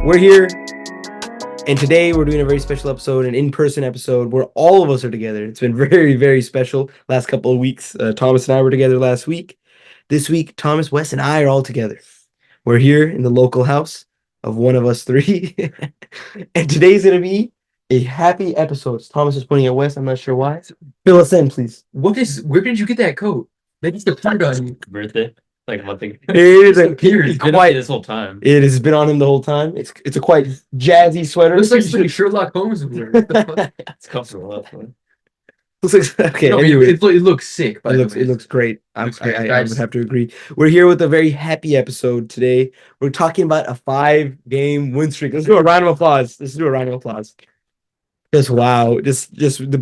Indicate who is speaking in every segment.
Speaker 1: We're here, and today we're doing a very special episode, an in-person episode where all of us are together. It's been very, very special last couple of weeks. Thomas and I were together last week. This week, Thomas, Wes, and I are all together. We're here in the local house of one of us three, and today's going to be a happy episode. Thomas is pointing at Wes. I'm not sure why. Fill us in, please.
Speaker 2: Where did you get that coat? They just appeared on you.
Speaker 3: Birthday, like a month ago.
Speaker 1: It is a
Speaker 3: It's been on me this whole time.
Speaker 1: It has been on him the whole time. It's a quite jazzy sweater.
Speaker 2: Looks like something Sherlock Holmes would wear. What the fuck?
Speaker 3: It's comfortable enough. Man.
Speaker 1: Looks like, okay.
Speaker 2: No,
Speaker 1: Anyway,
Speaker 2: it looks sick. By the way.
Speaker 1: it looks great. I
Speaker 2: Guys.
Speaker 1: would have to agree. We're here with a very happy episode today. We're talking about a 5-game win streak. Let's do a round of applause. Just wow. Just the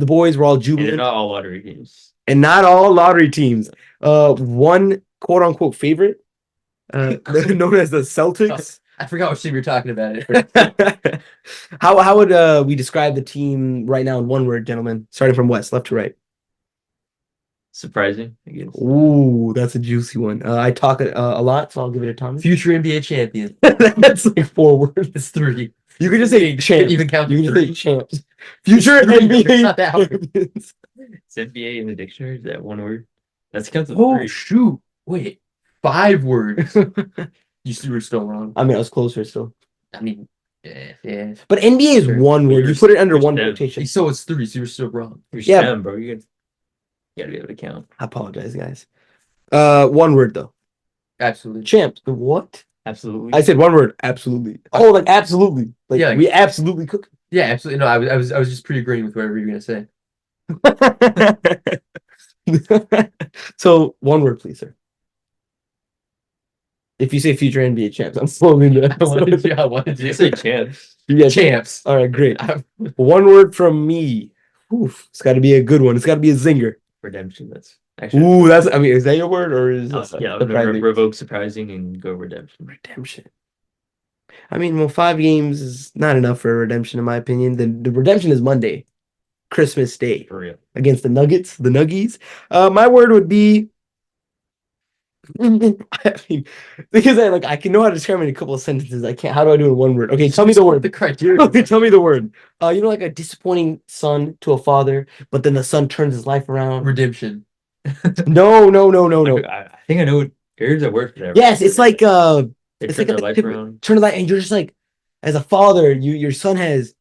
Speaker 1: boys were all
Speaker 3: And they're
Speaker 1: jubilant.
Speaker 3: not all lottery games.
Speaker 1: And not all lottery teams. One quote unquote favorite, known as the Celtics.
Speaker 2: I forgot what team you're talking about.
Speaker 1: How would we describe the team right now in one word, gentlemen? Starting from West, left to right.
Speaker 3: Surprising, I guess.
Speaker 1: Ooh, that's a juicy one. I talk a lot, so I'll give it to Thomas.
Speaker 2: Future NBA champion.
Speaker 1: That's like 4 words.
Speaker 2: It's 3.
Speaker 1: You could just say champs.
Speaker 2: Can't even count
Speaker 1: You
Speaker 2: to
Speaker 1: can
Speaker 2: 3.
Speaker 1: just say champs. Future
Speaker 2: It's 3,
Speaker 1: NBA
Speaker 2: it's not that hard.
Speaker 1: champions.
Speaker 3: Is NBA in the dictionary? Is that one word? That's counts as
Speaker 2: Oh
Speaker 3: 3.
Speaker 2: shoot! Wait, 5 words. You were still wrong.
Speaker 1: I mean, I was closer still.
Speaker 2: I mean, yeah.
Speaker 1: But NBA is
Speaker 2: Sure.
Speaker 1: one word. You put it under one quotation.
Speaker 2: So it's 3. So you're still wrong.
Speaker 3: You're
Speaker 1: Yeah.
Speaker 3: STEM, bro. You gotta be able to count.
Speaker 1: I apologize, guys. One word though.
Speaker 2: Absolutely.
Speaker 1: Champs. What?
Speaker 3: Absolutely.
Speaker 1: I said one word. Absolutely. Oh, like absolutely. Like
Speaker 2: Yeah.
Speaker 1: we absolutely cook.
Speaker 2: Yeah, absolutely. No, I was just pre-agreeing with whatever you were gonna say.
Speaker 1: So one word, please, sir. If you say future NBA champs, I'm slowly
Speaker 2: I wanted
Speaker 3: You
Speaker 2: you.
Speaker 3: say chance.
Speaker 1: Yeah,
Speaker 2: Champs.
Speaker 1: all right, great. One word from me. Oof, it's got to be a good one. It's got to be a zinger.
Speaker 3: Redemption. That's actually.
Speaker 1: Ooh, that's. I mean, is that your word or is
Speaker 3: Yeah,
Speaker 1: surprising?
Speaker 3: revoke surprising and go redemption.
Speaker 1: Redemption? I mean, well, 5 games is not enough for a redemption, in my opinion. The redemption is Monday, Christmas Day,
Speaker 3: For real.
Speaker 1: against the Nuggets, the Nuggies. My word would be. I mean, because I can know how to describe it in a couple of sentences. I can't. How do I do it in one word? Okay, tell me the word.
Speaker 2: The criteria.
Speaker 1: Okay, tell me the word. Like a disappointing son to a father, but then the son turns his life around.
Speaker 2: Redemption.
Speaker 1: No.
Speaker 3: I think I know what here's a word for that.
Speaker 1: Yes, it's like
Speaker 3: They
Speaker 1: it's
Speaker 3: turn
Speaker 1: like
Speaker 3: their life around.
Speaker 1: turn the light, and you're just like, as a father, your son has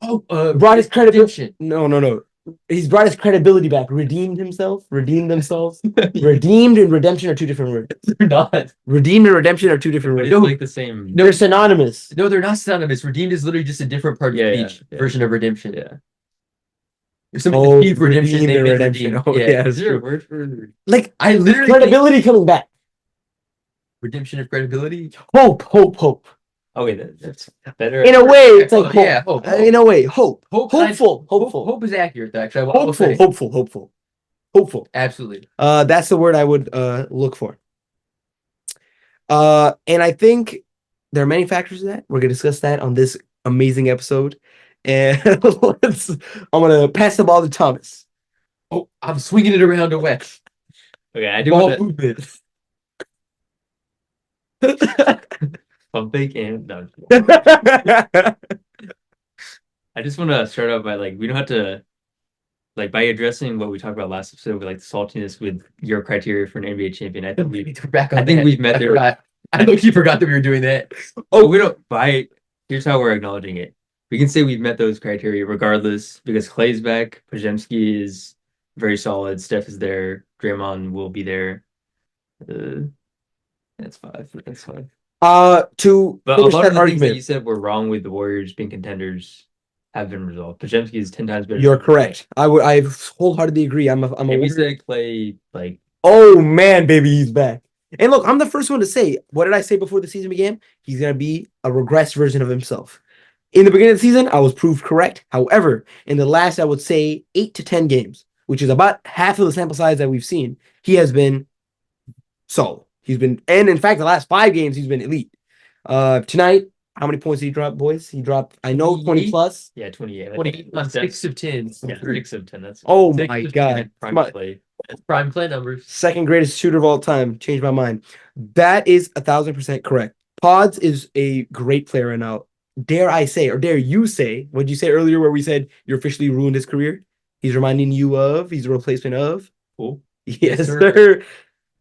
Speaker 1: brought his credibility.
Speaker 2: Redemption.
Speaker 1: No. He's brought his credibility back. Redeemed themselves. Redeemed and redemption are 2 different words.
Speaker 2: They're not.
Speaker 1: Redeemed and redemption are 2 different
Speaker 3: But
Speaker 1: words.
Speaker 3: it's like the same.
Speaker 1: They're synonymous.
Speaker 2: No, they're not synonymous. Redeemed is literally just a different part
Speaker 3: Yeah,
Speaker 2: of
Speaker 3: yeah,
Speaker 2: each
Speaker 3: yeah.
Speaker 2: version of redemption.
Speaker 3: Yeah.
Speaker 2: If somebody achieved redemption,
Speaker 1: redeemed
Speaker 2: they
Speaker 1: and
Speaker 2: meant
Speaker 1: redemption.
Speaker 2: redeemed.
Speaker 1: Oh,
Speaker 2: Yeah.
Speaker 1: yeah.
Speaker 3: Is there a word for
Speaker 1: Like
Speaker 2: I literally think
Speaker 1: credibility coming back.
Speaker 2: redemption of credibility.
Speaker 1: Hope.
Speaker 3: Oh wait, that's better.
Speaker 1: In a way, it's like
Speaker 2: Oh,
Speaker 1: hope.
Speaker 2: yeah, hope.
Speaker 1: In a way, hope.
Speaker 2: Hopeful.
Speaker 1: Hopeful.
Speaker 2: Hope is accurate, actually. I will say.
Speaker 1: Hopeful.
Speaker 2: Absolutely.
Speaker 1: That's the word I would look for. And I think there are many factors to that. We're gonna discuss that on this amazing episode. And I'm gonna pass the ball to Thomas.
Speaker 2: Oh, I'm swinging it around to West.
Speaker 3: Okay, I do
Speaker 2: Ball
Speaker 3: want to
Speaker 2: movement.
Speaker 3: pump fake and no. I just want to start out by we don't have to by addressing what we talked about last episode with the saltiness with your criteria for an NBA champion. I think we've met there.
Speaker 2: I know you forgot that we were doing that.
Speaker 3: Oh, we don't buy. Here's how we're acknowledging it. We can say we've met those criteria regardless because Clay's back, Podziemski is very solid, Steph is there, Draymond will be there. That's 5. That's 5.
Speaker 1: To
Speaker 3: But a
Speaker 1: finish
Speaker 3: lot
Speaker 1: that
Speaker 3: of the things that
Speaker 1: argument,
Speaker 3: you said were wrong with the Warriors being contenders have been resolved. Podziemski is 10 times better.
Speaker 1: you're correct. I wholeheartedly agree. I'm a
Speaker 3: And we said Clay
Speaker 1: Oh man, baby, he's back. And look, I'm the first one to say, what did I say before the season began? He's gonna be a regressed version of himself. In the beginning of the season, I was proved correct. However, in the last, I would say 8 to 10 games, which is about half of the sample size that we've seen, he has been solid. And in fact, the last 5 games, he's been elite. Tonight, how many points did he drop, boys? He dropped, I know, 20 plus.
Speaker 3: Yeah, 28.
Speaker 2: 28 on 6 of 10.
Speaker 3: Yeah, 6 of 10. That's
Speaker 1: Oh
Speaker 2: 6
Speaker 1: my
Speaker 2: of
Speaker 1: God.
Speaker 2: 10.
Speaker 3: prime Clay.
Speaker 2: That's prime play numbers.
Speaker 1: Second greatest shooter of all time. Changed my mind. That is 1,000% correct. Pods is a great player right now. Dare I say, or dare you say, what did you say earlier where we said you officially ruined his career? He's reminding you of, he's a replacement of.
Speaker 3: Cool.
Speaker 1: Yes,
Speaker 2: sir.
Speaker 1: sir.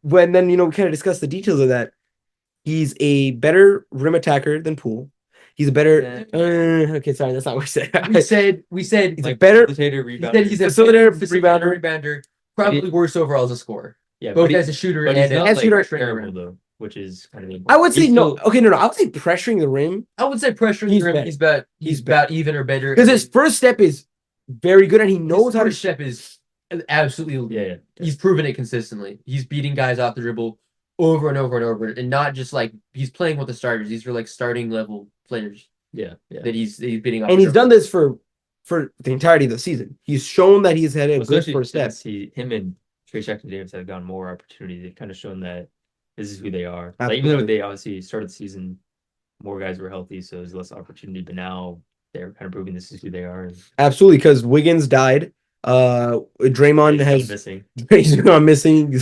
Speaker 1: When then, we kind of discuss the details of that. He's a better rim attacker than Poole. He's a better. Okay, sorry, that's not what we said.
Speaker 2: We said
Speaker 1: He's a
Speaker 3: Like
Speaker 1: better.
Speaker 3: facilitator,
Speaker 2: he
Speaker 3: rebounder.
Speaker 2: said he's a
Speaker 1: Facilitator,
Speaker 2: facilitator, rebounder, probably worse overall as a scorer.
Speaker 3: yeah,
Speaker 2: Both
Speaker 3: but,
Speaker 2: as a shooter
Speaker 3: but
Speaker 2: and
Speaker 3: he's not
Speaker 1: as
Speaker 3: like
Speaker 1: shooter-
Speaker 3: terrible though, which is kind of.
Speaker 1: I would say
Speaker 3: he's
Speaker 1: no.
Speaker 3: still-
Speaker 1: Okay, no. I would say pressuring the rim
Speaker 2: I would say pressuring
Speaker 1: He's
Speaker 2: the rim.
Speaker 1: better.
Speaker 2: He's
Speaker 1: He's
Speaker 2: about even or better.
Speaker 1: because his first step is very good, and he
Speaker 2: His
Speaker 1: knows how to.
Speaker 2: first step is absolutely.
Speaker 3: Yeah, yeah.
Speaker 2: He's proven it consistently. He's beating guys off the dribble over and over and over, and not just like he's playing with the starters. These are like starting level players
Speaker 3: Yeah, yeah.
Speaker 2: that he's beating off.
Speaker 1: And
Speaker 2: the
Speaker 1: he's
Speaker 2: dribble.
Speaker 1: done this for the entirety of the season. He's shown that he's had a good
Speaker 3: Especially
Speaker 1: first step.
Speaker 3: since him and Trey Jackson Davis have gotten more opportunity. They've kind of shown that this is who they are. Like, even though
Speaker 1: Absolutely.
Speaker 3: they obviously started the season, more guys were healthy, so there's less opportunity. But now they're kind of proving this is who they are. And
Speaker 1: Absolutely, because Wiggins died. Draymond
Speaker 3: he's
Speaker 1: has
Speaker 3: missing.
Speaker 1: he's gone missing.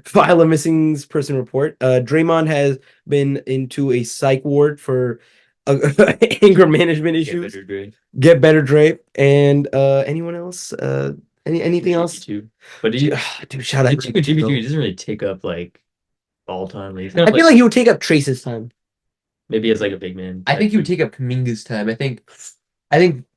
Speaker 1: File a missing person report. Draymond has been into a psych ward for anger management
Speaker 3: Get
Speaker 1: issues.
Speaker 3: better, Dre.
Speaker 1: Get better, Dre. And anyone else? Anything else?
Speaker 3: Too. But do you,
Speaker 1: Dude, shout out.
Speaker 3: GP2 doesn't really take up like all time. He's kind
Speaker 1: I
Speaker 3: of
Speaker 1: feel like he would take up Trace's time.
Speaker 3: maybe as like a big man.
Speaker 2: I think he would take up Kaminga's time. I think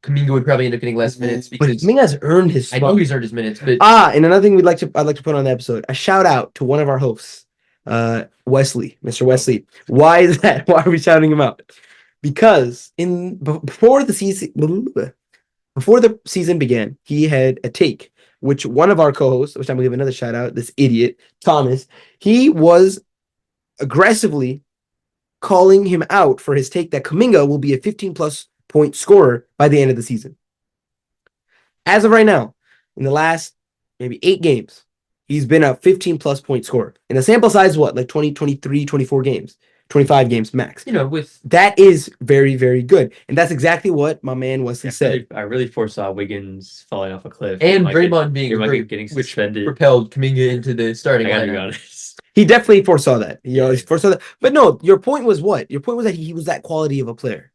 Speaker 2: Kaminga would probably end up getting less minutes
Speaker 1: But
Speaker 2: because
Speaker 1: Ming has earned his
Speaker 2: I know
Speaker 1: spot.
Speaker 2: he's earned his minutes, but
Speaker 1: And another thing I'd like to put on the episode, a shout out to one of our hosts, Wesley, Mr. Wesley. Why is that? Why are we shouting him out? Because before the season began, he had a take, which one of our co-hosts, which I'm gonna give another shout out, this idiot, Thomas, he was aggressively calling him out for his take that Kuminga will be a 15 plus point scorer by the end of the season. As of right now, in the last maybe 8 games, he's been a 15 plus point scorer. And the sample size is what? Like 20, 23, 24 games, 25 games max.
Speaker 2: with
Speaker 1: That is very, very good. And that's exactly what my man Wesley said.
Speaker 3: I really foresaw Wiggins falling off a cliff.
Speaker 2: and
Speaker 3: Like,
Speaker 2: Draymond being
Speaker 3: Draymond
Speaker 2: hurt,
Speaker 3: getting
Speaker 2: which
Speaker 3: suspended.
Speaker 2: propelled Kaminga into the
Speaker 3: I
Speaker 2: starting
Speaker 3: gotta be
Speaker 2: lineup.
Speaker 3: honest.
Speaker 1: He definitely foresaw that. He foresaw that. But no, your point was what? Your point was that he was that quality of a player.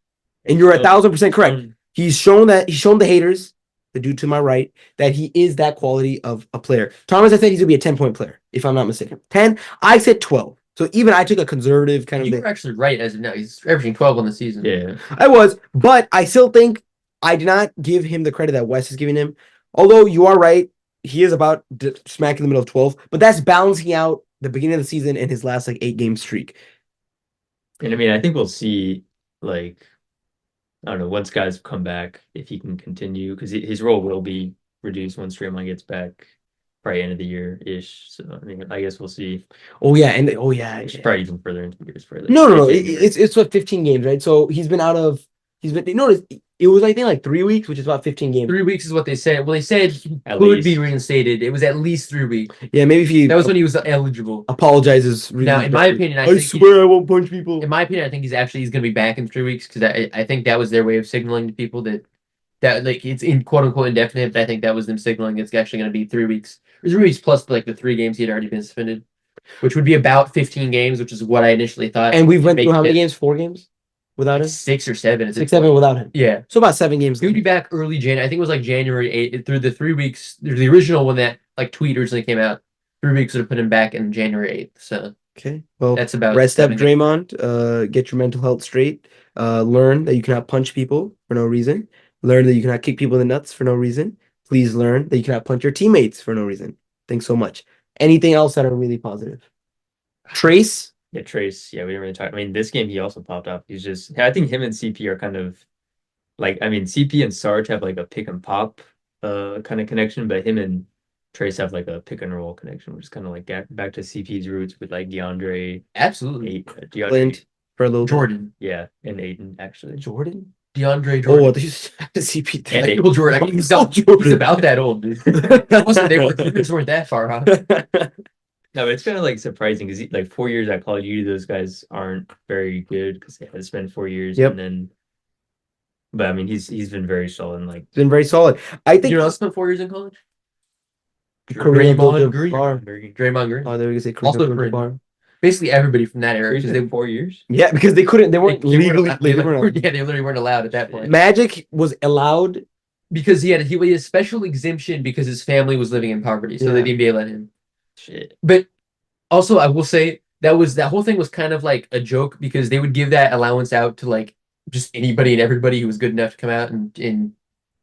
Speaker 1: And you're 1,000% correct. He's shown the haters, the dude to my right, that he is that quality of a player. Thomas, I said he's gonna be a 10-point player, if I'm not mistaken. 10, I said 12. So even I took a conservative kind of
Speaker 2: You
Speaker 1: thing.
Speaker 2: were actually right as of now. He's averaging 12 on the season.
Speaker 3: Yeah.
Speaker 1: I was, but I still think I did not give him the credit that Wes is giving him. Although you are right, he is about smack in the middle of 12, but that's balancing out the beginning of the season and his last 8-game streak.
Speaker 3: And I mean, I think we'll see, like, I don't know, once guys come back, if he can continue, because his role will be reduced once Draymond gets back, probably end of the year ish. So I mean, I guess we'll see.
Speaker 1: Oh yeah, and
Speaker 3: Probably even further into the years. Probably
Speaker 1: no. It's what 15 games, right? So he's been out of. It was I think like 3 weeks, which is about 15 games.
Speaker 2: 3 weeks is what they said. Well, they said he
Speaker 3: At
Speaker 2: could
Speaker 3: least.
Speaker 2: be reinstated. It was at least 3 weeks.
Speaker 1: Yeah, maybe if he
Speaker 2: That was when he was eligible.
Speaker 1: apologizes. Really
Speaker 2: Now, in my opinion, I
Speaker 1: I
Speaker 2: think
Speaker 1: swear I won't punch people.
Speaker 2: in my opinion, I think he's going to be back in 3 weeks because I think that was their way of signaling to people that like it's in quote unquote indefinite. But I think that was them signaling it's actually going to be 3 weeks. Or 3 weeks plus like the 3 games he had already been suspended, which would be about 15 games, which is what I initially thought.
Speaker 1: And we've went through
Speaker 2: Make
Speaker 1: how many
Speaker 2: it
Speaker 1: games? 4 games without him.
Speaker 2: 6 or 7. It's
Speaker 1: 6, 7 without him.
Speaker 2: Yeah.
Speaker 1: So about 7 games.
Speaker 2: He would be back early January. I think it was like January 8th through the 3 weeks. There's the original one that like tweet originally came out. 3 weeks would have put him back in January 8th. So
Speaker 1: Okay. Well,
Speaker 2: that's about
Speaker 1: rest up,
Speaker 2: 7 games.
Speaker 1: Draymond. Get your mental health straight. Learn that you cannot punch people for no reason. Learn that you cannot kick people in the nuts for no reason. Please learn that you cannot punch your teammates for no reason. Thanks so much. Anything else that are really positive? Trace.
Speaker 3: Yeah, Trace. Yeah, we didn't really talk. I mean, this game he also popped up. He's just. I think him and CP are kind of like. I mean, CP and Sarge have like a pick and pop, kind of connection, but him and Trace have like a pick and roll connection, which is kind of like back to CP's roots with like
Speaker 2: Absolutely.
Speaker 3: DeAndre,
Speaker 1: Clint for a little.
Speaker 2: Jordan.
Speaker 3: yeah, and Aiden actually.
Speaker 1: Jordan.
Speaker 2: DeAndre
Speaker 1: Oh,
Speaker 2: Jordan.
Speaker 1: they just have to CP.
Speaker 3: And
Speaker 2: Like, Michael Jordan. I mean, he's about that old, dude. They weren't that far off.
Speaker 3: No, but it's kind of like surprising because like 4 years at college, usually those guys aren't very good because they had to spend 4 years.
Speaker 1: Yep.
Speaker 3: And then, but I mean, he's been very solid. And like
Speaker 1: Been very solid. I think
Speaker 2: You know, I spent 4 years in college.
Speaker 1: Kareem
Speaker 2: Draymond
Speaker 1: Abdul-Jabbar.
Speaker 2: Green. Draymond Green.
Speaker 1: Oh, there we go. Say Kareem
Speaker 2: Also
Speaker 1: Abdul-Jabbar.
Speaker 2: basically everybody from that era
Speaker 3: Because
Speaker 2: because they
Speaker 3: 4 years.
Speaker 1: Yeah, because they weren't legally.
Speaker 2: allowed-
Speaker 1: They weren't
Speaker 2: yeah, they literally weren't allowed at that point.
Speaker 1: Magic was allowed.
Speaker 2: Because he had a special exemption because his family was living in poverty, so
Speaker 1: Yeah.
Speaker 2: the NBA let him.
Speaker 3: Shit.
Speaker 2: But also, I will say that whole thing was kind of like a joke because they would give that allowance out to like just anybody and everybody who was good enough to come out in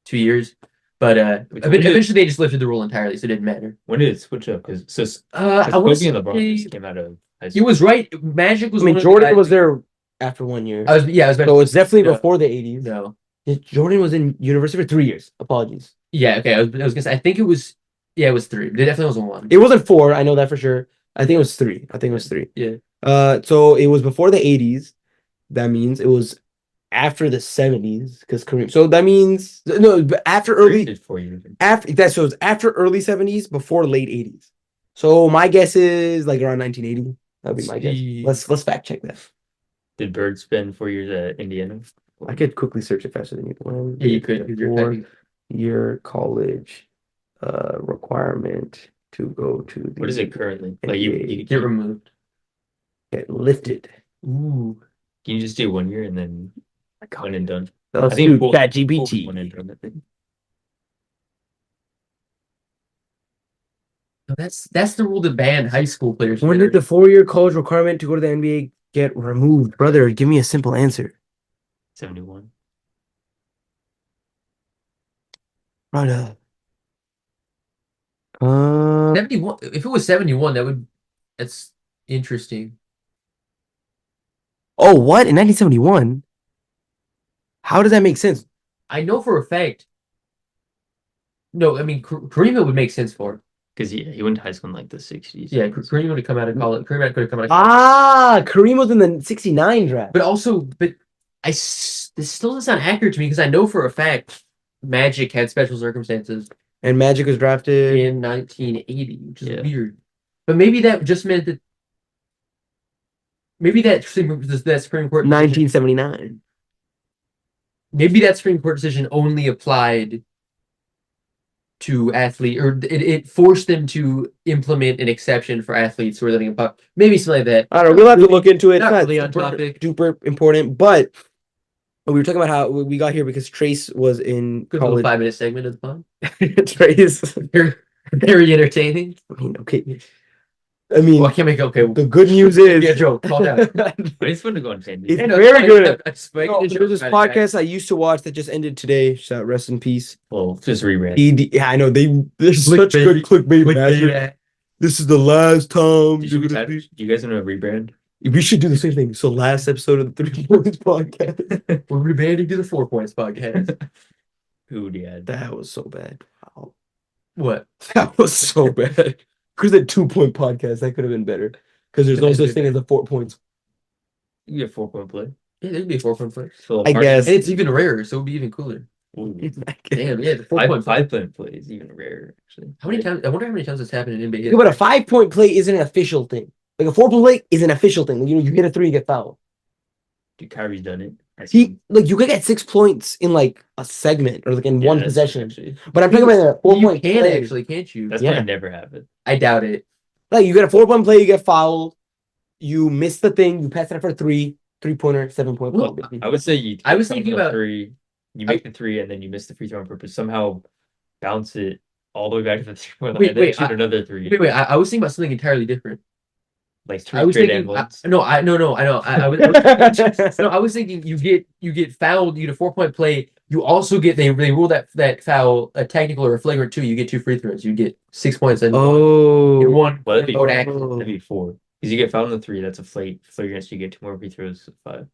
Speaker 2: 2 years. But eventually they just lifted the rule entirely, so it didn't matter.
Speaker 3: When did it switch up? Because
Speaker 2: I want
Speaker 3: Kobe and
Speaker 2: to
Speaker 3: LeBron
Speaker 2: say
Speaker 3: just came out of high
Speaker 2: he
Speaker 3: school.
Speaker 2: was right. Magic was.
Speaker 1: I mean,
Speaker 2: one of the
Speaker 1: Jordan
Speaker 2: guys-
Speaker 1: was there after 1 year.
Speaker 2: I was about
Speaker 1: So it's definitely
Speaker 2: No.
Speaker 1: before the 80s.
Speaker 2: no.
Speaker 1: Jordan was in university for 3 years. Apologies.
Speaker 2: Yeah, okay. I was gonna say I think it was. Yeah, it was 3. It definitely wasn't 1.
Speaker 1: It wasn't 4. I know that for sure. I think it was 3. I think it was 3.
Speaker 2: Yeah.
Speaker 1: So it was before the 80s. That means it was after the 70s because Kareem. So that means no, but after
Speaker 3: Kobe
Speaker 1: early
Speaker 3: did 4 years.
Speaker 1: after that. So it's after early 70s, before late 80s. So my guess is like around 1980. That'd be my
Speaker 2: See.
Speaker 1: guess. Let's fact check that.
Speaker 3: Did Bird spend 4 years at Indiana?
Speaker 1: I could quickly search it faster than you. One,
Speaker 2: Yeah, you could. 'Cause you're typing.
Speaker 1: 4-year college requirement to go to the
Speaker 3: What is it currently? Like you
Speaker 1: NBA.
Speaker 2: Get removed.
Speaker 1: get lifted.
Speaker 2: Ooh.
Speaker 3: can you just do 1 year and then one and done?
Speaker 1: Let's
Speaker 3: I think
Speaker 1: do
Speaker 3: pool-
Speaker 1: ChatGPT.
Speaker 3: One and done. I think.
Speaker 2: No, that's the rule to ban high school players.
Speaker 1: When did the 4-year college requirement to go to the NBA get removed? Brother, give me a simple answer.
Speaker 3: 71.
Speaker 1: Brother.
Speaker 2: 71? If it was 71, that's interesting.
Speaker 1: Oh, what? In 1971? How does that make sense?
Speaker 2: I know for a fact. No, I mean Kareem would make sense for.
Speaker 3: Because he went to high school in like the 60s.
Speaker 2: Yeah, Kareem would have come out of college. Kareem could have come out.
Speaker 1: Kareem was in the 69 draft.
Speaker 2: But also, this still doesn't sound accurate to me because I know for a fact Magic had special circumstances
Speaker 1: And Magic was drafted.
Speaker 2: in 1980, which is
Speaker 3: Yeah.
Speaker 2: weird. But maybe that just meant that. Maybe that Supreme Court.
Speaker 1: 1979.
Speaker 2: Maybe that Supreme Court decision only applied to athlete, or it forced them to implement an exception for athletes who are living in poverty. Maybe something like that.
Speaker 1: I don't know. We'll have to look into it.
Speaker 2: Not
Speaker 1: It's
Speaker 2: really on
Speaker 1: super
Speaker 2: topic.
Speaker 1: duper important. But we were talking about how we got here because Trace was in
Speaker 2: Good little
Speaker 1: college.
Speaker 2: 5-minute segment of the pod.
Speaker 1: Trace.
Speaker 2: Very, very entertaining.
Speaker 1: I mean, okay. I mean,
Speaker 2: Well, I can't make okay.
Speaker 1: the good news is
Speaker 2: Yeah, Joe, calm down.
Speaker 3: I just want to go on tangent.
Speaker 1: It's
Speaker 2: I know,
Speaker 1: very good.
Speaker 2: I
Speaker 1: There's this podcast I used to watch that just ended today. Shout rest in peace.
Speaker 3: Well, just rebrand.
Speaker 1: Yeah, I know they're such good clickbait masters. This is the last time.
Speaker 3: Did you guys want to rebrand?
Speaker 1: We should do the same thing. So last episode of the 3 Points podcast.
Speaker 2: We're rebranding to the 4 Points podcast.
Speaker 3: Who did?
Speaker 1: That was so bad. Wow.
Speaker 2: What?
Speaker 1: That was so bad. Because the 2 point podcast, that could have been better. Because there's no such thing as a 4 points.
Speaker 3: You get 4 point play.
Speaker 2: Yeah, there'd be a 4 point play.
Speaker 3: Philip
Speaker 1: I
Speaker 3: Hardy.
Speaker 1: guess.
Speaker 2: And it's even rarer, so it'd be even cooler.
Speaker 3: Ooh.
Speaker 2: Damn, yeah, the 4
Speaker 3: Five,
Speaker 2: point play.
Speaker 3: 5 point play is even rarer, actually.
Speaker 2: How many times? I wonder how many times it's happened in NBA.
Speaker 1: Yeah, but a 5 point play isn't an official thing. Like a 4 point play is an official thing. Like, you hit a 3, you get fouled.
Speaker 3: Dude, Kyrie's done it.
Speaker 1: You could get 6 points in like a segment or like in one
Speaker 3: that's
Speaker 1: possession.
Speaker 3: Actually,
Speaker 1: But I'm talking about a 4
Speaker 2: You
Speaker 1: point
Speaker 2: can
Speaker 1: play.
Speaker 2: actually, can't you?
Speaker 3: that's
Speaker 1: Yeah.
Speaker 3: probably never happened.
Speaker 2: I doubt it.
Speaker 1: Like you get a 4 point play, you get fouled, you miss the thing, you pass it up for a 3-pointer, 7 point
Speaker 2: Well,
Speaker 1: play.
Speaker 3: I would say you.
Speaker 2: I was
Speaker 3: take
Speaker 2: thinking
Speaker 3: the
Speaker 2: about-
Speaker 3: 3. You make the 3, and then you miss the free throw on purpose. Somehow bounce it all the way back to the 3 point line,
Speaker 2: Wait,
Speaker 3: and then
Speaker 2: wait,
Speaker 3: shoot another 3.
Speaker 2: Wait. I was thinking about something entirely different.
Speaker 3: Like 3
Speaker 2: I was
Speaker 3: straight
Speaker 2: thinking.
Speaker 3: angles.
Speaker 2: I know. I know. I was. No, I was thinking you get fouled. You get a 4 point play. You also get they rule that foul a technical or a flagrant 2. You get 2 free throws. You get 6 points and
Speaker 1: Oh.
Speaker 2: one.
Speaker 3: Well, that'd be,
Speaker 2: quote action.
Speaker 3: that'd be 4. Because you get fouled on the 3, that's a flagrant, so you get 2 more free throws. 5.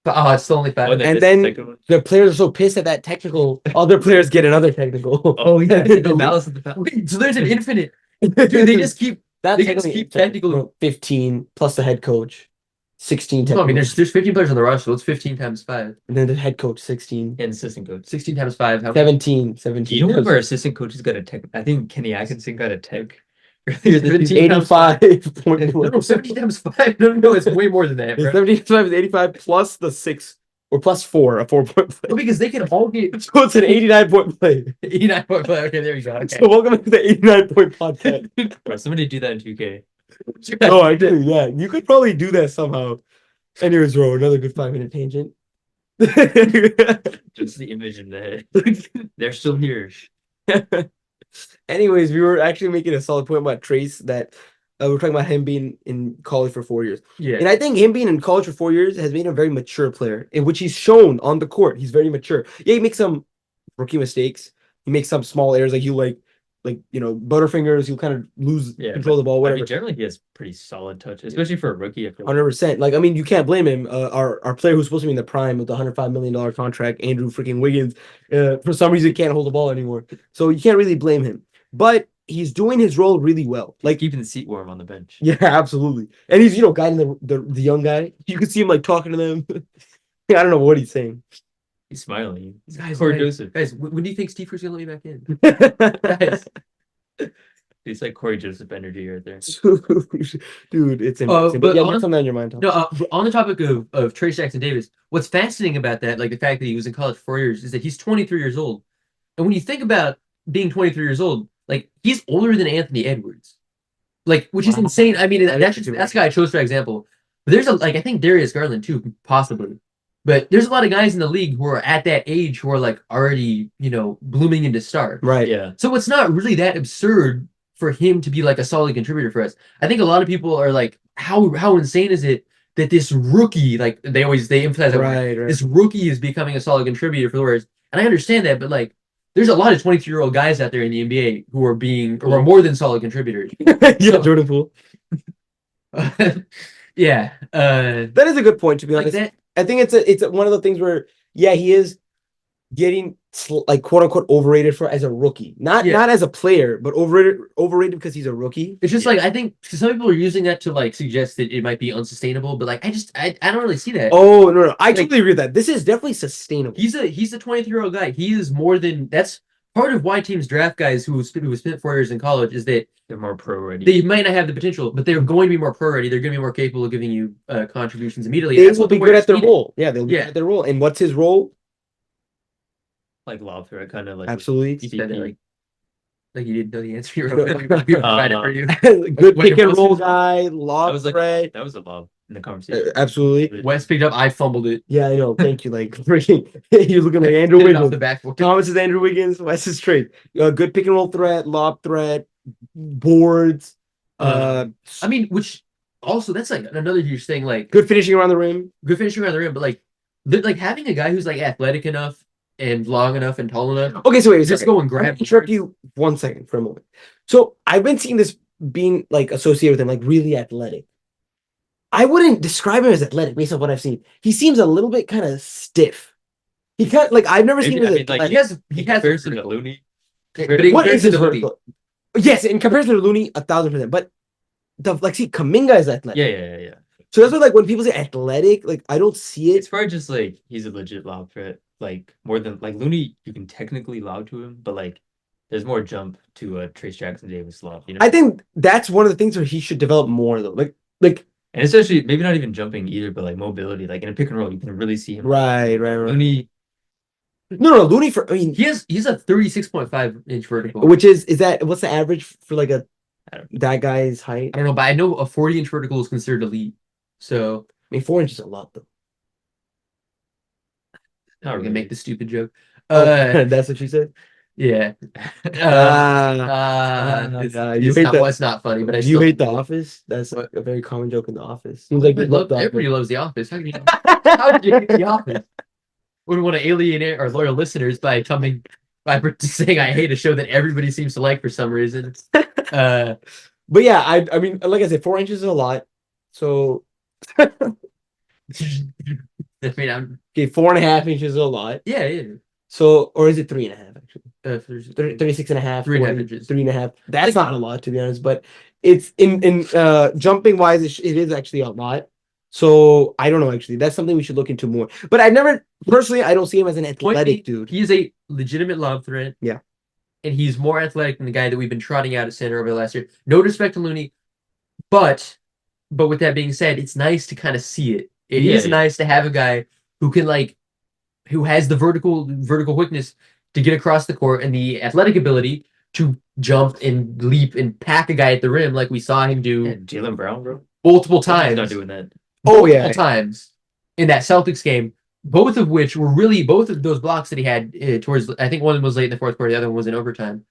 Speaker 2: Oh, it's still only 5.
Speaker 3: Oh,
Speaker 1: And
Speaker 3: miss
Speaker 1: then-
Speaker 3: the second one.
Speaker 1: The players are so pissed at that technical. Other players get another technical.
Speaker 3: Oh yeah,
Speaker 1: The
Speaker 3: the malice of the foul.
Speaker 2: Wait, so there's an infinite. Dude, they just keep.
Speaker 1: That
Speaker 2: they just
Speaker 1: technically-
Speaker 2: keep technical-
Speaker 1: 15 plus the head coach. 16
Speaker 2: No, I
Speaker 1: technical.
Speaker 2: mean, there's 15 players on the roster, so it's 15 times 5.
Speaker 1: And then the head coach 16.
Speaker 3: And assistant coach.
Speaker 2: 16 times 5. How
Speaker 1: 17.
Speaker 3: Do
Speaker 1: 17.
Speaker 3: you know if our assistant coaches got a tech? I think Kenny Atkinson got a tech earlier this season.
Speaker 1: 85 point
Speaker 2: No, 17 times 5. No, it's way more than that, bro.
Speaker 1: 75 is 85 plus the 6 or plus 4, a 4 point
Speaker 2: No,
Speaker 1: play.
Speaker 2: because they can all get
Speaker 1: So it's an 89 point play.
Speaker 2: 89 point play. Okay, there you go. Okay.
Speaker 1: So welcome to the 89 point podcast.
Speaker 3: Bro, somebody do that in 2K.
Speaker 1: Oh, actually, yeah. You could probably do that somehow. Anyways, bro, another good 5-minute tangent.
Speaker 3: Just the image in the head. They're still here.
Speaker 1: Anyways, we were actually making a solid point about Trace that we're talking about him being in college for 4 years.
Speaker 2: Yeah.
Speaker 1: And I think him being in college for 4 years has made him a very mature player, in which he's shown on the court. He's very mature. Yeah, he makes some rookie mistakes. He makes some small errors, like Butterfingers. He'll kind of lose control of the ball.
Speaker 3: I
Speaker 1: Whatever.
Speaker 3: mean, generally he has pretty solid touch, especially for a rookie. I feel like.
Speaker 1: 100%. Like, I mean, you can't blame him. Our player who's supposed to be in the prime with the $105 million contract, Andrew freaking Wiggins, for some reason can't hold the ball anymore. So you can't really blame him. But he's doing his role really well. Like,
Speaker 3: Keeping the seat warm on the bench.
Speaker 1: yeah, absolutely. And he's, guiding the young guy. You can see him like talking to them. I don't know what he's saying.
Speaker 3: He's smiling.
Speaker 2: Guys,
Speaker 3: Corey Joseph.
Speaker 2: guys, when do you think Steve Kerr's gonna let me back in? Guys,
Speaker 3: It's like Corey Joseph energy right there.
Speaker 1: Dude, it's amazing.
Speaker 2: but
Speaker 1: But yeah,
Speaker 2: on-
Speaker 1: get something on your mind, Tom.
Speaker 2: no. On the topic of Trace Jackson Davis, what's fascinating about that, like the fact that he was in college for 4 years, is that he's 23 years old. And when you think about being 23 years old, like he's older than Anthony Edwards, like which is
Speaker 1: Wow.
Speaker 2: insane. I mean,
Speaker 1: That is
Speaker 2: that's
Speaker 1: true.
Speaker 2: the guy I chose for example. But there's I think Darius Garland too, possibly. But there's a lot of guys in the league who are at that age who are like already, blooming into stars.
Speaker 1: Right.
Speaker 3: Yeah.
Speaker 2: So it's not really that absurd for him to be like a solid contributor for us. I think a lot of people are like, how insane is it that this rookie, like they emphasize that word,
Speaker 1: Right.
Speaker 2: this rookie is becoming a solid contributor for the Warriors. And I understand that, but like there's a lot of 22-year-old guys out there in the NBA who are more than solid contributors.
Speaker 1: Yeah, Jordan Poole.
Speaker 2: Yeah.
Speaker 1: That is a good point, to be
Speaker 2: Like
Speaker 1: honest.
Speaker 2: that,
Speaker 1: I think it's one of the things where, yeah, he is getting like quote unquote overrated for as a rookie, not as a player, but overrated because he's a rookie.
Speaker 2: it's just like I think some people are using that to like suggest that it might be unsustainable, but like I don't really see that.
Speaker 1: Oh no, I totally agree with that. This is definitely sustainable.
Speaker 2: He's a 23-year-old guy. He is more than that's part of why teams draft guys who spent 4 years in college is that
Speaker 3: They're more pro ready.
Speaker 2: they might not have the potential, but they're going to be more pro ready. They're going to be more capable of giving you contributions immediately.
Speaker 1: They
Speaker 2: That's
Speaker 1: will
Speaker 2: what the
Speaker 1: be good
Speaker 2: Warriors
Speaker 1: at their
Speaker 2: needed.
Speaker 1: role. Yeah, they'll be
Speaker 2: Yeah.
Speaker 1: good at their role. And what's his role?
Speaker 3: Like lob threat, kind of like
Speaker 1: Absolutely.
Speaker 2: You said it like you didn't know the answer. You
Speaker 1: No.
Speaker 2: were provided for you.
Speaker 1: Good
Speaker 2: What
Speaker 1: pick
Speaker 2: your
Speaker 1: and roll
Speaker 2: post-
Speaker 1: guy,
Speaker 3: that
Speaker 1: lob
Speaker 3: was like
Speaker 1: threat.
Speaker 3: that was a lob in the conversation.
Speaker 1: Absolutely.
Speaker 2: Wes picked up. I fumbled it.
Speaker 1: Yeah, I know. Thank you. Like freaking, you're looking like Andrew
Speaker 2: Hit it off
Speaker 1: Wiggins.
Speaker 2: the backboard.
Speaker 1: Thomas is Andrew Wiggins. Wes is straight. Good pick and roll threat, lob threat, boards.
Speaker 2: I mean, which also that's like another huge thing. Like
Speaker 1: Good finishing around the rim.
Speaker 2: good finishing around the rim, but like having a guy who's like athletic enough and long enough and tall enough.
Speaker 1: Okay, so wait,
Speaker 2: Just
Speaker 1: okay.
Speaker 2: go and
Speaker 1: I'm
Speaker 2: grab.
Speaker 1: gonna interrupt you 1 second for a moment. So I've been seeing this being like associated with him, like really athletic. I wouldn't describe him as athletic based on what I've seen. He seems a little bit kind of stiff. He kind like I've never seen him as
Speaker 3: like
Speaker 2: He has
Speaker 3: in
Speaker 2: he has
Speaker 3: comparison to
Speaker 2: vertical.
Speaker 3: Looney.
Speaker 2: But in
Speaker 1: what is
Speaker 2: comparison
Speaker 1: his
Speaker 2: to Looney,
Speaker 1: vertical? Yes, in comparison to Looney, 1,000%. But Kaminga is athletic.
Speaker 3: Yeah.
Speaker 1: So that's what like when people say athletic, like I don't see
Speaker 3: It's
Speaker 1: it.
Speaker 3: probably just like he's a legit lob threat. Like more than like Looney, you can technically lob to him, but like there's more jump to a Trace Jackson Davis lob. You know,
Speaker 1: I think that's one of the things where he should develop more though. Like
Speaker 3: and especially maybe not even jumping either, but like mobility. Like in a pick and roll, you can really see him.
Speaker 1: right.
Speaker 3: Looney,
Speaker 1: No, Looney he's
Speaker 2: he's a 36.5-inch vertical.
Speaker 1: which is that what's the average for like
Speaker 3: I don't
Speaker 1: that guy's height?
Speaker 2: I don't know, but I know a 40-inch vertical is considered elite. So
Speaker 1: I mean, 4 inches is a lot though.
Speaker 3: not
Speaker 2: we can
Speaker 3: really.
Speaker 2: make the stupid joke.
Speaker 1: That's what she said.
Speaker 2: Yeah.
Speaker 1: You hate that.
Speaker 2: It's not funny, but I
Speaker 1: Do
Speaker 2: still
Speaker 1: you hate The Office? That's like a very common joke in The Office. Seems
Speaker 2: like
Speaker 1: like you love The
Speaker 2: everybody
Speaker 1: Office.
Speaker 2: loves The Office. How did you hate The Office? Wouldn't want to alienate our loyal listeners by saying I hate a show that everybody seems to like for some reason.
Speaker 1: But yeah, I mean, like I said, 4 inches is a lot. So
Speaker 2: I mean, I'm
Speaker 1: 4.5 inches is a lot.
Speaker 2: yeah.
Speaker 1: So, or is it 3.5 actually?
Speaker 2: If there's
Speaker 1: 36 and a half,
Speaker 2: 3.5
Speaker 1: 40,
Speaker 2: inches.
Speaker 1: 3.5. That's not a lot to be honest, but it's in jumping wise, it is actually a lot. So I don't know actually. That's something we should look into more. But I don't see him as an athletic dude.
Speaker 2: He is a legitimate lob threat.
Speaker 1: Yeah.
Speaker 2: And he's more athletic than the guy that we've been trotting out at center over the last year. No disrespect to Looney, but with that being said, it's nice to kind of see it. It is nice to have a guy who can who has the vertical quickness to get across the court and the athletic ability to jump and leap and pack a guy at the rim like we saw him do
Speaker 3: And Jalen Brown, bro.
Speaker 2: multiple
Speaker 3: He's
Speaker 2: times.
Speaker 3: not doing that.
Speaker 1: Oh,
Speaker 2: Multiple
Speaker 1: yeah.
Speaker 2: times in that Celtics game, both of which were really both of those blocks that he had towards. I think one of them was late in the fourth quarter, the other one was in overtime.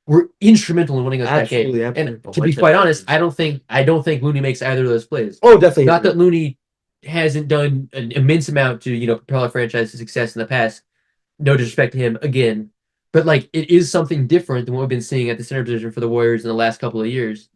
Speaker 2: Were instrumental in winning us that game.
Speaker 1: Absolutely,
Speaker 2: And
Speaker 1: absolutely.
Speaker 2: to be quite honest, I don't think Looney makes either of those plays.
Speaker 1: Oh, definitely.
Speaker 2: Not that Looney hasn't done an immense amount to propel our franchise to success in the past. No disrespect to him again, but like it is something different than what we've been seeing at the center position for the Warriors in the last couple of years.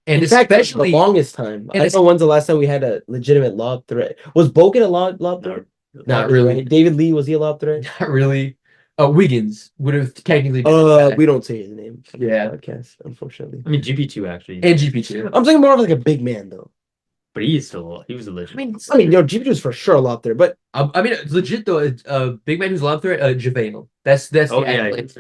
Speaker 2: And
Speaker 1: in fact,
Speaker 2: especially
Speaker 1: the longest time. I
Speaker 2: and
Speaker 1: don't know when's the last time we had a legitimate lob threat. Was Bogut a lob threat?
Speaker 2: Not really.
Speaker 1: Right? David Lee, was he a lob threat?
Speaker 2: not really. Wiggins would have technically been that.
Speaker 1: We don't say his name. on the
Speaker 2: Yeah.
Speaker 1: podcast, unfortunately.
Speaker 3: I mean, GP2 actually,
Speaker 2: And GP2.
Speaker 1: I'm talking more of like a big man though.
Speaker 3: but he was a legend.
Speaker 1: GP2 is for sure a lob threat, but
Speaker 2: I mean, legit though, a big man who's a lob threat, JaVale. That's
Speaker 3: oh
Speaker 2: the
Speaker 3: yeah,
Speaker 2: accolade.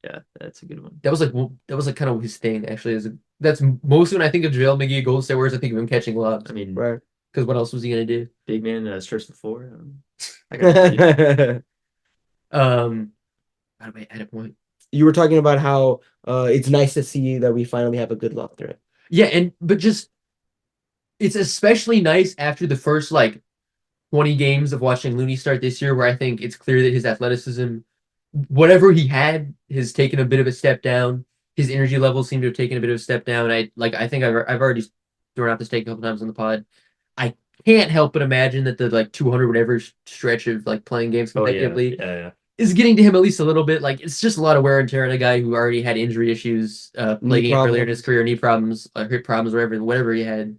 Speaker 3: yeah, that's a good one.
Speaker 2: That was like kind of his thing actually. That's mostly when I think of JaVale McGee, Golden State Warriors, I think of him catching lobs.
Speaker 3: I mean,
Speaker 1: right.
Speaker 2: Because what else was he gonna do?
Speaker 3: big man stretch the floor. I got
Speaker 2: By the way, at a point.
Speaker 1: You were talking about how it's nice to see that we finally have a good lob threat.
Speaker 2: Yeah, but just it's especially nice after the first like 20 games of watching Looney start this year, where I think it's clear that his athleticism, whatever he had, has taken a bit of a step down. His energy levels seem to have taken a bit of a step down. I think I've already thrown out this take a couple times on the pod. I can't help but imagine that the like 200 whatever stretch of like playing games
Speaker 3: oh
Speaker 2: consecutively
Speaker 3: yeah.
Speaker 2: is getting to him at least a little bit. Like it's just a lot of wear and tear on a guy who already had injury issues, playing earlier in his career, knee problems, hip problems, whatever he had.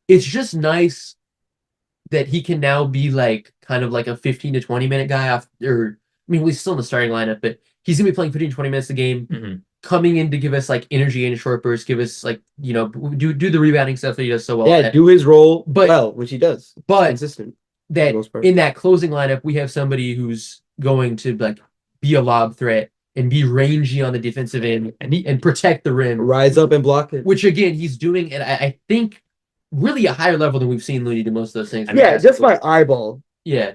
Speaker 2: It's just nice that he can now be like kind of like a 15 to 20 minute guy off, or I mean, he's still in the starting lineup, but he's gonna be playing 15 to 20 minutes a game,
Speaker 3: Mhm.
Speaker 2: coming in to give us like energy in short bursts, give us like do the rebounding stuff that he does so well.
Speaker 1: Yeah, do his role
Speaker 2: But-
Speaker 1: well, which he does.
Speaker 2: But
Speaker 1: Consistent.
Speaker 2: that
Speaker 1: most part.
Speaker 2: in that closing lineup, we have somebody who's going to like be a lob threat and be rangy on the defensive end and protect the rim,
Speaker 1: Rise up and block it.
Speaker 2: which again he's doing, and I think really a higher level than we've seen Looney do most of those things.
Speaker 1: Yeah, just my eyeball.
Speaker 2: Yeah,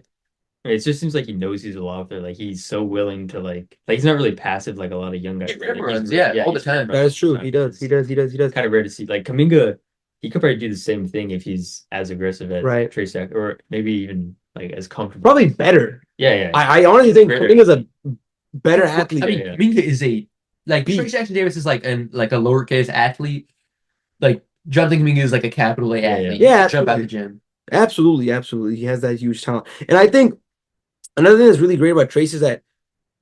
Speaker 3: It just seems like he knows he's a lob there. Like he's so willing to like he's not really passive like a lot of young guys.
Speaker 2: He rim
Speaker 3: Like, he's
Speaker 2: runs,
Speaker 3: really-
Speaker 2: all the
Speaker 3: he's
Speaker 2: time.
Speaker 3: rim
Speaker 1: That is true.
Speaker 3: runs.
Speaker 1: He does. He does. He does. He does.
Speaker 3: Kind of rare to see. Like Kuminga, he could probably do the same thing if he's as aggressive as
Speaker 1: Right.
Speaker 3: Trey Stack, or maybe even like as comfortable.
Speaker 1: Probably better.
Speaker 3: Yeah.
Speaker 1: I honestly think
Speaker 3: Better.
Speaker 1: Kuminga's a better athlete.
Speaker 2: I mean,
Speaker 3: Yeah.
Speaker 2: Kuminga is a like
Speaker 1: Beast.
Speaker 2: Trey Jackson Davis is like a lowercase athlete. Like Jonathan Kuminga is like a capital A
Speaker 3: Yeah,
Speaker 2: athlete.
Speaker 1: yeah.
Speaker 2: Jump out
Speaker 1: absolutely.
Speaker 2: the gym.
Speaker 1: Absolutely, absolutely. He has that huge talent. And I think another thing that's really great about Trace is that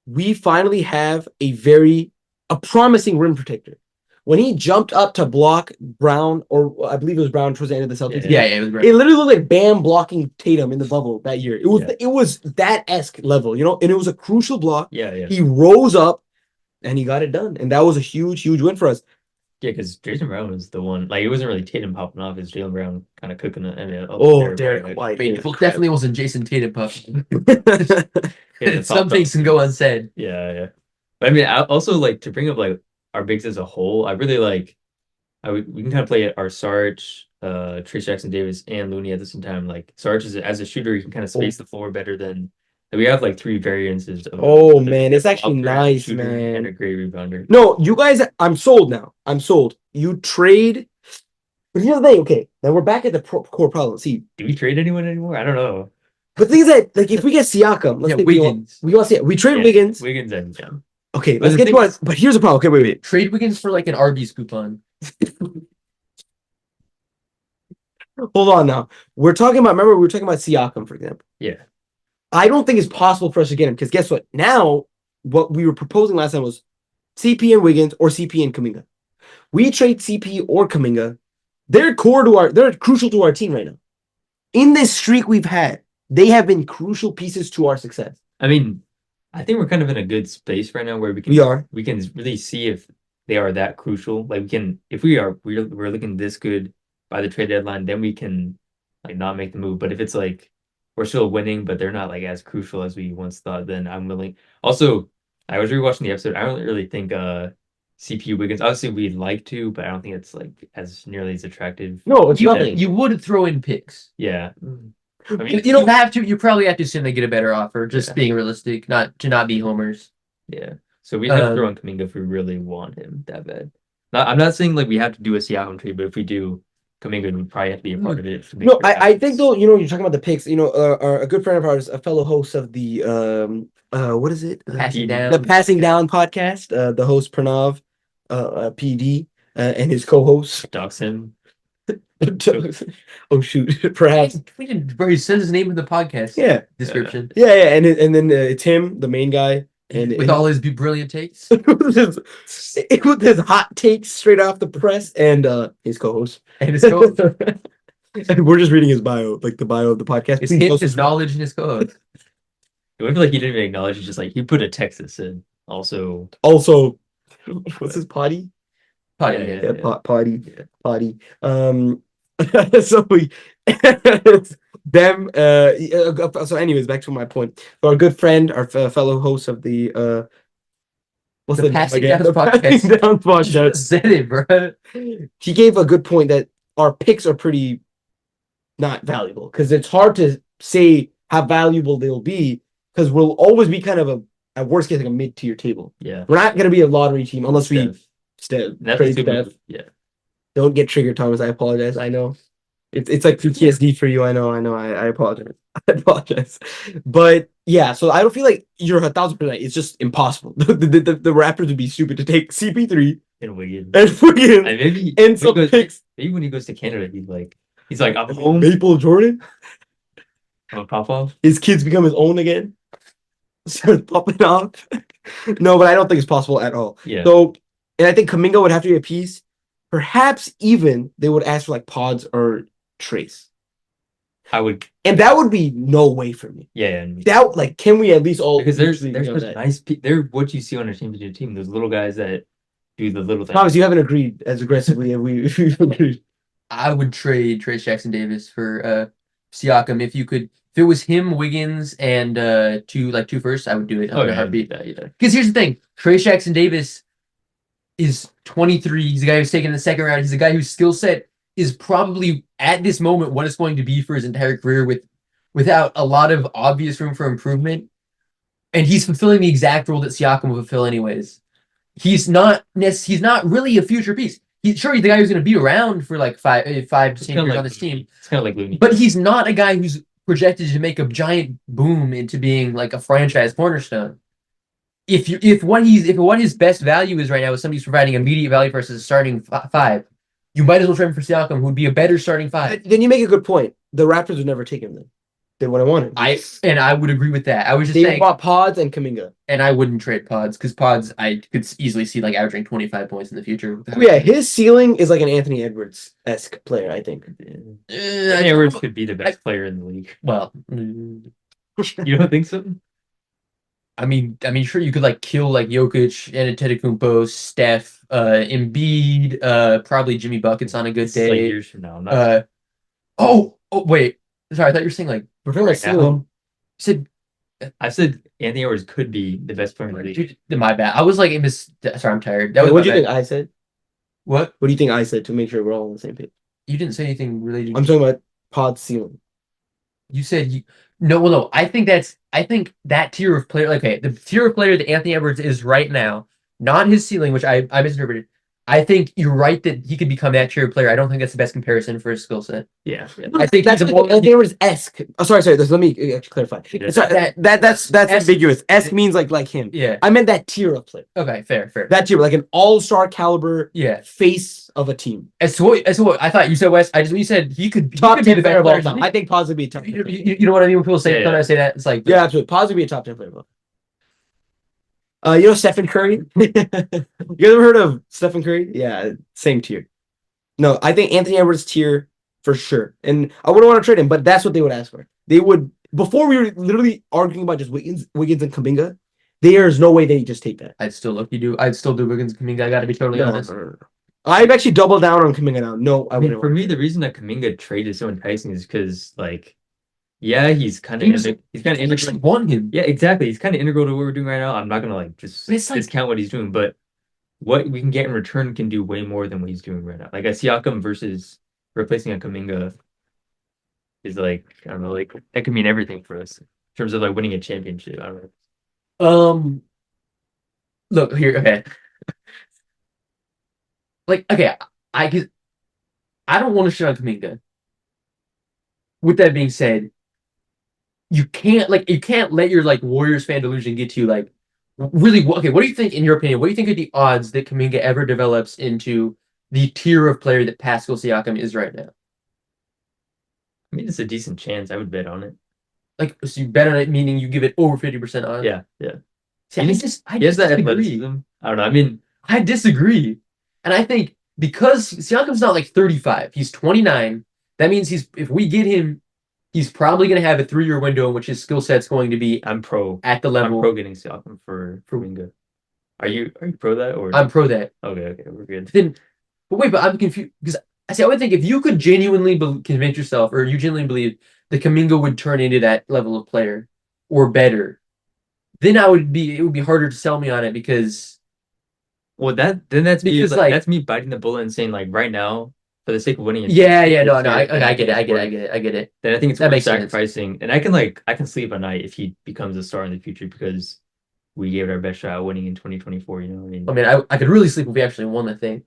Speaker 1: we finally have a promising rim protector. When he jumped up to block Brown, or I believe it was Brown towards the end of the Celtics,
Speaker 2: Yeah, it was great.
Speaker 1: it literally looked like Bam blocking Tatum in the bubble that year. It was that esque level, and it was a crucial block.
Speaker 3: Yeah.
Speaker 1: He rose up and he got it done. And that was a huge, huge win for us.
Speaker 3: Yeah, because Jason Brown was the one. Like it wasn't really Tatum popping off. It's Jalen Brown kind of cooking it.
Speaker 1: Derek White.
Speaker 2: I mean, it definitely wasn't Jason Tatum puff.
Speaker 3: Yeah,
Speaker 2: Some things can go unsaid.
Speaker 3: Yeah. But I mean, I also like to bring up like our bigs as a whole. I really like. We can kind of play our Sarge, Trace Jackson Davis, and Looney at the same time. Like Sarge as a shooter, he can kind of space the floor better than. We have like three variances.
Speaker 1: Oh, man, it's actually nice,
Speaker 3: shooter
Speaker 1: man.
Speaker 3: and a great rebounder.
Speaker 1: No, you guys, I'm sold now. I'm sold. You trade. But here's the thing, okay. Now we're back at the core problem. See,
Speaker 3: Do we trade anyone anymore? I don't know.
Speaker 1: but the thing is that, like, if we get Siakam, let's
Speaker 2: Yeah,
Speaker 1: say
Speaker 2: Wiggins.
Speaker 1: we want to see it. We trade
Speaker 3: Yeah,
Speaker 1: Wiggins.
Speaker 3: Wiggins and yeah.
Speaker 1: Okay,
Speaker 2: But
Speaker 1: let's
Speaker 2: the
Speaker 1: get
Speaker 2: thing
Speaker 1: to it. But here's the problem. Okay, wait.
Speaker 2: Trade Wiggins for like an Arby's coupon.
Speaker 1: Hold on now. Remember, we were talking about Siakam, for example.
Speaker 3: Yeah.
Speaker 1: I don't think it's possible for us to get him because guess what? Now, what we were proposing last time was CP and Wiggins or CP and Kuminga. We trade CP or Kuminga. They're crucial to our team right now. In this streak we've had, they have been crucial pieces to our success.
Speaker 3: I mean, I think we're kind of in a good space right now where we can really see if they are that crucial. Like if we're looking this good by the trade deadline, then we can like not make the move. But if it's like we're still winning, but they're not like as crucial as we once thought, then I'm willing. Also, I was rewatching the episode. I don't really think CPU Wiggins. Obviously, we'd like to, but I don't think it's like as nearly as attractive.
Speaker 1: No, it's nothing.
Speaker 2: You would throw in picks.
Speaker 3: Yeah. I mean,
Speaker 2: You have to. You probably have to assume they get a better offer. Just
Speaker 3: Yeah.
Speaker 2: being realistic, not be homers.
Speaker 3: yeah. So we have to throw
Speaker 2: Um,
Speaker 3: in Kaminga if we really want him that bad. I'm not saying like we have to do a Siakam trade, but if we do, Kaminga would probably have to be a part of it to make
Speaker 1: No,
Speaker 3: sure it
Speaker 1: I think
Speaker 3: happens.
Speaker 1: though, you're talking about the picks. A good friend of ours, a fellow host of the what is it?
Speaker 2: passing
Speaker 3: PD.
Speaker 1: The
Speaker 2: down.
Speaker 1: Passing Down podcast. The host Pranav, PD, and his co-host.
Speaker 3: Dox him.
Speaker 1: Oh shoot, perhaps.
Speaker 2: We didn't. Bro, he says his name in the podcast
Speaker 1: Yeah,
Speaker 2: description
Speaker 1: yeah, and then it's him, the main guy, and
Speaker 2: with all his brilliant takes.
Speaker 1: with his hot takes straight off the press, and his co-host.
Speaker 2: And his co
Speaker 1: And we're just reading his bio, like the bio of the podcast.
Speaker 2: his
Speaker 1: Please
Speaker 2: hint,
Speaker 1: go
Speaker 2: his
Speaker 1: subscribe.
Speaker 2: knowledge, and his co-host.
Speaker 3: It would feel like he didn't even acknowledge it, just like he put a Texas in. Also,
Speaker 1: Also, what's his potty?
Speaker 2: Potty,
Speaker 3: Yeah,
Speaker 2: yeah.
Speaker 1: Yeah,
Speaker 3: yeah.
Speaker 1: potty, potty. So we them. So, anyways, back to my point. So our good friend, our fellow host of the what's
Speaker 2: The
Speaker 1: the name
Speaker 2: Passing
Speaker 1: again?
Speaker 2: Down
Speaker 1: The Passing
Speaker 2: podcast.
Speaker 1: Down
Speaker 2: Just
Speaker 1: podcast.
Speaker 2: said it, bro.
Speaker 1: He gave a good point that our picks are pretty not valuable because it's hard to say how valuable they'll be because we'll always be kind of at worst case like a mid-tier table.
Speaker 3: Yeah.
Speaker 1: We're not going to be a lottery team unless we
Speaker 3: Steph. That's a
Speaker 1: trade
Speaker 3: good
Speaker 1: Steph.
Speaker 3: move. Yeah.
Speaker 1: Don't get triggered, Thomas. I apologize. I know it's like PTSD for you. I know. I apologize. I apologize. But yeah, so I don't feel like you're 1,000%. It's just impossible. The Raptors would be stupid to take CP3
Speaker 3: And Wiggins.
Speaker 1: and freaking
Speaker 3: And maybe
Speaker 1: and some
Speaker 3: when he goes-
Speaker 1: picks.
Speaker 3: maybe when he goes to Canada, he's like, I'm home.
Speaker 1: Maple Jordan.
Speaker 3: I'm a pop off.
Speaker 1: His kids become his own again. Starts popping off. No, but I don't think it's possible at all.
Speaker 3: Yeah.
Speaker 1: So, and I think Kaminga would have to be a piece. Perhaps even they would ask for like Pods or Trace.
Speaker 3: I would.
Speaker 1: And that would be no way for me.
Speaker 3: Yeah. And
Speaker 1: That like, can we at least all
Speaker 3: because there's
Speaker 1: mutually agree on
Speaker 3: such
Speaker 1: that?
Speaker 3: nice. They're what you see on a championship team. Those little guys that do the little things.
Speaker 1: Thomas, you haven't agreed as aggressively as we've agreed.
Speaker 2: I would trade Trace Jackson Davis for Siakam if you could. If it was him, Wiggins, and two firsts, I would do it
Speaker 3: Oh
Speaker 2: on a
Speaker 3: yeah.
Speaker 2: heartbeat.
Speaker 3: Yeah.
Speaker 2: Because here's the thing: Trace Jackson Davis is 23. He's a guy who's taken in the second round. He's a guy whose skill set is probably at this moment what it's going to be for his entire career, without a lot of obvious room for improvement. And he's fulfilling the exact role that Siakam will fulfill, anyways. He's not really a future piece. He's the guy who's going to be around for like 5 to 10 years on this team.
Speaker 3: It's kind of like Looney.
Speaker 2: But he's not a guy who's projected to make a giant boom into being like a franchise cornerstone. If what his best value is right now is somebody who's providing immediate value versus a starting five, you might as well trade him for Siakam, who would be a better starting five.
Speaker 1: Then you make a good point. The Raptors would never take him then. They wouldn't want him.
Speaker 2: I would agree with that. I was just
Speaker 1: They
Speaker 2: saying,
Speaker 1: bought Pods and Kaminga.
Speaker 2: and I wouldn't trade Pods because Pods I could easily see like averaging 25 points in the future.
Speaker 1: Oh, yeah, his ceiling is like an Anthony Edwards-esque player, I think.
Speaker 3: Anthony Edwards could be the best player in the league.
Speaker 2: Well,
Speaker 3: You don't think so?
Speaker 2: I mean, sure you could like kill like Jokic, Antetokounmpo, Steph, Embiid, probably Jimmy Buckets on a good
Speaker 3: It's like
Speaker 2: day.
Speaker 3: years from now. I'm not
Speaker 2: Oh wait, sorry, I thought you were saying like
Speaker 1: We're talking about
Speaker 3: Right now.
Speaker 1: ceiling.
Speaker 2: you said.
Speaker 3: I said Anthony Edwards could be the best player in the league.
Speaker 2: Dude, my bad. I was like, sorry, I'm tired. That was
Speaker 1: What do
Speaker 2: my
Speaker 1: you
Speaker 2: bad.
Speaker 1: think I said?
Speaker 2: What?
Speaker 1: What do you think I said to make sure we're all on the same page?
Speaker 2: You didn't say anything related.
Speaker 1: I'm talking about Pod ceiling.
Speaker 2: You said you. No, well, no. I think that tier of player. Okay, the tier of player that Anthony Edwards is right now, not his ceiling, which I misinterpreted. I think you're right that he could become that tier of player. I don't think that's the best comparison for his skill set.
Speaker 3: Yeah.
Speaker 2: I think
Speaker 1: That's
Speaker 2: he's a
Speaker 1: like
Speaker 2: more.
Speaker 1: Anthony Edwards-esque. Oh, sorry. Let me actually clarify.
Speaker 3: Yeah.
Speaker 1: Sorry, that's
Speaker 2: S-
Speaker 1: ambiguous. S means like him.
Speaker 2: Yeah.
Speaker 1: I meant that tier of player.
Speaker 2: Okay. Fair.
Speaker 1: That tier, like an all-star caliber
Speaker 2: Yeah.
Speaker 1: face of a team.
Speaker 2: As to what I thought you said, Wes. When you said he could
Speaker 1: Top
Speaker 2: be
Speaker 1: 10
Speaker 2: the
Speaker 1: player
Speaker 2: best
Speaker 1: of all
Speaker 2: player.
Speaker 1: time. I think Pod's would be a top 10
Speaker 2: You,
Speaker 1: player.
Speaker 2: you know what I mean when people say
Speaker 3: Yeah,
Speaker 2: when
Speaker 3: yeah.
Speaker 2: I say that, it's like
Speaker 1: Yeah, absolutely. Pod's would be a top 10 player of all time. Stephen Curry? You guys ever heard of Stephen Curry? Yeah, same tier. No, I think Anthony Edwards tier for sure. And I wouldn't want to trade him, but that's what they would ask for. They would, before we were literally arguing about just Wiggins and Kuminga, there's no way they just take that.
Speaker 2: I'd still do Wiggins. I mean, I got to be totally honest.
Speaker 1: No. I've actually doubled down on Kuminga now. No, I
Speaker 3: I mean,
Speaker 1: wouldn't.
Speaker 3: for me, the reason that Kaminga trade is so enticing is because, like, yeah, he's kind of
Speaker 2: He was-
Speaker 3: he's kind of
Speaker 2: I just
Speaker 3: integral.
Speaker 2: won him.
Speaker 3: Yeah, exactly. He's kind of integral to what we're doing right now. I'm not gonna like just
Speaker 2: But it's like-
Speaker 3: discount what he's doing, but what we can get in return can do way more than what he's doing right now. Like a Siakam versus replacing a Kaminga is like, I don't know, like that could mean everything for us in terms of like winning a championship. I don't know.
Speaker 2: look here. Okay, like okay, I I don't want to shit on Kaminga. With that being said, you can't let your like Warriors fan delusion get to you. Like really, okay, what do you think in your opinion? What do you think are the odds that Kaminga ever develops into the tier of player that Pascal Siakam is right now?
Speaker 3: I mean, it's a decent chance. I would bet on it.
Speaker 2: Like, so you bet on it, meaning you give it over 50% odds.
Speaker 3: Yeah, yeah.
Speaker 2: See, I
Speaker 3: He has that
Speaker 2: disagree.
Speaker 3: athleticism. I don't know. I mean,
Speaker 2: I disagree. And I think because Siakam's not like 35, he's 29. That means if we get him, he's probably going to have a 3-year window in which his skill set's going to be
Speaker 3: I'm pro.
Speaker 2: at the
Speaker 3: I'm
Speaker 2: level.
Speaker 3: pro getting Siakam for Kuminga. Are you pro that or?
Speaker 2: I'm pro that.
Speaker 3: Okay, we're good.
Speaker 2: Then, but wait, but I'm confused because I would think if you could genuinely convince yourself, or you genuinely believe that Kaminga would turn into that level of player or better, then it would be harder to sell me on it because
Speaker 3: Well, that's me.
Speaker 2: Because,
Speaker 3: Like,
Speaker 2: like-
Speaker 3: that's me biting the bullet and saying like right now, for the sake of winning.
Speaker 2: yeah, no,
Speaker 3: it's
Speaker 2: I
Speaker 3: fair,
Speaker 2: get it, I
Speaker 3: worth-
Speaker 2: get it.
Speaker 3: Then I think it's
Speaker 2: That
Speaker 3: worth
Speaker 2: makes sense.
Speaker 3: sacrificing, and I can sleep at night if he becomes a star in the future because we gave it our best shot at winning in 2024. You know, what I mean,
Speaker 2: I could really sleep if we actually won the thing.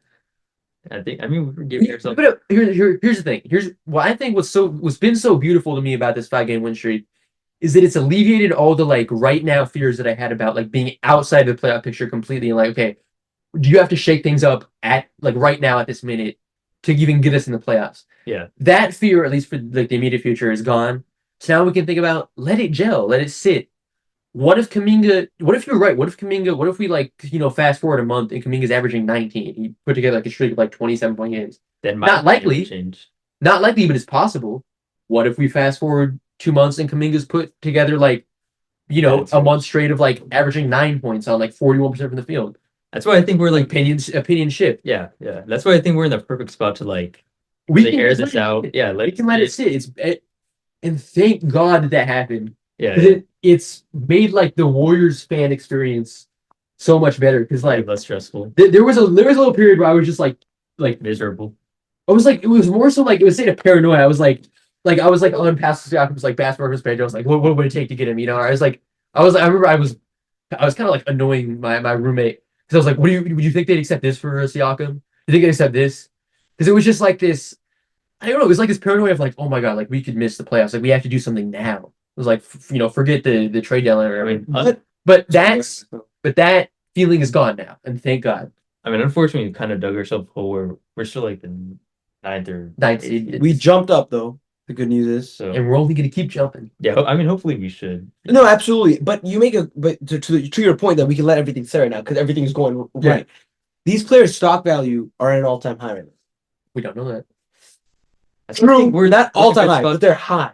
Speaker 3: I mean, we're giving ourselves.
Speaker 2: But here's the thing. Here's what I think what's been so beautiful to me about this 5-game win streak is that it's alleviated all the like right now fears that I had about like being outside the playoff picture completely and like, okay, do you have to shake things up at like right now at this minute to even get us in the playoffs?
Speaker 3: Yeah.
Speaker 2: That fear, at least for like the immediate future, is gone. So now we can think about let it gel, let it sit. What if you're right? What if we like, fast forward a month and Kaminga's averaging 19? He put together like a streak of like 27-point games.
Speaker 3: Then
Speaker 2: Not likely.
Speaker 3: change.
Speaker 2: Not likely, but it's possible. What if we fast forward 2 months and Kaminga's put together like,
Speaker 3: That's
Speaker 2: a
Speaker 3: right.
Speaker 2: month straight of like averaging 9 points on like 41% from the field?
Speaker 3: That's why I think we're like
Speaker 2: Opinion shift.
Speaker 3: yeah. That's why I think we're in the perfect spot to like
Speaker 2: We
Speaker 3: air
Speaker 2: let
Speaker 3: this
Speaker 2: it
Speaker 3: out.
Speaker 2: sit.
Speaker 3: Yeah,
Speaker 2: We can let it sit. And thank God that happened.
Speaker 3: Yeah,
Speaker 2: 'Cause it's made like the Warriors fan experience so much better. Because like
Speaker 3: less stressful,
Speaker 2: there was a little period where I was just like
Speaker 3: miserable.
Speaker 2: I was like it was more so like it was a state of paranoia. I was like on Pascal Siakam's like basketball reference page. I was like, what would it take to get him? I remember I was kind of like annoying my roommate because I was like, would you think they'd accept this for Siakam? Do you think they'd accept this? Because it was just like this. I don't know. It was like this paranoia of like, oh my god, like we could miss the playoffs. Like we have to do something now. It was like, forget the trade deadline. Or
Speaker 3: I mean,
Speaker 2: but that feeling is gone now, and thank God.
Speaker 3: Unfortunately, we kind of dug ourselves a hole where we're still like the ninth or
Speaker 2: Ninth
Speaker 3: eighth
Speaker 2: seed.
Speaker 3: seed.
Speaker 1: We jumped up though. The good news is,
Speaker 3: So
Speaker 2: And we're only gonna keep jumping.
Speaker 3: yeah, hopefully we should.
Speaker 1: no, absolutely. But you make to your point that we can let everything sit right now because everything's going
Speaker 2: Yeah.
Speaker 1: right. These players' stock value are at an all-time high right now.
Speaker 2: We don't know that.
Speaker 3: I still think
Speaker 1: We're not
Speaker 3: we're
Speaker 1: all-time
Speaker 3: in a
Speaker 1: high,
Speaker 3: good
Speaker 1: but they're high.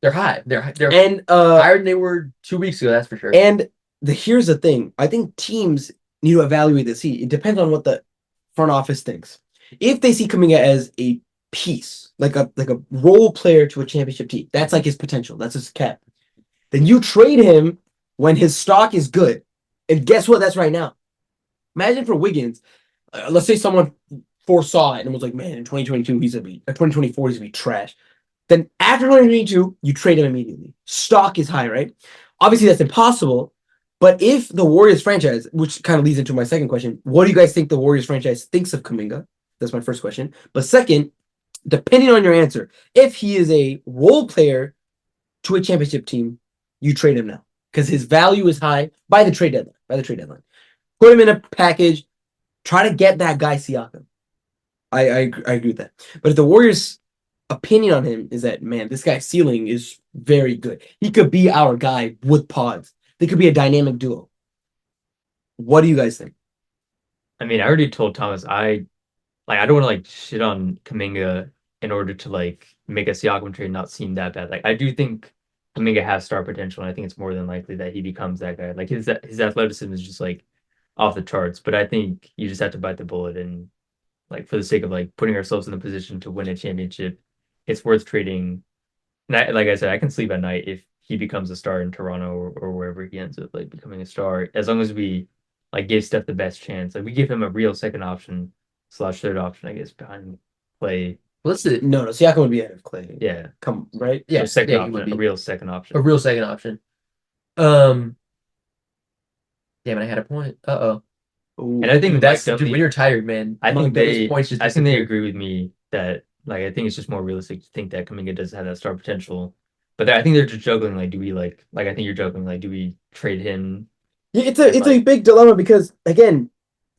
Speaker 2: They're high. They're
Speaker 1: And
Speaker 2: higher than they were 2 weeks ago. That's for sure.
Speaker 1: and here's the thing. I think teams need to evaluate this. See, it depends on what the front office thinks. If they see Kuminga as a piece, like a role player to a championship team, that's like his potential. That's his cap. Then you trade him when his stock is good. And guess what? That's right now. Imagine for Wiggins, let's say someone foresaw it and was like, man, in 2022, he's going to be, 2024, he's going to be trash. Then after 2022, you trade him immediately. Stock is high, right? Obviously, that's impossible. But if the Warriors franchise, which kind of leads into my second question, what do you guys think the Warriors franchise thinks of Kuminga? That's my first question. But second, depending on your answer, if he is a role player to a championship team, you trade him now because his value is high by the trade deadline. Put him in a package. Try to get that guy Siakam. I agree with that. But if the Warriors' opinion on him is that, man, this guy's ceiling is very good. He could be our guy with pods. They could be a dynamic duo. What do you guys think?
Speaker 3: I mean, I already told Thomas I don't want to like shit on Kuminga in order to like make a Siakam trade not seem that bad. Like I do think Kuminga has star potential, and I think it's more than likely that he becomes that guy. Like his athleticism is just like off the charts. But I think you just have to bite the bullet and like for the sake of like putting ourselves in the position to win a championship, it's worth trading. And like I said, I can sleep at night if he becomes a star in Toronto or wherever he ends up like becoming a star, as long as we like give Steph the best chance. Like we give him a real second option / third option, I guess, behind Clay.
Speaker 2: Let's do
Speaker 1: No, Siakam would be ahead of Clay.
Speaker 3: Yeah.
Speaker 1: Come right.
Speaker 2: Yeah,
Speaker 3: Second
Speaker 2: yeah, he would
Speaker 3: option,
Speaker 2: be.
Speaker 3: a real second option.
Speaker 2: a real second option. Damn it, I had a point. Uh-oh.
Speaker 1: Ooh.
Speaker 3: And I think
Speaker 2: That's
Speaker 3: Mike
Speaker 2: dude, when you're tired, man.
Speaker 3: I think
Speaker 2: those
Speaker 3: they
Speaker 2: points just
Speaker 3: I think they
Speaker 2: disappear.
Speaker 3: agree with me that like I think it's just more realistic to think that Kaminga does have that star potential. But I think they're just juggling like do we like I think you're juggling like do we trade him?
Speaker 1: Yeah, it's a big dilemma because again,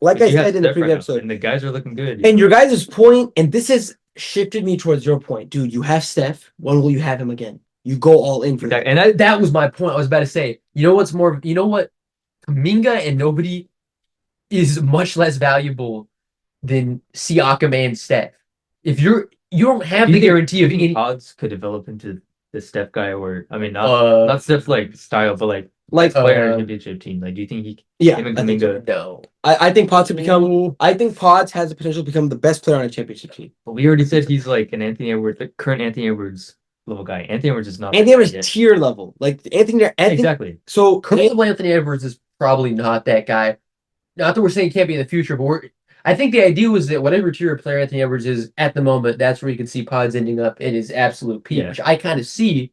Speaker 1: like I
Speaker 3: Because you have
Speaker 1: said in the
Speaker 3: Steph right
Speaker 1: previous
Speaker 3: now,
Speaker 1: episode,
Speaker 3: and the guys are looking good.
Speaker 1: and your guys' point, and this has shifted me towards your point, dude. You have Steph. When will you have him again? You go all in for that.
Speaker 3: And I
Speaker 2: That was my point. I was about to say, you know what? Kaminga and nobody is much less valuable than Siakam and Steph. If you don't have the guarantee of any
Speaker 3: Pods could develop into the Steph guy, or I mean,
Speaker 2: uh
Speaker 3: not Steph like style, but like player in a championship team. Like, do you think he?
Speaker 1: Yeah,
Speaker 3: Him and
Speaker 1: I think so.
Speaker 3: Kuminga.
Speaker 2: no.
Speaker 1: I think Pods could become. I think Pods has the potential to become the best player on a championship team.
Speaker 3: Well, we already said he's like an Anthony Edwards, the current Anthony Edwards level guy. Anthony Edwards is not.
Speaker 1: Anthony
Speaker 3: that
Speaker 1: Edwards
Speaker 3: guy yet.
Speaker 1: tier level, like Anthony.
Speaker 3: Exactly.
Speaker 1: So
Speaker 2: Currently, Anthony Edwards is probably not that guy. Not that we're saying he can't be in the future, but I think the idea was that whatever tier of player Anthony Edwards is at the moment, that's where you can see Pods ending up in his absolute peak,
Speaker 3: Yeah.
Speaker 2: which I kind of see.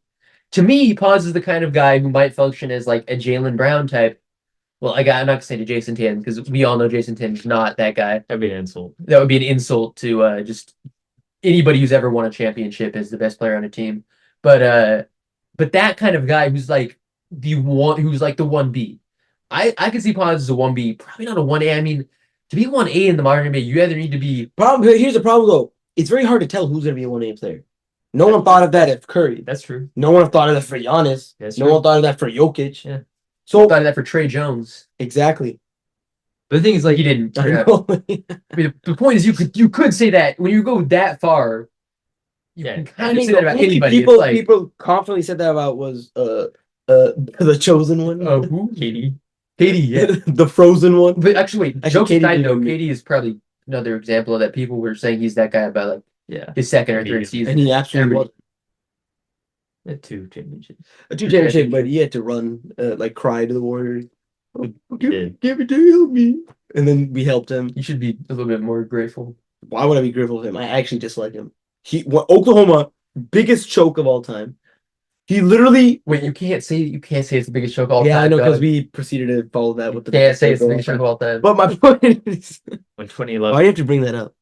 Speaker 2: To me, Pods is the kind of guy who might function as like a Jalen Brown type. Well, I'm not gonna say to Jason Tatum because we all know Jason Tatum's not that guy.
Speaker 3: That'd be an insult.
Speaker 2: That would be an insult to just anybody who's ever won a championship as the best player on a team. But that kind of guy who's like the 1B. I could see Pods as a 1B, probably not a 1A. I mean, to be 1A in the modern NBA, you either need to be
Speaker 1: problem. Here's the problem though. It's very hard to tell who's gonna be a 1A player. No one thought of that at Curry.
Speaker 3: That's true.
Speaker 1: No one thought of that for Giannis.
Speaker 3: That's
Speaker 1: No
Speaker 3: true.
Speaker 1: one thought of that for Jokic.
Speaker 3: Yeah.
Speaker 1: So
Speaker 2: thought of that for Trey Jones.
Speaker 1: exactly.
Speaker 3: But the thing is, like,
Speaker 2: He didn't.
Speaker 1: I
Speaker 2: Yeah.
Speaker 1: know.
Speaker 2: I mean, the point is, you could say that when you go that far. You
Speaker 3: Yeah.
Speaker 2: can
Speaker 1: I
Speaker 2: kind of
Speaker 1: mean,
Speaker 2: say that about
Speaker 1: only
Speaker 2: anybody.
Speaker 1: people
Speaker 2: It's like,
Speaker 1: people confidently said that about was the chosen one,
Speaker 2: who?
Speaker 3: Katie.
Speaker 2: Katie, yeah.
Speaker 1: the frozen one.
Speaker 2: But actually, wait.
Speaker 1: Actually,
Speaker 2: Jokes
Speaker 1: Katie
Speaker 2: aside,
Speaker 1: did
Speaker 2: though,
Speaker 1: me.
Speaker 2: Katie is probably another example of that. People were saying he's that guy about like
Speaker 3: Yeah.
Speaker 2: his second or third
Speaker 3: Immediately.
Speaker 2: season.
Speaker 1: And he absolutely was
Speaker 3: Had 2 championships.
Speaker 1: a two championship, but he had to run like cry to the Warriors.
Speaker 3: did.
Speaker 1: Give it to help me. And then we helped him.
Speaker 2: You should be a little bit more grateful.
Speaker 1: Why would I be grateful to him? I actually dislike him. Oklahoma, biggest choke of all time. He literally.
Speaker 2: Wait, you can't say it's the biggest choke of all
Speaker 1: Yeah,
Speaker 2: time.
Speaker 1: I know because
Speaker 2: dog.
Speaker 1: we proceeded to follow that with the.
Speaker 2: You can't say it's the biggest choke of all time.
Speaker 1: But my point is,
Speaker 3: When
Speaker 1: why
Speaker 3: 2011.
Speaker 1: do you have to bring that up?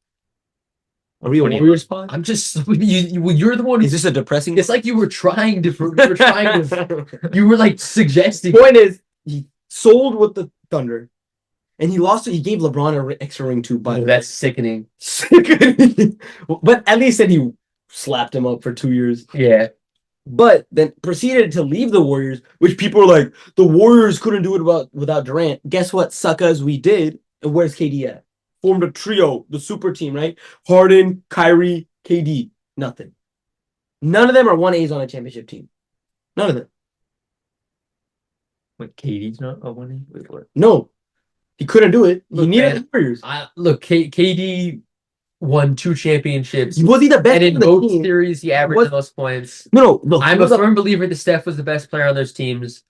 Speaker 1: Are we a
Speaker 3: 20
Speaker 1: Warriors pod?
Speaker 2: I'm just you're the one.
Speaker 1: Is this a depressing?
Speaker 2: It's like you were trying to. You were like suggesting.
Speaker 1: Point is, he sold with the Thunder, and he lost it. He gave LeBron an extra ring too. But
Speaker 2: Oh, that's sickening.
Speaker 1: but at least then he slapped him up for 2 years.
Speaker 2: Yeah.
Speaker 1: But then proceeded to leave the Warriors, which people are like, the Warriors couldn't do it without Durant. Guess what, suckers? We did. And where's KD at? Formed a trio, the super team, right? Harden, Kyrie, KD. Nothing. None of them are 1As on a championship team. None of them.
Speaker 3: Wait, Katie's not a winning? Wait, what?
Speaker 1: No. He couldn't do it. He
Speaker 2: Look,
Speaker 1: needed
Speaker 2: man,
Speaker 1: the Warriors.
Speaker 2: Look, KD won 2 championships,
Speaker 1: Was he the best
Speaker 2: and in
Speaker 1: on the
Speaker 2: both
Speaker 1: team?
Speaker 2: series he averaged
Speaker 1: Was-
Speaker 2: the most points.
Speaker 1: No.
Speaker 2: I'm
Speaker 1: he
Speaker 2: a
Speaker 1: was
Speaker 2: firm believer that Steph was the best player on those teams,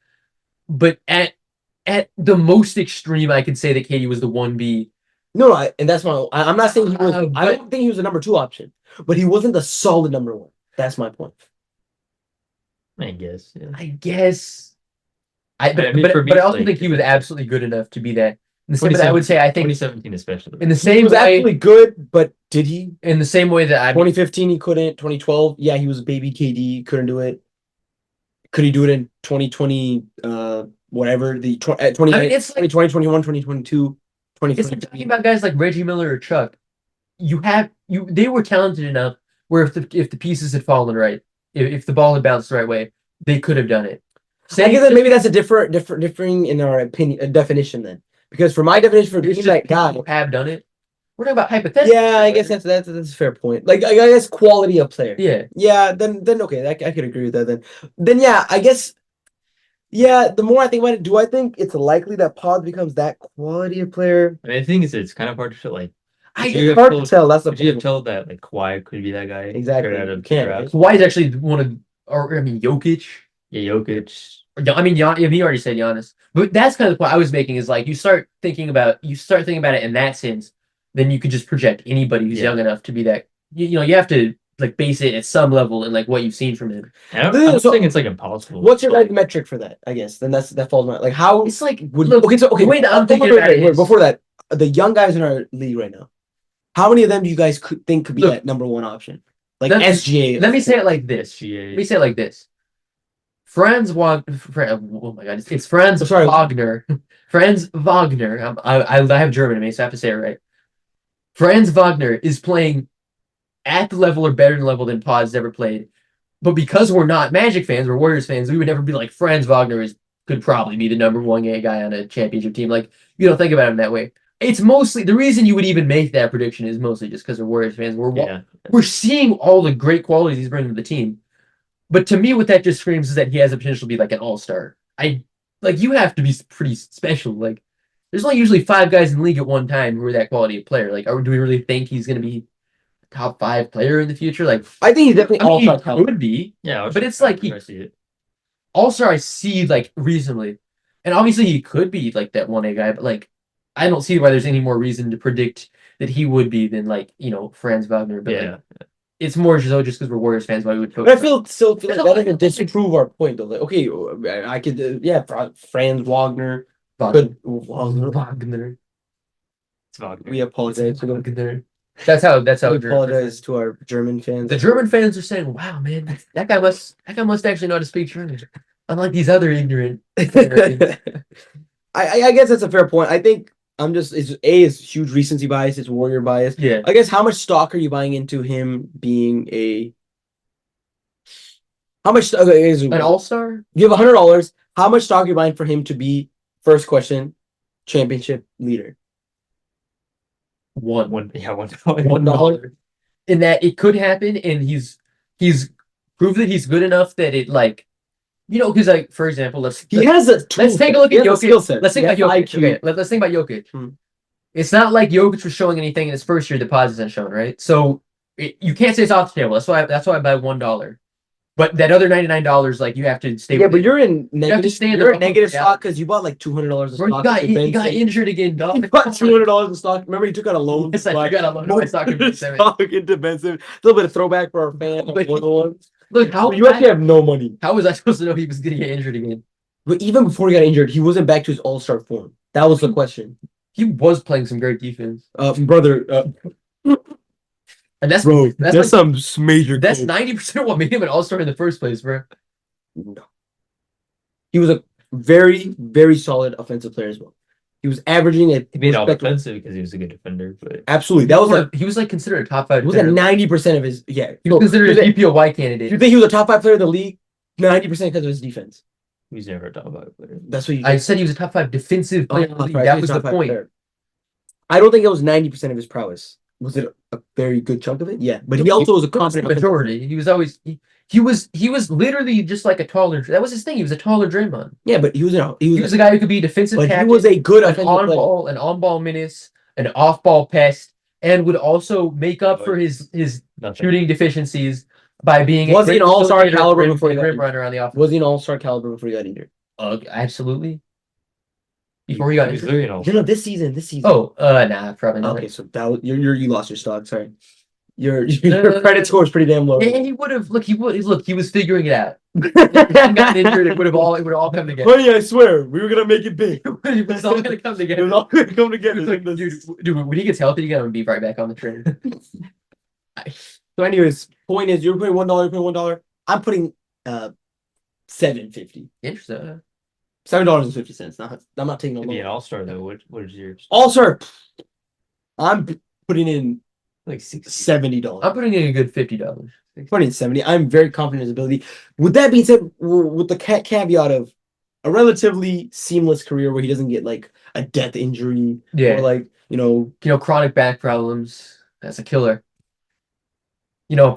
Speaker 2: but at the most extreme, I could say that KD was the 1B.
Speaker 1: No, and that's my. I'm not saying he was. I
Speaker 2: But-
Speaker 1: don't think he was the number 2 option, but he wasn't the solid number 1. That's my point.
Speaker 3: I guess. Yeah.
Speaker 2: I guess. But
Speaker 3: I mean, for me,
Speaker 2: I also
Speaker 3: like-
Speaker 2: think he was absolutely good enough to be that. In the same, but I would say I think
Speaker 3: 2017 especially.
Speaker 2: in the
Speaker 1: He
Speaker 2: same
Speaker 1: was
Speaker 2: way,
Speaker 1: actually good, but did he?
Speaker 2: in the same way that I
Speaker 1: 2015 he couldn't. 2012, yeah, he was baby KD, couldn't do it. Could he do it in 2020? Whatever the 20,
Speaker 2: I mean, it's like-
Speaker 1: 2020, 21, 2022,
Speaker 2: it's like
Speaker 1: 2023.
Speaker 2: talking about guys like Reggie Miller or Chuck. They were talented enough where if the pieces had fallen right, if the ball had bounced the right way, they could have done it.
Speaker 1: I guess that maybe that's a differing in our opinion definition then, because for my definition for being that guy,
Speaker 2: people have done it. We're talking about hypothetically.
Speaker 1: yeah, I guess that's a fair point. Like I guess quality of player.
Speaker 2: Yeah.
Speaker 1: Yeah, then okay, I could agree with that. Then yeah, I guess. Yeah, the more I think about it, do I think it's likely that Pod becomes that quality of player?
Speaker 3: I mean, the thing is, it's kind of hard to feel like.
Speaker 2: I
Speaker 3: You
Speaker 1: It's
Speaker 3: have
Speaker 1: hard
Speaker 3: told-
Speaker 1: to tell. That's the
Speaker 3: Would you have
Speaker 1: point.
Speaker 3: told that like Kawhi could be that guy?
Speaker 1: Exactly.
Speaker 3: straight out of
Speaker 1: You can't,
Speaker 3: draft?
Speaker 2: Kawhi is actually one of, or I mean, Jokic.
Speaker 3: Yeah, Jokic.
Speaker 2: I mean, he already said Giannis, but that's kind of the point I was making. Is like you start thinking about it in that sense, then you could just project anybody who's
Speaker 3: Yeah.
Speaker 2: young enough to be that. You have to like base it at some level and like what you've seen from him.
Speaker 3: I'm
Speaker 1: So-
Speaker 3: not saying it's like impossible.
Speaker 1: What's your guys' metric for that? I guess then that falls my like how
Speaker 2: It's like
Speaker 1: would
Speaker 2: look,
Speaker 1: okay so okay
Speaker 2: the way that I'm thinking
Speaker 1: wait,
Speaker 2: about it is-
Speaker 1: before that the young guys in our league right now. How many of them do you guys think could be
Speaker 2: Look,
Speaker 1: that number one option? Like
Speaker 2: let-
Speaker 1: SGA.
Speaker 2: Let me say it like this.
Speaker 3: GA.
Speaker 2: Let me say it like this. Oh my god, it's Franz
Speaker 1: I'm sorry.
Speaker 2: Wagner. Franz Wagner. I have German in me, so I have to say it right. Franz Wagner is playing at the level or better level than Pod's ever played. But because we're not Magic fans, we're Warriors fans, we would never be like Franz Wagner could probably be the number one guy on a championship team. Like, you don't think about him that way. It's mostly the reason you would even make that prediction is mostly just because we're Warriors fans. We're seeing all the great qualities he's bringing to the team. But to me, what that just screams is that he has the potential to be like an all-star. You have to be pretty special. Like, there's only usually 5 guys in the league at one time who are that quality of player. Like, do we really think he's going to be a top 5 player in the future? Like,
Speaker 1: I think he's definitely
Speaker 2: I mean,
Speaker 1: all-star
Speaker 2: he
Speaker 1: caliber.
Speaker 2: could be.
Speaker 3: Yeah,
Speaker 2: But it's like
Speaker 3: I see it.
Speaker 2: All-star I see like reasonably. And obviously he could be like that 1A guy, but like I don't see why there's any more reason to predict that he would be than like, Franz Wagner. But
Speaker 3: Yeah.
Speaker 2: like, it's more so just because we're Warriors fans why we would
Speaker 1: But I
Speaker 2: There's
Speaker 1: still feel like
Speaker 2: a
Speaker 1: that
Speaker 2: lot-
Speaker 1: doesn't disprove our point though. Like, okay, I could Franz Wagner.
Speaker 2: Wagner.
Speaker 1: But Wagner.
Speaker 2: Wagner.
Speaker 3: It's Wagner.
Speaker 1: We apologize to them.
Speaker 2: Wagner. That's how
Speaker 1: We
Speaker 2: German-
Speaker 1: apologize to our German fans.
Speaker 2: The German fans are saying, "Wow, man, that guy must actually know how to speak German." Unlike these other ignorant.
Speaker 1: I guess that's a fair point. I think it's huge recency bias, it's Warrior bias.
Speaker 2: Yeah.
Speaker 1: I guess how much stock are you buying into him being how much
Speaker 2: An all-star?
Speaker 1: you have $100, how much stock are you buying for him to be first question championship leader?
Speaker 2: One.
Speaker 3: One
Speaker 2: $1. In that it could happen, and he's proved that he's good enough that it like, because like for example, let's take a look at Jokic. Let's think about Jokic. Okay, let's think about Jokic.
Speaker 1: Hmm.
Speaker 2: It's not like Jokic was showing anything in his first year. Deposits hasn't shown, right? So you can't say it's off the table. That's why I buy $1. But that other $99, like you have to stay.
Speaker 1: Yeah,
Speaker 2: with
Speaker 1: but
Speaker 2: it.
Speaker 1: you're in
Speaker 2: have to
Speaker 1: negative.
Speaker 2: stay in
Speaker 1: You're
Speaker 2: the
Speaker 1: in negative
Speaker 2: yeah.
Speaker 1: stock because you bought like $200 of
Speaker 2: Bro,
Speaker 1: stock.
Speaker 2: he got injured again, dog.
Speaker 1: He bought $200 of stock. Remember, he took out a loan.
Speaker 2: Yes, I
Speaker 1: to buy
Speaker 2: got a loan to buy stock in Ben Simmons.
Speaker 1: stock into Ben Simmons. A little bit of throwback for our fans.
Speaker 2: But-
Speaker 1: 101.
Speaker 2: Look, how
Speaker 1: You actually have no money.
Speaker 2: how was I supposed to know he was going to get injured again?
Speaker 1: But even before he got injured, he wasn't back to his all-star form. That was the question.
Speaker 2: He was playing some great defense,
Speaker 1: Brother,
Speaker 2: and that's
Speaker 1: bro,
Speaker 2: that's
Speaker 1: that's some major.
Speaker 2: that's
Speaker 1: coke.
Speaker 2: 90% of what made him an all-star in the first place, bro.
Speaker 1: No. He was a very, very solid offensive player as well. He was averaging at
Speaker 3: He made all
Speaker 1: respectable-
Speaker 3: offensive because he was a good defender, but
Speaker 1: Absolutely, that was like
Speaker 2: He was like considered a top 5
Speaker 1: it was at
Speaker 2: defender.
Speaker 1: 90% of his. Yeah,
Speaker 2: He was considered
Speaker 1: he
Speaker 2: a
Speaker 1: was
Speaker 2: DPOY
Speaker 1: If you
Speaker 2: candidate.
Speaker 1: think he was a top 5 player in the league, 90% because of his defense.
Speaker 3: he was never a top 5 player.
Speaker 1: That's what you.
Speaker 2: I said he was a top 5 defensive player. in the league. That was the point.
Speaker 1: I don't think it was 90% of his prowess. Was it a very good chunk of it? Yeah, but he also was a
Speaker 2: It was the
Speaker 1: confident offensive player.
Speaker 2: majority. He was always he was literally just like a taller. That was his thing. He was a taller Draymond.
Speaker 1: Yeah, but he was
Speaker 2: He was a guy who could be defensive
Speaker 1: but he
Speaker 2: captain,
Speaker 1: was a good
Speaker 2: an
Speaker 1: offensive
Speaker 2: on
Speaker 1: player.
Speaker 2: ball, an on ball menace, an off ball pest, and would also make up for his
Speaker 3: Nothing.
Speaker 2: shooting deficiencies by being
Speaker 1: Was he
Speaker 2: great
Speaker 1: an all-star
Speaker 2: facilitator
Speaker 1: caliber
Speaker 2: and
Speaker 1: before he got
Speaker 2: rim
Speaker 1: injured?
Speaker 2: runner on the offense.
Speaker 1: Was he an all-star caliber before he got injured?
Speaker 2: Absolutely. Before he got
Speaker 3: was
Speaker 2: injured.
Speaker 3: literally an all-
Speaker 1: You know, this season.
Speaker 2: Oh, nah, probably not.
Speaker 1: Okay, so that was, you lost your stock. Sorry, your credit score is pretty damn low.
Speaker 2: Yeah, he would have. He was figuring it out. If he hadn't gotten injured, it would have all come together.
Speaker 1: Buddy, I swear, we were gonna make it big.
Speaker 2: It was all gonna come
Speaker 1: It
Speaker 2: together.
Speaker 1: was all gonna come together.
Speaker 2: Look, dude, when he gets healthy, you gotta be right back on the train.
Speaker 1: So, anyways, point is, you're putting $1, you're putting $1. I'm putting $7.50.
Speaker 2: Interesting.
Speaker 1: $7.50. I'm not taking a
Speaker 3: To be an
Speaker 1: loan.
Speaker 3: all-star though, what is your
Speaker 1: All-star. I'm putting in
Speaker 3: like 60?
Speaker 1: $70.
Speaker 2: I'm putting in a good $50.
Speaker 1: Putting in 70. I'm very confident in his ability. With that being said, with the caveat of a relatively seamless career where he doesn't get like a death injury
Speaker 2: Yeah,
Speaker 1: or like,
Speaker 2: chronic back problems. That's a killer.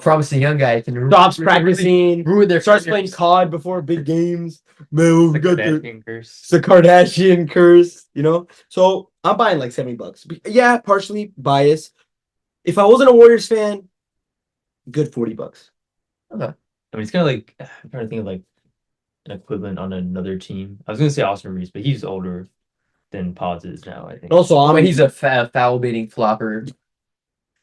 Speaker 2: Promising young guy can
Speaker 1: stops
Speaker 2: really
Speaker 1: practicing,
Speaker 2: ruin their
Speaker 1: starts
Speaker 2: careers.
Speaker 1: playing COD before big games. Man, we
Speaker 3: The
Speaker 1: got the,
Speaker 3: Kardashian curse.
Speaker 1: it's the Kardashian curse. So I'm buying like $70. Yeah, partially biased. If I wasn't a Warriors fan, good $40.
Speaker 3: I mean, it's kind of like I'm trying to think of like an equivalent on another team. I was gonna say Austin Reeves, but he's older than Pods is now. I think.
Speaker 1: And also,
Speaker 2: I mean, he's a foul baiting flopper.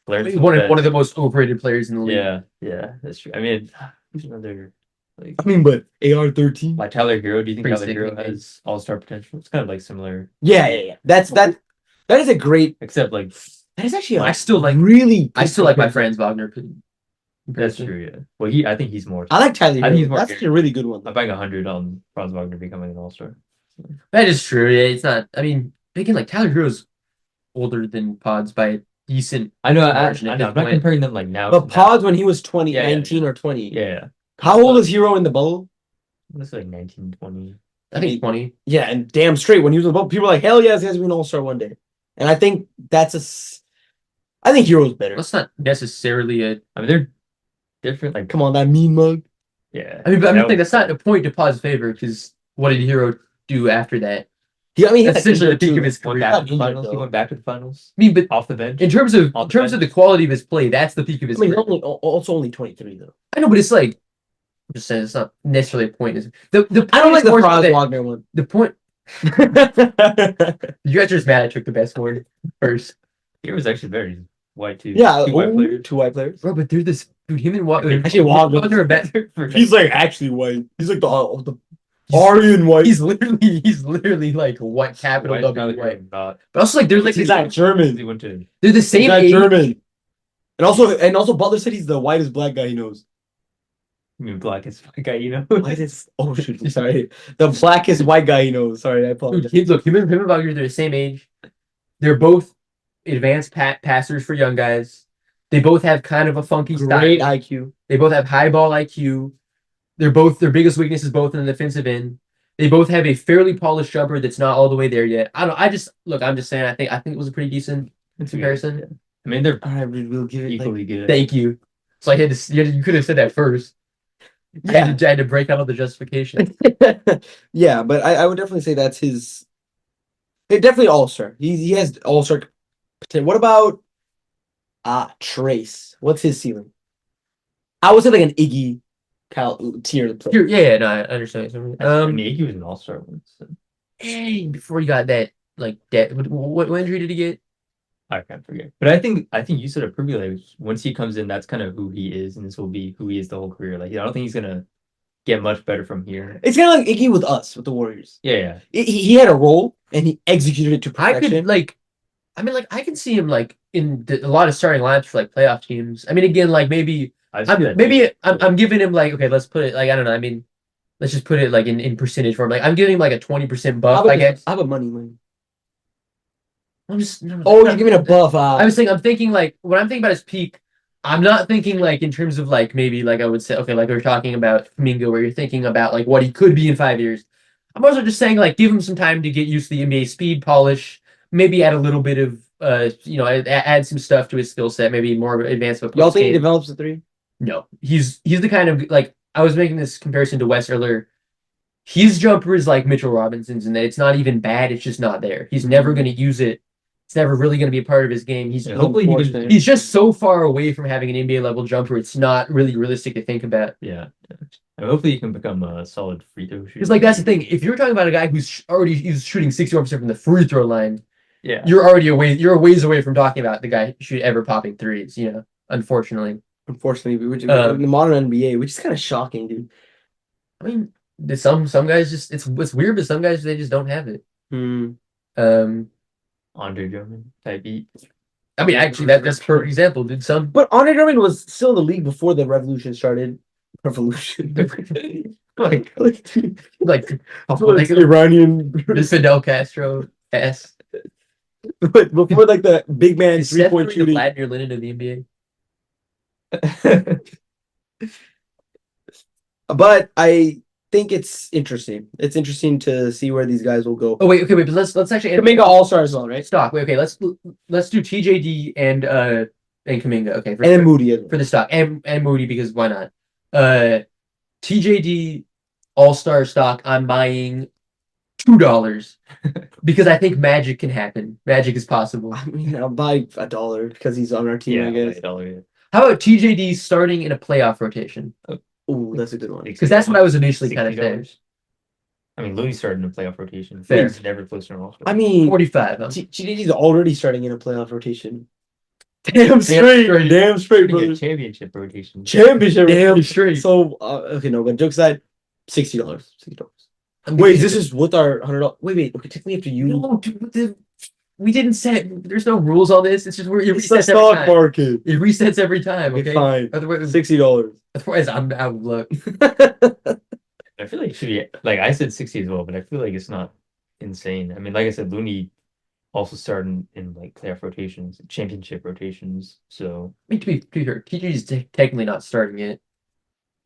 Speaker 3: Clarence
Speaker 2: one
Speaker 3: was
Speaker 2: of the
Speaker 3: best.
Speaker 2: most overrated players in the league.
Speaker 3: Yeah, that's true. I mean, who's another like
Speaker 1: I mean, but AR-13.
Speaker 3: like Tyler Hero? Do you think
Speaker 2: Pretty
Speaker 3: Tyler Hero
Speaker 2: sickening.
Speaker 3: has all-star potential? It's kind of like similar,
Speaker 1: Yeah. That is a great.
Speaker 3: except like
Speaker 1: That is actually.
Speaker 2: I still like-
Speaker 1: really.
Speaker 2: I
Speaker 1: good
Speaker 2: still like my
Speaker 1: comparison.
Speaker 2: Franz Wagner.
Speaker 3: that's
Speaker 2: comparison.
Speaker 3: true. Yeah. Well, I think he's more.
Speaker 1: I like Tyler.
Speaker 3: I think
Speaker 1: Hero.
Speaker 3: he's more
Speaker 1: That's actually a really good one.
Speaker 3: I'm buying 100 on Franz Wagner becoming an all-star.
Speaker 2: That is true. Yeah, it's not. I mean, again, like Tyler Hero's older than Pods by a decent.
Speaker 3: I know.
Speaker 2: Margin at
Speaker 3: I'm
Speaker 2: this
Speaker 3: not
Speaker 2: point.
Speaker 3: comparing them like now.
Speaker 1: But Pods when he was 20,
Speaker 3: Yeah,
Speaker 1: 19 or 20.
Speaker 3: Yeah.
Speaker 1: How old is Hero in the bubble?
Speaker 3: It's like 19, 20.
Speaker 2: I think 20.
Speaker 1: Yeah, and damn straight when he was in the bubble, people were like, hell yes, he has to be an all-star one day. And I think I think Hero's better.
Speaker 2: That's not necessarily a.
Speaker 3: I mean, they're different. Like,
Speaker 1: Come on, that mean mug.
Speaker 3: yeah.
Speaker 2: I mean, but I'm
Speaker 3: That
Speaker 2: saying
Speaker 3: was-
Speaker 2: that's not a point to Pod's favor because what did Hero do after that?
Speaker 1: Yeah, I mean,
Speaker 2: That's essentially the peak of his
Speaker 3: Went
Speaker 2: career.
Speaker 3: back to the
Speaker 1: Not
Speaker 3: finals. He
Speaker 1: injured,
Speaker 3: went back to the finals
Speaker 2: I mean, but
Speaker 3: off the bench.
Speaker 2: in terms of
Speaker 3: On the
Speaker 2: the
Speaker 3: bench.
Speaker 2: quality of his play, that's the peak of his
Speaker 1: I mean, he's
Speaker 2: career.
Speaker 1: also only 23 though.
Speaker 2: I know, but it's like I'm just saying it's not necessarily a point. The point
Speaker 1: I don't like
Speaker 2: is
Speaker 1: the
Speaker 2: more so
Speaker 1: Franz
Speaker 2: that-
Speaker 1: Wagner one.
Speaker 2: The point you guys are just mad I took the best one first.
Speaker 3: He was actually very white too.
Speaker 1: Yeah,
Speaker 3: Two white players.
Speaker 1: two white players.
Speaker 2: Bro, but they're this dude, him and Wagner.
Speaker 1: Actually, Wagner-
Speaker 2: are better.
Speaker 1: He's like actually white. He's like the Aryan white.
Speaker 2: He's literally like white capital
Speaker 3: White,
Speaker 2: W
Speaker 3: Tyler
Speaker 2: white.
Speaker 3: Hero, not.
Speaker 2: But also like they're like
Speaker 1: He's not German.
Speaker 3: He went to.
Speaker 2: they're the
Speaker 1: He's
Speaker 2: same
Speaker 1: not
Speaker 2: age.
Speaker 1: German. And also Butler said he's the whitest black guy he knows.
Speaker 3: I mean, black is white guy, you know.
Speaker 1: Whitest oh shoot, sorry. The blackest white guy he knows. Sorry, I
Speaker 2: Dude,
Speaker 1: apologize.
Speaker 2: look, him and Wagner, they're the same age. They're both advanced passers for young guys. They both have kind of a funky
Speaker 1: Great
Speaker 2: style.
Speaker 1: IQ.
Speaker 2: They both have high ball IQ. Their biggest weakness is both in the defensive end. They both have a fairly polished jumper that's not all the way there yet. I'm just saying I think it was a pretty decent comparison.
Speaker 3: I mean, they're
Speaker 1: All right, we'll give it like,
Speaker 3: equally good.
Speaker 2: Thank you. So I had to you could have said that first. I had to break out all the justification.
Speaker 1: yeah, but I would definitely say that's his. Definitely all-star. He has all-star potential. What about Trace? What's his ceiling? I would say like an Iggy tier player.
Speaker 2: Yeah, no, I understand.
Speaker 3: I mean, he was an all-star once. So
Speaker 2: Hey, before he got that what injury did he get?
Speaker 3: I can't forget. But I think you said it perfectly. Like, once he comes in, that's kind of who he is, and this will be who he is the whole career. Like, I don't think he's gonna get much better from here.
Speaker 1: It's kind of like Iggy with us, with the Warriors.
Speaker 3: Yeah.
Speaker 1: He had a role and he executed it to
Speaker 2: I
Speaker 1: perfection.
Speaker 2: could I can see him like in a lot of starting lineups for like playoff teams. I mean, again, like maybe I'm giving him like okay, let's put it like I don't know. I mean, let's just put it like in percentage form. Like I'm giving him like a 20% buff. I guess.
Speaker 1: I have a money line.
Speaker 2: I'm just
Speaker 1: Oh, you're giving a buff.
Speaker 2: I'm thinking like when I'm thinking about his peak, I'm not thinking like in terms of like maybe like I would say okay, like we are talking about Mingo, where you're thinking about like what he could be in 5 years. I'm also just saying like give him some time to get used to the NBA speed, polish, maybe add a little bit of add some stuff to his skill set, maybe more advanced.
Speaker 1: Y'all think he develops a three?
Speaker 2: No, he's the kind of like I was making this comparison to Wes earlier. His jumper is like Mitchell Robinson's, and that it's not even bad. It's just not there. He's never going to use it. It's never really going to be a part of his game.
Speaker 3: Hopefully he can.
Speaker 2: He's just so far away from having an NBA level jumper. It's not really realistic to think about.
Speaker 3: Yeah. And hopefully he can become a solid free throw shooter.
Speaker 2: Because like that's the thing. If you're talking about a guy who's shooting 61% from the free throw line,
Speaker 3: yeah,
Speaker 2: you're a ways away from talking about the guy ever popping threes. Unfortunately.
Speaker 1: Unfortunately, in the modern NBA, which is kind of shocking, dude.
Speaker 2: I mean, some guys just it's weird, but some guys they just don't have it.
Speaker 3: Andre Drummond type beat.
Speaker 2: I mean, actually, that's a perfect example, dude.
Speaker 1: But Andre Drummond was still in the league before the revolution started. Revolution.
Speaker 2: like
Speaker 1: Iranian.
Speaker 2: the Fidel Castro S.
Speaker 1: But before like the big man
Speaker 2: Is Steph
Speaker 1: 3-point
Speaker 2: the
Speaker 1: shooting.
Speaker 2: Vladimir Lenin of the NBA?
Speaker 1: But I think it's interesting. It's interesting to see where these guys will go.
Speaker 2: Oh wait, okay, wait. But let's actually
Speaker 1: Kaminga All-Star as well, right?
Speaker 2: stock. Wait, okay. Let's do TJD and Kaminga. Okay,
Speaker 1: And then Moody as well.
Speaker 2: for the stock and Moody because why not? TJD All-Star stock. I'm buying $2 because I think magic can happen. Magic is possible.
Speaker 1: I mean, I'll buy $1 because he's on our team, I guess.
Speaker 3: $1.
Speaker 2: How about TJD starting in a playoff rotation?
Speaker 1: Ooh, that's a good one.
Speaker 2: Because that's what I was initially kind of saying.
Speaker 3: $60. I mean, Looney started in a playoff rotation.
Speaker 2: Fair.
Speaker 3: He's never close to an all-star.
Speaker 1: I mean,
Speaker 2: 45. Huh?
Speaker 1: TJD's already starting in a playoff rotation. Damn straight.
Speaker 2: straight.
Speaker 1: Damn straight,
Speaker 3: Pretty good
Speaker 1: brother.
Speaker 3: championship rotation.
Speaker 1: Championship.
Speaker 2: Damn straight.
Speaker 1: So okay, no, but jokes aside, $60. $60.
Speaker 2: I'm
Speaker 1: Wait,
Speaker 2: confused.
Speaker 1: this is with our $100. Wait. Okay, technically after you.
Speaker 2: no, dude, we didn't set. There's no rules on this. It's just it
Speaker 1: It's the
Speaker 2: resets every
Speaker 1: stock
Speaker 2: time.
Speaker 1: market.
Speaker 2: It resets every time.
Speaker 1: Okay,
Speaker 2: Okay,
Speaker 1: fine.
Speaker 2: Otherwise,
Speaker 1: $60.
Speaker 2: otherwise I'm out of luck.
Speaker 3: I feel like it should be like I said 60 as well, but I feel like it's not insane. I mean, like I said, Looney also started in like playoff rotations, championship rotations. So
Speaker 2: I mean, to be fair, TJ's technically not starting it.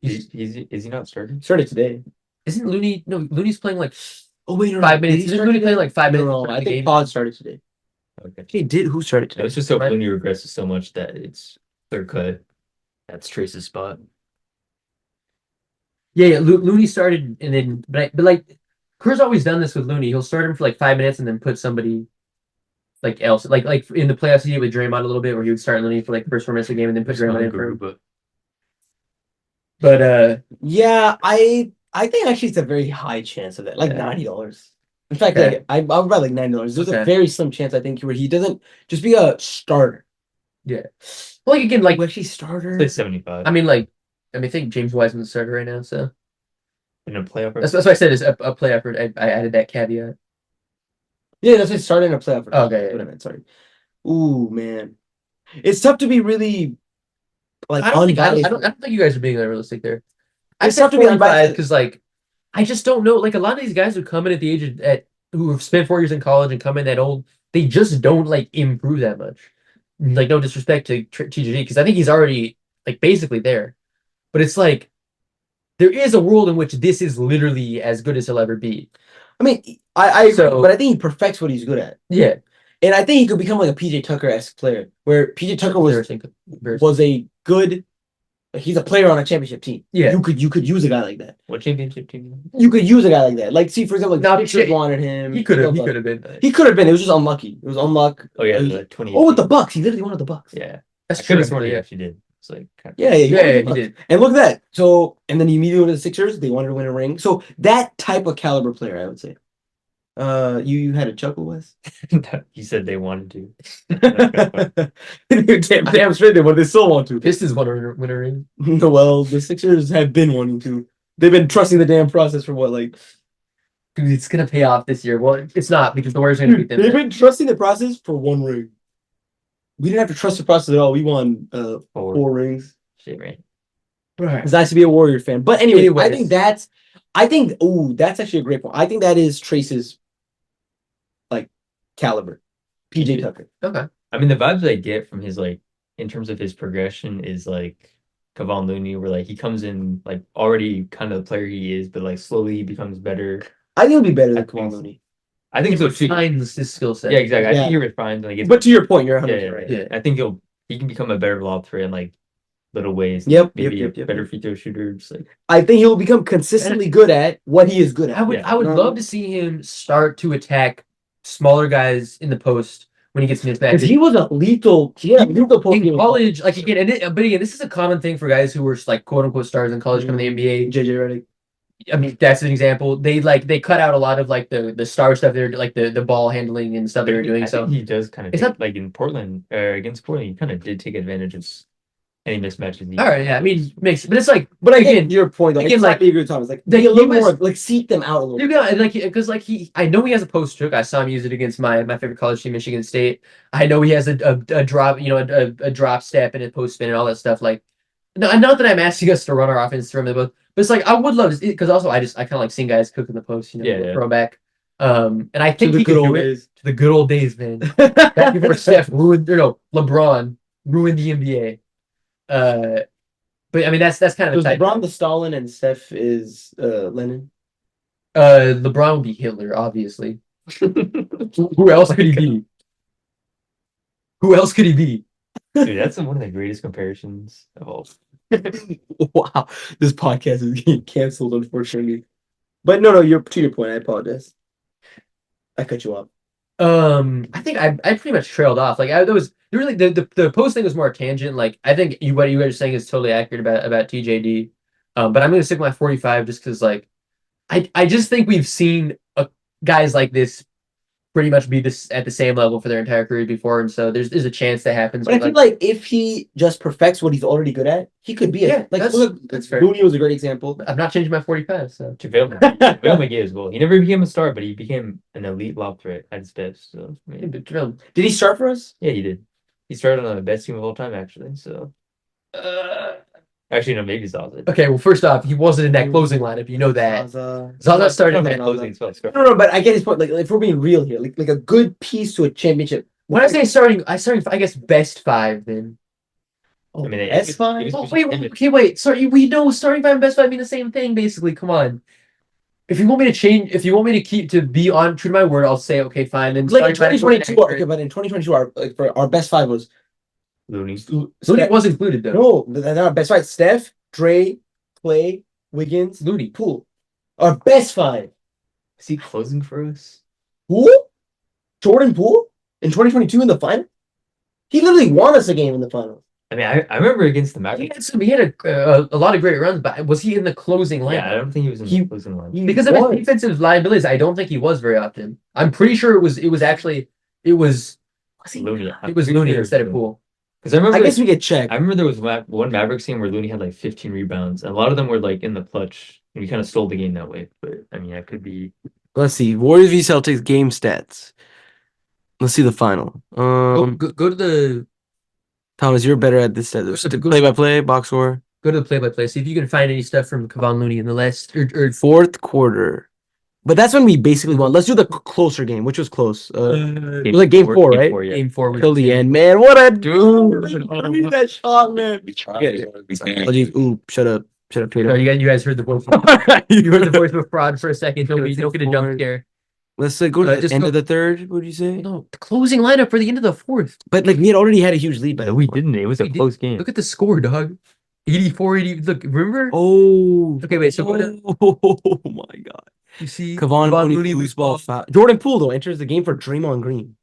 Speaker 3: is he not starting?
Speaker 1: Started today.
Speaker 2: Isn't Looney? No, Looney's playing like
Speaker 1: Oh wait, no,
Speaker 2: 5
Speaker 1: Did
Speaker 2: minutes.
Speaker 1: he
Speaker 2: Isn't
Speaker 1: start
Speaker 2: Looney
Speaker 1: today?
Speaker 2: playing like 5 minutes?
Speaker 1: No,
Speaker 2: before
Speaker 1: I
Speaker 2: the
Speaker 1: think
Speaker 2: game?
Speaker 1: Pod started today.
Speaker 3: Okay.
Speaker 1: He did. Who started
Speaker 3: No,
Speaker 1: today?
Speaker 3: it's just so
Speaker 2: Right.
Speaker 3: Looney regresses so much that it's clear cut. That's Trace's spot.
Speaker 2: Yeah. Looney started, and then but like Kerr's always done this with Looney. He'll start him for like 5 minutes and then put somebody like else. Like in the playoffs he did with Draymond a little bit, where he would start Looney for like the first 4 minutes of the game and then put Draymond in for him. But
Speaker 1: Yeah, I think actually it's a very high chance of that, like
Speaker 2: Yeah.
Speaker 1: $90. In fact,
Speaker 2: Okay.
Speaker 1: like, I would bet like $90. There's a
Speaker 2: Okay.
Speaker 1: very slim chance I think where he doesn't just be a starter.
Speaker 2: well, like again, like
Speaker 1: Actually, starter.
Speaker 3: It's like 75
Speaker 2: I think James Wiseman's the starter right now, so
Speaker 3: in a playoff.
Speaker 2: that's what I said is a playoff. I added that caveat.
Speaker 1: Yeah, that's what starting a playoff.
Speaker 2: Oh, okay,
Speaker 1: That's what I meant. Sorry. Ooh man, it's tough to be really like
Speaker 2: I don't think
Speaker 1: unbiased.
Speaker 2: you guys are being unrealistic there. I
Speaker 1: It's
Speaker 2: said
Speaker 1: tough to be
Speaker 2: 45
Speaker 1: unbiased.
Speaker 2: because like I just don't know. Like a lot of these guys who come in at the age of who have spent 4 years in college and come in that old, they just don't like improve that much. Like no disrespect to TJD because I think he's already like basically there, but it's like there is a world in which this is literally as good as he'll ever be.
Speaker 1: I mean, I agree,
Speaker 2: So-
Speaker 1: but I think he perfects what he's good at,
Speaker 2: Yeah,
Speaker 1: and I think he could become like a PJ Tucker-esque player, where PJ Tucker was a good. He's a player on a championship team.
Speaker 2: Yeah.
Speaker 1: you could use a guy like that.
Speaker 3: What championship team?
Speaker 1: You could use a guy like that. Like, see, for example, like
Speaker 2: No,
Speaker 1: the Sixers
Speaker 2: shit.
Speaker 1: wanted him.
Speaker 2: he could have
Speaker 1: been.
Speaker 2: been.
Speaker 1: He could have been. It was just unlucky. It was unluck.
Speaker 3: Oh yeah,
Speaker 1: Uh,
Speaker 3: the 20.
Speaker 1: Oh, with the Bucks, he literally wanted the Bucks.
Speaker 3: Yeah,
Speaker 2: That's
Speaker 3: I could
Speaker 2: true.
Speaker 3: have sworn he
Speaker 2: Yeah,
Speaker 3: actually did. It's like kind of,
Speaker 1: Yeah, he wanted the
Speaker 2: he
Speaker 1: Bucks.
Speaker 2: did.
Speaker 1: And look at that. So, and then he immediately went to the Sixers. They wanted to win a ring. So that type of caliber player, I would say. You had a chuckle, Wes.
Speaker 3: he said they wanted to.
Speaker 1: damn straight they want. They still want to.
Speaker 2: Pistons want to win a ring.
Speaker 1: Well, the Sixers have been wanting to. They've been trusting the damn process for what, like.
Speaker 2: Dude, it's gonna pay off this year. Well, it's not because the Warriors are gonna beat
Speaker 1: Dude,
Speaker 2: them.
Speaker 1: they've been trusting the process for one ring. We didn't have to trust the process at all. We won
Speaker 3: Four.
Speaker 1: 4 rings.
Speaker 3: Shit, right?
Speaker 1: It's nice to be a Warrior fan. But anyway,
Speaker 2: Anyways.
Speaker 1: I think that's actually a great point. I think that is Trace's like caliber. PJ Tucker.
Speaker 2: Okay.
Speaker 3: I mean, the vibes I get from his like in terms of his progression is like Kevon Looney, where like he comes in like already kind of the player he is, but like slowly he becomes better.
Speaker 1: I think he'll be better
Speaker 3: I
Speaker 1: than
Speaker 3: think
Speaker 1: Kevon
Speaker 3: so.
Speaker 1: Looney.
Speaker 3: I think
Speaker 2: He
Speaker 3: so too.
Speaker 2: refines his skill set.
Speaker 3: Yeah, exactly. I
Speaker 1: Yeah.
Speaker 3: think he refines like
Speaker 1: But to your point, you're 100%
Speaker 3: yeah,
Speaker 1: right.
Speaker 3: yeah. I think he can become a better lob threat in like little ways.
Speaker 1: Yep,
Speaker 3: Maybe
Speaker 1: yep,
Speaker 3: a
Speaker 1: yep.
Speaker 3: better free throw shooter. Just like
Speaker 1: I think he'll become consistently good at what he is good at.
Speaker 2: I would
Speaker 1: No.
Speaker 2: love to see him start to attack smaller guys in the post when he gets in his back.
Speaker 1: Because he was a lethal. Yeah, lethal post
Speaker 2: In
Speaker 1: game.
Speaker 2: college, like again, but again, this is a common thing for guys who were like quote unquote stars in college coming to the NBA.
Speaker 1: JJ Redick.
Speaker 2: I mean, that's an example. They cut out a lot of like the star stuff. They're like the ball handling and stuff they were doing.
Speaker 3: I
Speaker 2: So
Speaker 3: think he does kind of
Speaker 2: It's
Speaker 3: take,
Speaker 2: not-
Speaker 3: like in Portland against Portland, he kind of did take advantage of any mismatches.
Speaker 2: all right, yeah, I mean, makes, but it's like,
Speaker 1: But again,
Speaker 2: Again-
Speaker 1: your point though.
Speaker 2: again,
Speaker 1: Exactly agree with Thomas. Like
Speaker 2: they-
Speaker 1: be a little
Speaker 2: he was-
Speaker 1: more like seek them out a little.
Speaker 2: you got like because like I know he has a post stroke. I saw him use it against my favorite college team, Michigan State. I know he has a drop, a drop step and a post spin and all that stuff. Like, no, not that I'm asking us to run our offense from the both, but it's like I would love to because also I kind of like seeing guys cook in the post,
Speaker 3: Yeah.
Speaker 2: throwback. And I
Speaker 1: To
Speaker 2: think
Speaker 1: the
Speaker 2: he
Speaker 1: good
Speaker 2: can
Speaker 1: old
Speaker 2: do it
Speaker 1: days.
Speaker 2: to the good old days, man. Back before Steph LeBron ruined the NBA. But I mean that's kind of
Speaker 1: Was
Speaker 2: the type.
Speaker 1: LeBron the Stalin and Steph is Lenin?
Speaker 2: LeBron would be Hitler, obviously. Who else could he be? Who else could he be?
Speaker 3: Dude, that's one of the greatest comparisons of all.
Speaker 1: Wow, this podcast is getting canceled, unfortunately. But no, you're to your point. I apologize. I cut you off.
Speaker 2: I think I pretty much trailed off. Like there was really the post thing was more a tangent. Like I think what you guys are saying is totally accurate about TJD. But I'm gonna stick with my 45 just because like I just think we've seen guys like this pretty much be this at the same level for their entire career before, and so there's a chance that happens.
Speaker 1: But I feel like if he just perfects what he's already good at, he could be
Speaker 2: Yeah,
Speaker 1: like
Speaker 2: that's fair.
Speaker 1: Looney was a great example.
Speaker 2: I'm not changing my 45, so
Speaker 3: JaVale McGee as well. He never became a star, but he became an elite lob threat at his best. So I mean,
Speaker 1: Did he start for us?
Speaker 3: yeah, he did. He started on the best team of all time, actually. So actually, no, maybe Zaza.
Speaker 2: okay. Well, first off, he wasn't in that closing lineup. You know that. Zaza started in that.
Speaker 3: Closing spell.
Speaker 1: No, but I get his point. Like if we're being real here, like a good piece to a championship.
Speaker 2: When I say starting, I guess best five then.
Speaker 1: Oh,
Speaker 3: I mean,
Speaker 1: that's fine.
Speaker 3: it
Speaker 2: Oh,
Speaker 3: was-
Speaker 2: wait. Sorry, we know starting five and best five mean the same thing, basically. Come on. If you want me to change, if you want me to keep to be on true to my word, I'll say okay, fine. Then
Speaker 1: Like in
Speaker 2: starting five is
Speaker 1: 2022,
Speaker 2: accurate.
Speaker 1: okay, but in 2022, our like for our best five was
Speaker 3: Looney.
Speaker 2: Looney was included though.
Speaker 1: no, they're not our best five. Steph, Dre, Clay, Wiggins,
Speaker 2: Looney.
Speaker 1: Poole. Our best five.
Speaker 3: Is he closing for us?
Speaker 1: Who? Jordan Poole in 2022 in the final. He literally won us a game in the final.
Speaker 3: I mean, I remember against the
Speaker 2: He
Speaker 3: Mavericks.
Speaker 2: had a lot of great runs, but was he in the closing lineup?
Speaker 3: Yeah, I don't think he was in
Speaker 1: He-
Speaker 3: the closing line.
Speaker 2: Because of his defensive liabilities, I don't think he was very often. I'm pretty sure it was
Speaker 3: Looney.
Speaker 2: Looney instead of Poole.
Speaker 3: Because I remember,
Speaker 1: I guess we get checked.
Speaker 3: I remember there was one Mavericks game where Looney had like 15 rebounds, and a lot of them were like in the clutch, and we kind of stole the game that way. But I mean, that could be.
Speaker 1: Let's see. Warriors v Celtics game stats. Let's see the final.
Speaker 2: Go to the
Speaker 1: Thomas, you're better at this. Play by play, box score.
Speaker 2: play-by-play. See if you can find any stuff from Kevon Looney in the last or
Speaker 1: Fourth quarter. But that's when we basically won. Let's do the closer game, which was close. It was like game four, right?
Speaker 3: Yeah.
Speaker 2: game four.
Speaker 1: Till the end, man. What a dude! I need that shot, man. Apologies. Ooh, shut up,
Speaker 2: Sorry,
Speaker 1: Tatum.
Speaker 2: you guys heard the voice. You heard the voice of fraud for a second. Don't get a jump scare.
Speaker 1: Let's go to the
Speaker 2: Just
Speaker 1: end
Speaker 2: go-
Speaker 1: of the third. What would you say?
Speaker 2: No, the closing lineup for the end of the fourth.
Speaker 1: But like we had already had a huge lead, by
Speaker 3: No,
Speaker 1: the
Speaker 3: we
Speaker 1: way.
Speaker 3: didn't. It was a
Speaker 2: We did-
Speaker 3: close game.
Speaker 2: Look at the score, dog. 84-80. Look, remember?
Speaker 1: Oh.
Speaker 2: Okay, wait, so what-
Speaker 1: Oh my God.
Speaker 2: You see,
Speaker 1: Kevon Looney loose ball foul. Jordan Poole though enters the game for Draymond Green.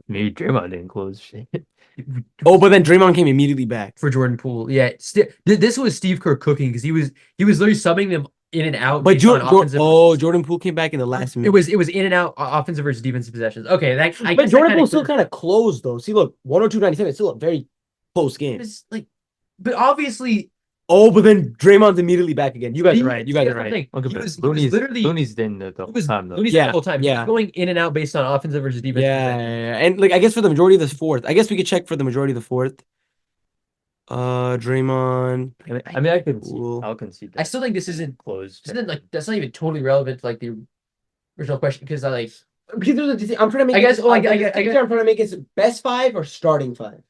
Speaker 3: Maybe Draymond didn't close shit.
Speaker 1: Oh, but then Draymond came immediately back.
Speaker 2: for Jordan Poole. Yeah, this was Steve Kerr cooking because he was literally subbing them in and out.
Speaker 1: But
Speaker 2: based on offensive-
Speaker 1: Jordan Poole came back in the last minute.
Speaker 2: it was in and out offensive versus defensive possessions. Okay, that I
Speaker 1: But
Speaker 2: guess
Speaker 1: Jordan
Speaker 2: that
Speaker 1: Poole still kind of closed though. See, look, 102-97. It's still a very close game.
Speaker 2: it's like, but obviously
Speaker 1: Oh, but then Draymond's immediately back again. You guys are right. You guys are
Speaker 2: that's the
Speaker 1: right.
Speaker 2: thing.
Speaker 3: Okay,
Speaker 2: He
Speaker 3: but
Speaker 2: was- he was
Speaker 3: Looney's
Speaker 2: literally-
Speaker 3: Looney's been the whole time though.
Speaker 2: Looney's
Speaker 1: Yeah,
Speaker 2: the whole time.
Speaker 1: yeah.
Speaker 2: He was going in and out based on offensive versus defensive.
Speaker 1: Yeah,
Speaker 2: possessions.
Speaker 1: and like I guess for the majority of this fourth, I guess we could check for the majority of the fourth. Draymond.
Speaker 3: I mean, I could.
Speaker 1: Poole.
Speaker 3: I'll concede.
Speaker 2: I still think this isn't
Speaker 3: closed.
Speaker 2: like that's not even totally relevant to like the original question because I like
Speaker 1: Because I'm trying to make.
Speaker 2: I guess-
Speaker 1: it-
Speaker 2: oh, I
Speaker 1: I'm
Speaker 2: guess-
Speaker 1: trying to make it best five or starting five.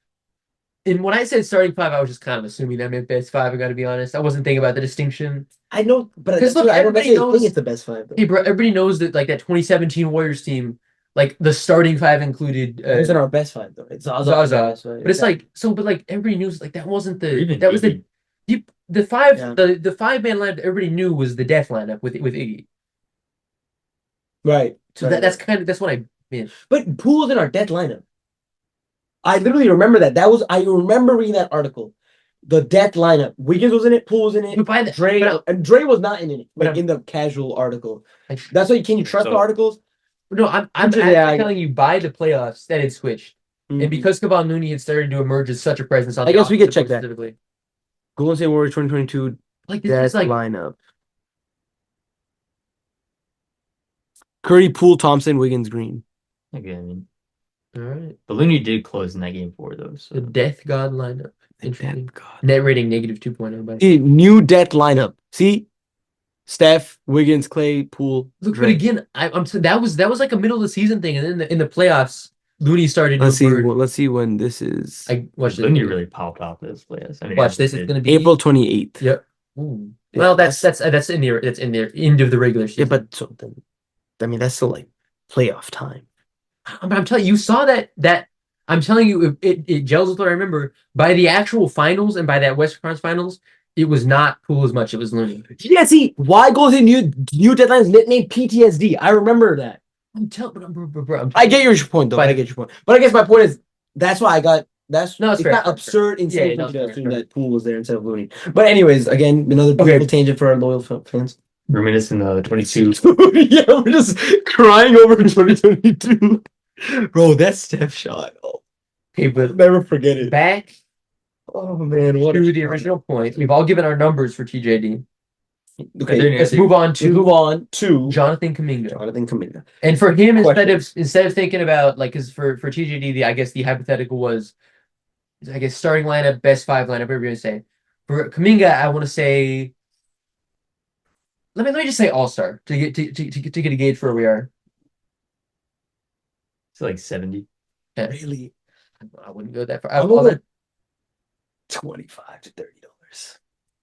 Speaker 2: and when I said starting five, I was just kind of assuming that meant best five. I got to be honest, I wasn't thinking about the distinction.
Speaker 1: I know, but
Speaker 2: 'Cause
Speaker 1: look,
Speaker 2: look,
Speaker 1: I don't
Speaker 2: everybody
Speaker 1: necessarily
Speaker 2: knows-
Speaker 1: think it's the best five. Though.
Speaker 2: Hey, bro, everybody knows that like that 2017 Warriors team, like the starting five included.
Speaker 1: It wasn't our best five though. It's Zaza.
Speaker 2: Zaza. But it's like so, but like everybody knew like that wasn't
Speaker 3: Or
Speaker 2: the
Speaker 3: even
Speaker 2: that was
Speaker 3: Iggy.
Speaker 2: the five
Speaker 1: Yeah.
Speaker 2: the 5-man lineup that everybody knew was the death lineup with Iggy.
Speaker 1: right.
Speaker 2: So that's what I meant.
Speaker 1: But Poole's in our dead lineup. I literally remember that. I remember reading that article. The death lineup. Wiggins was in it. Poole was in it.
Speaker 2: But by the
Speaker 1: Dre
Speaker 2: but
Speaker 1: and Dre was not in it.
Speaker 2: But
Speaker 1: Like in the casual article.
Speaker 2: I-
Speaker 1: That's why can you trust
Speaker 3: So-
Speaker 1: the articles?
Speaker 2: no, I'm
Speaker 1: Yeah,
Speaker 2: actually telling you by the playoffs that it switched, and because Kevon Looney had started to emerge as such a presence on
Speaker 1: I
Speaker 2: the
Speaker 1: guess we could
Speaker 2: offensive
Speaker 1: check that.
Speaker 2: specifically.
Speaker 1: Golden State Warriors 2022
Speaker 2: Like this
Speaker 1: death
Speaker 2: is like
Speaker 1: lineup. Curry, Poole, Thompson, Wiggins, Green.
Speaker 3: Okay, I mean,
Speaker 2: all right,
Speaker 3: but Looney did close in that game 4 though.
Speaker 2: the
Speaker 3: So
Speaker 2: death god lineup.
Speaker 1: The
Speaker 2: Interesting.
Speaker 1: death god.
Speaker 2: Net rating negative 2.0. By
Speaker 1: See, new death lineup. See, Steph, Wiggins, Clay, Poole.
Speaker 2: look,
Speaker 1: Dre.
Speaker 2: but again, I'm that was like a middle of the season thing, and then in the playoffs, Looney started.
Speaker 1: Let's
Speaker 2: to
Speaker 1: see.
Speaker 2: emerge.
Speaker 1: Let's see when this is.
Speaker 2: I watch this.
Speaker 3: Looney really popped off this playoffs. I mean,
Speaker 2: Watch this. It's gonna be
Speaker 1: April 28th.
Speaker 2: Yep. Ooh.
Speaker 1: Yeah,
Speaker 2: Well, that's in the end of the regular
Speaker 1: Yeah,
Speaker 2: season.
Speaker 1: but so then, I mean, that's still like playoff time.
Speaker 2: I'm telling you, you saw that. I'm telling you, it gels with what I remember. By the actual finals and by that Western Conference Finals, it was not Poole as much. It was Looney.
Speaker 1: Yeah, see, why Golden State new deadlines nicknamed PTSD? I remember that.
Speaker 2: I'm telling, bro.
Speaker 1: I get your point though.
Speaker 2: But-
Speaker 1: I get your point. But I guess my point is that's why I got that's
Speaker 2: No, it's
Speaker 1: it's
Speaker 2: fair,
Speaker 1: not
Speaker 2: fair,
Speaker 1: absurd
Speaker 2: Yeah,
Speaker 1: insane
Speaker 2: no,
Speaker 1: to
Speaker 2: fair,
Speaker 1: assume
Speaker 2: fair.
Speaker 1: that Poole was there instead of Looney. But anyways, again, another beautiful tangent for our loyal fans.
Speaker 3: Reminiscent 22.
Speaker 1: Yeah, we're just crying over 2022. Bro, that step shot. Oh,
Speaker 2: Okay,
Speaker 1: I'll
Speaker 2: but
Speaker 1: never forget it.
Speaker 2: back
Speaker 1: Oh man, what
Speaker 2: to
Speaker 1: a
Speaker 2: the
Speaker 1: shot.
Speaker 2: original point. We've all given our numbers for TJD.
Speaker 1: Okay,
Speaker 2: Let's move on
Speaker 1: let's move
Speaker 2: to
Speaker 1: on to
Speaker 2: Jonathan Kaminga.
Speaker 1: Jonathan Kaminga.
Speaker 2: And for him,
Speaker 1: Question.
Speaker 2: instead of thinking about like, because for TJD, I guess the hypothetical was, I guess, starting lineup, best five lineup, whatever you're gonna say. For Kaminga, I want to say, let me just say all star to get a gauge for where we are.
Speaker 3: It's like 70.
Speaker 2: Yeah,
Speaker 1: Really?
Speaker 2: I wouldn't go that far.
Speaker 1: I'm gonna go $25 to $30.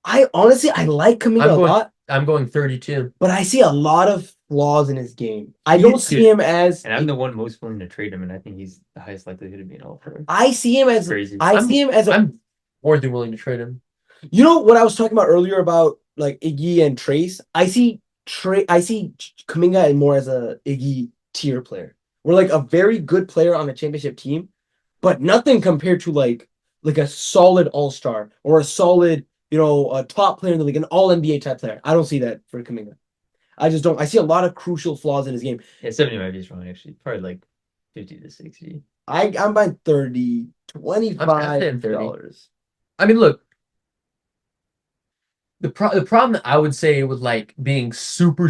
Speaker 1: I honestly like Kaminga a lot,
Speaker 2: I'm going 32.
Speaker 1: but I see a lot of flaws in his game. I
Speaker 2: He
Speaker 1: don't
Speaker 2: is
Speaker 1: see
Speaker 2: good.
Speaker 1: him as
Speaker 3: And I'm the one most willing to trade him, and I think he's the highest likelihood of being all pro.
Speaker 1: I see him as
Speaker 3: Crazy.
Speaker 1: I see him as a
Speaker 2: I'm more than willing to trade him.
Speaker 1: you know what I was talking about earlier about like Iggy and Trace. I see Kaminga more as a Iggy tier player. We're like a very good player on a championship team, but nothing compared to like a solid all-star or a solid, a top player in the league, an all NBA type player. I don't see that for Kaminga. I just don't. I see a lot of crucial flaws in his game.
Speaker 3: Yeah, 70 might be strong, actually. Probably like 50 to 60.
Speaker 1: I'm buying 30,
Speaker 2: I'm saying 30.
Speaker 1: $25.
Speaker 2: I mean, look, the problem that I would say with like being super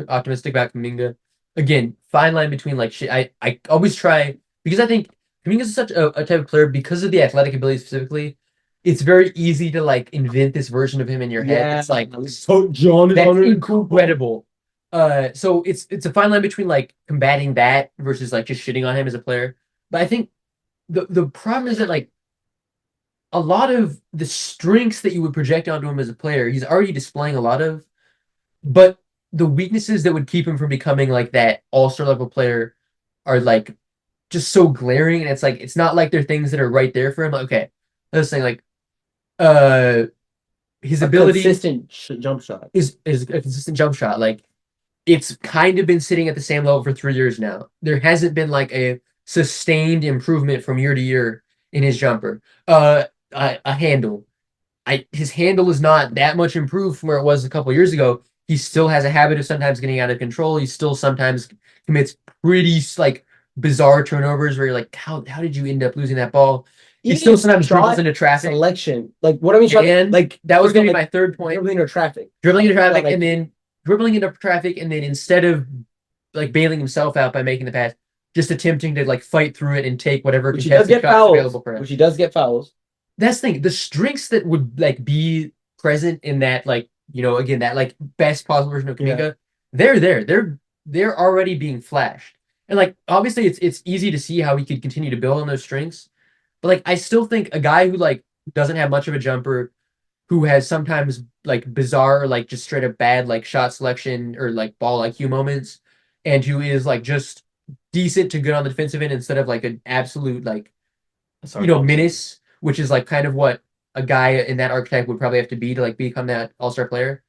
Speaker 2: optimistic about Kaminga, again, fine line between like shit. I always try because I think Kaminga is such a type of player because of the athletic ability specifically. It's very easy to like invent this version of him in your head. It's like
Speaker 1: so John is
Speaker 2: that's
Speaker 1: on it.
Speaker 2: incredible. So it's a fine line between like combating that versus like just shitting on him as a player. But I think the problem is that like a lot of the strengths that you would project onto him as a player, he's already displaying a lot of, but the weaknesses that would keep him from becoming like that all-star level player are like just so glaring, and it's like it's not like they're things that are right there for him. Like, okay, I was saying like his ability
Speaker 1: Consistent jump shot.
Speaker 2: is a consistent jump shot. Like it's kind of been sitting at the same level for 3 years now. There hasn't been like a sustained improvement from year to year in his jumper. A handle. His handle is not that much improved from where it was a couple years ago. He still has a habit of sometimes getting out of control. He still sometimes commits pretty like bizarre turnovers where you're like, how did you end up losing that ball? He still sometimes dribbles into traffic.
Speaker 1: Selection. Like what I mean,
Speaker 2: And
Speaker 1: like
Speaker 2: that was gonna be my third point.
Speaker 1: dribbling into traffic.
Speaker 2: Dribbling into traffic
Speaker 1: like-
Speaker 2: and then dribbling into traffic and then instead of like bailing himself out by making the pass, just attempting to like fight through it and take whatever
Speaker 1: Which he does
Speaker 2: contested
Speaker 1: get
Speaker 2: shots
Speaker 1: fouls.
Speaker 2: available for him.
Speaker 1: Which he does get fouls.
Speaker 2: That's the thing. The strengths that would like be present in that, like, again, that like best possible version of Kaminga, they're there. They're already being flashed. And like obviously it's easy to see how he could continue to build on those strengths. But like I still think a guy who like doesn't have much of a jumper, who has sometimes like bizarre, like just straight up bad like shot selection or like ball IQ moments, and who is like just decent to good on the defensive end instead of like an absolute like menace, which is like kind of what a guy in that archetype would probably have to be to like become that all-star player.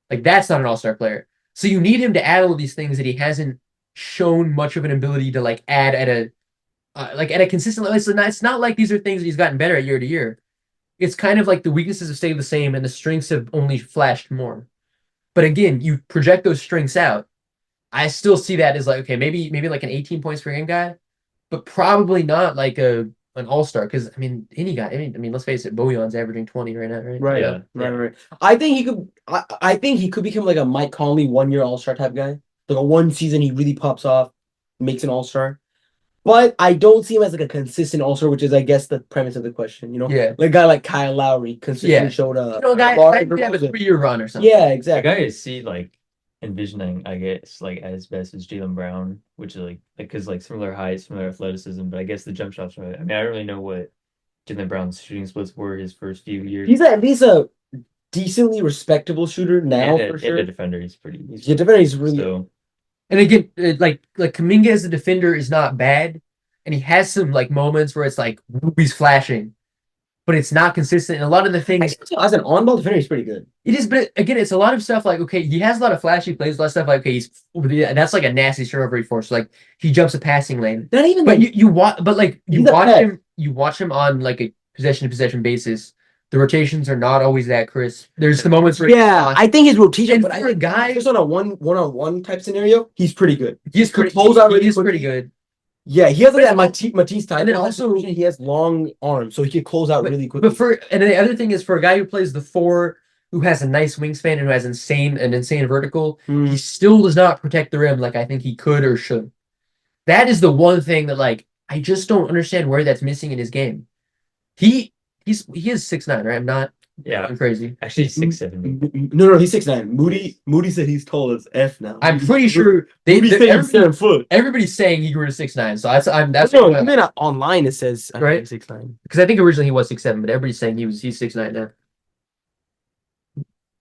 Speaker 2: Like that's not an all-star player. So you need him to add all of these things that he hasn't shown much of an ability to like add at a consistent level. It's not like these are things that he's gotten better at year to year. It's kind of like the weaknesses have stayed the same and the strengths have only flashed more. But again, you project those strengths out. I still see that as like, okay, maybe like an 18 points per game guy, but probably not like an all-star. Because I mean, any guy. I mean, let's face it, Bojan's averaging 20 right now, right?
Speaker 1: Right.
Speaker 3: Yeah.
Speaker 1: Right. I think he could. I think he could become like a Mike Conley 1 year all-star type guy. Like a one season he really pops off, makes an all-star. But I don't see him as like a consistent all-star, which is I guess the premise of the question.
Speaker 2: Yeah.
Speaker 1: Like a guy like Kyle Lowry consistently showed up.
Speaker 2: A guy could have a 3-year run or something.
Speaker 1: Yeah,
Speaker 3: The
Speaker 1: exactly.
Speaker 3: guy I see like envisioning, I guess, like as best as Jaylen Brown, which is like because like similar height, similar athleticism, but I guess the jump shots right. I mean, I don't really know what Jaylen Brown's shooting splits were his first few years.
Speaker 1: He's at least a decently respectable shooter now for sure.
Speaker 3: And a defender, he's pretty.
Speaker 1: Yeah, defender, he's really.
Speaker 3: So,
Speaker 2: And again, like Kaminga as a defender is not bad, and he has some like moments where it's like he's flashing, but it's not consistent. And a lot of the things
Speaker 1: As an on-ball defender, he's pretty good.
Speaker 2: it is, but again, it's a lot of stuff like okay, he has a lot of flashy plays, a lot of stuff like okay, that's like a nasty turnover he forced. Like he jumps a passing lane,
Speaker 1: Not even.
Speaker 2: but you watch, but like
Speaker 1: He's a pet.
Speaker 2: you watch him on like a possession to possession basis The rotations are not always that crisp. There's the moments where
Speaker 1: Yeah, I think his rotation,
Speaker 2: and
Speaker 1: but I
Speaker 2: for a
Speaker 1: think
Speaker 2: guy,
Speaker 1: just on a one-on-one type scenario, he's pretty good.
Speaker 2: he's
Speaker 1: could
Speaker 2: pretty,
Speaker 1: close out
Speaker 2: he
Speaker 1: really
Speaker 2: is pretty
Speaker 1: quickly.
Speaker 2: good.
Speaker 1: Yeah, he has like that Matisse type.
Speaker 2: And then
Speaker 1: of
Speaker 2: also-
Speaker 1: execution. He has long arms, so he can close out really quickly.
Speaker 2: And the other thing is for a guy who plays the 4, who has a nice wingspan and who has an insane vertical,
Speaker 1: Mm.
Speaker 2: he still does not protect the rim like I think he could or should. That is the one thing that like I just don't understand where that's missing in his game. He is 6'9", right? I'm not
Speaker 3: Yeah,
Speaker 2: I'm crazy.
Speaker 3: actually 6'7".
Speaker 1: No, he's 6'9". Moody said he's tall as F now.
Speaker 2: I'm pretty sure
Speaker 1: Moody said he's 7 foot.
Speaker 2: everybody's saying he grew to 6'9", so that's
Speaker 1: No, even online it says
Speaker 2: Right?
Speaker 1: 6'9".
Speaker 2: because I think originally he was 6'7", but everybody's saying he's 6'9" now.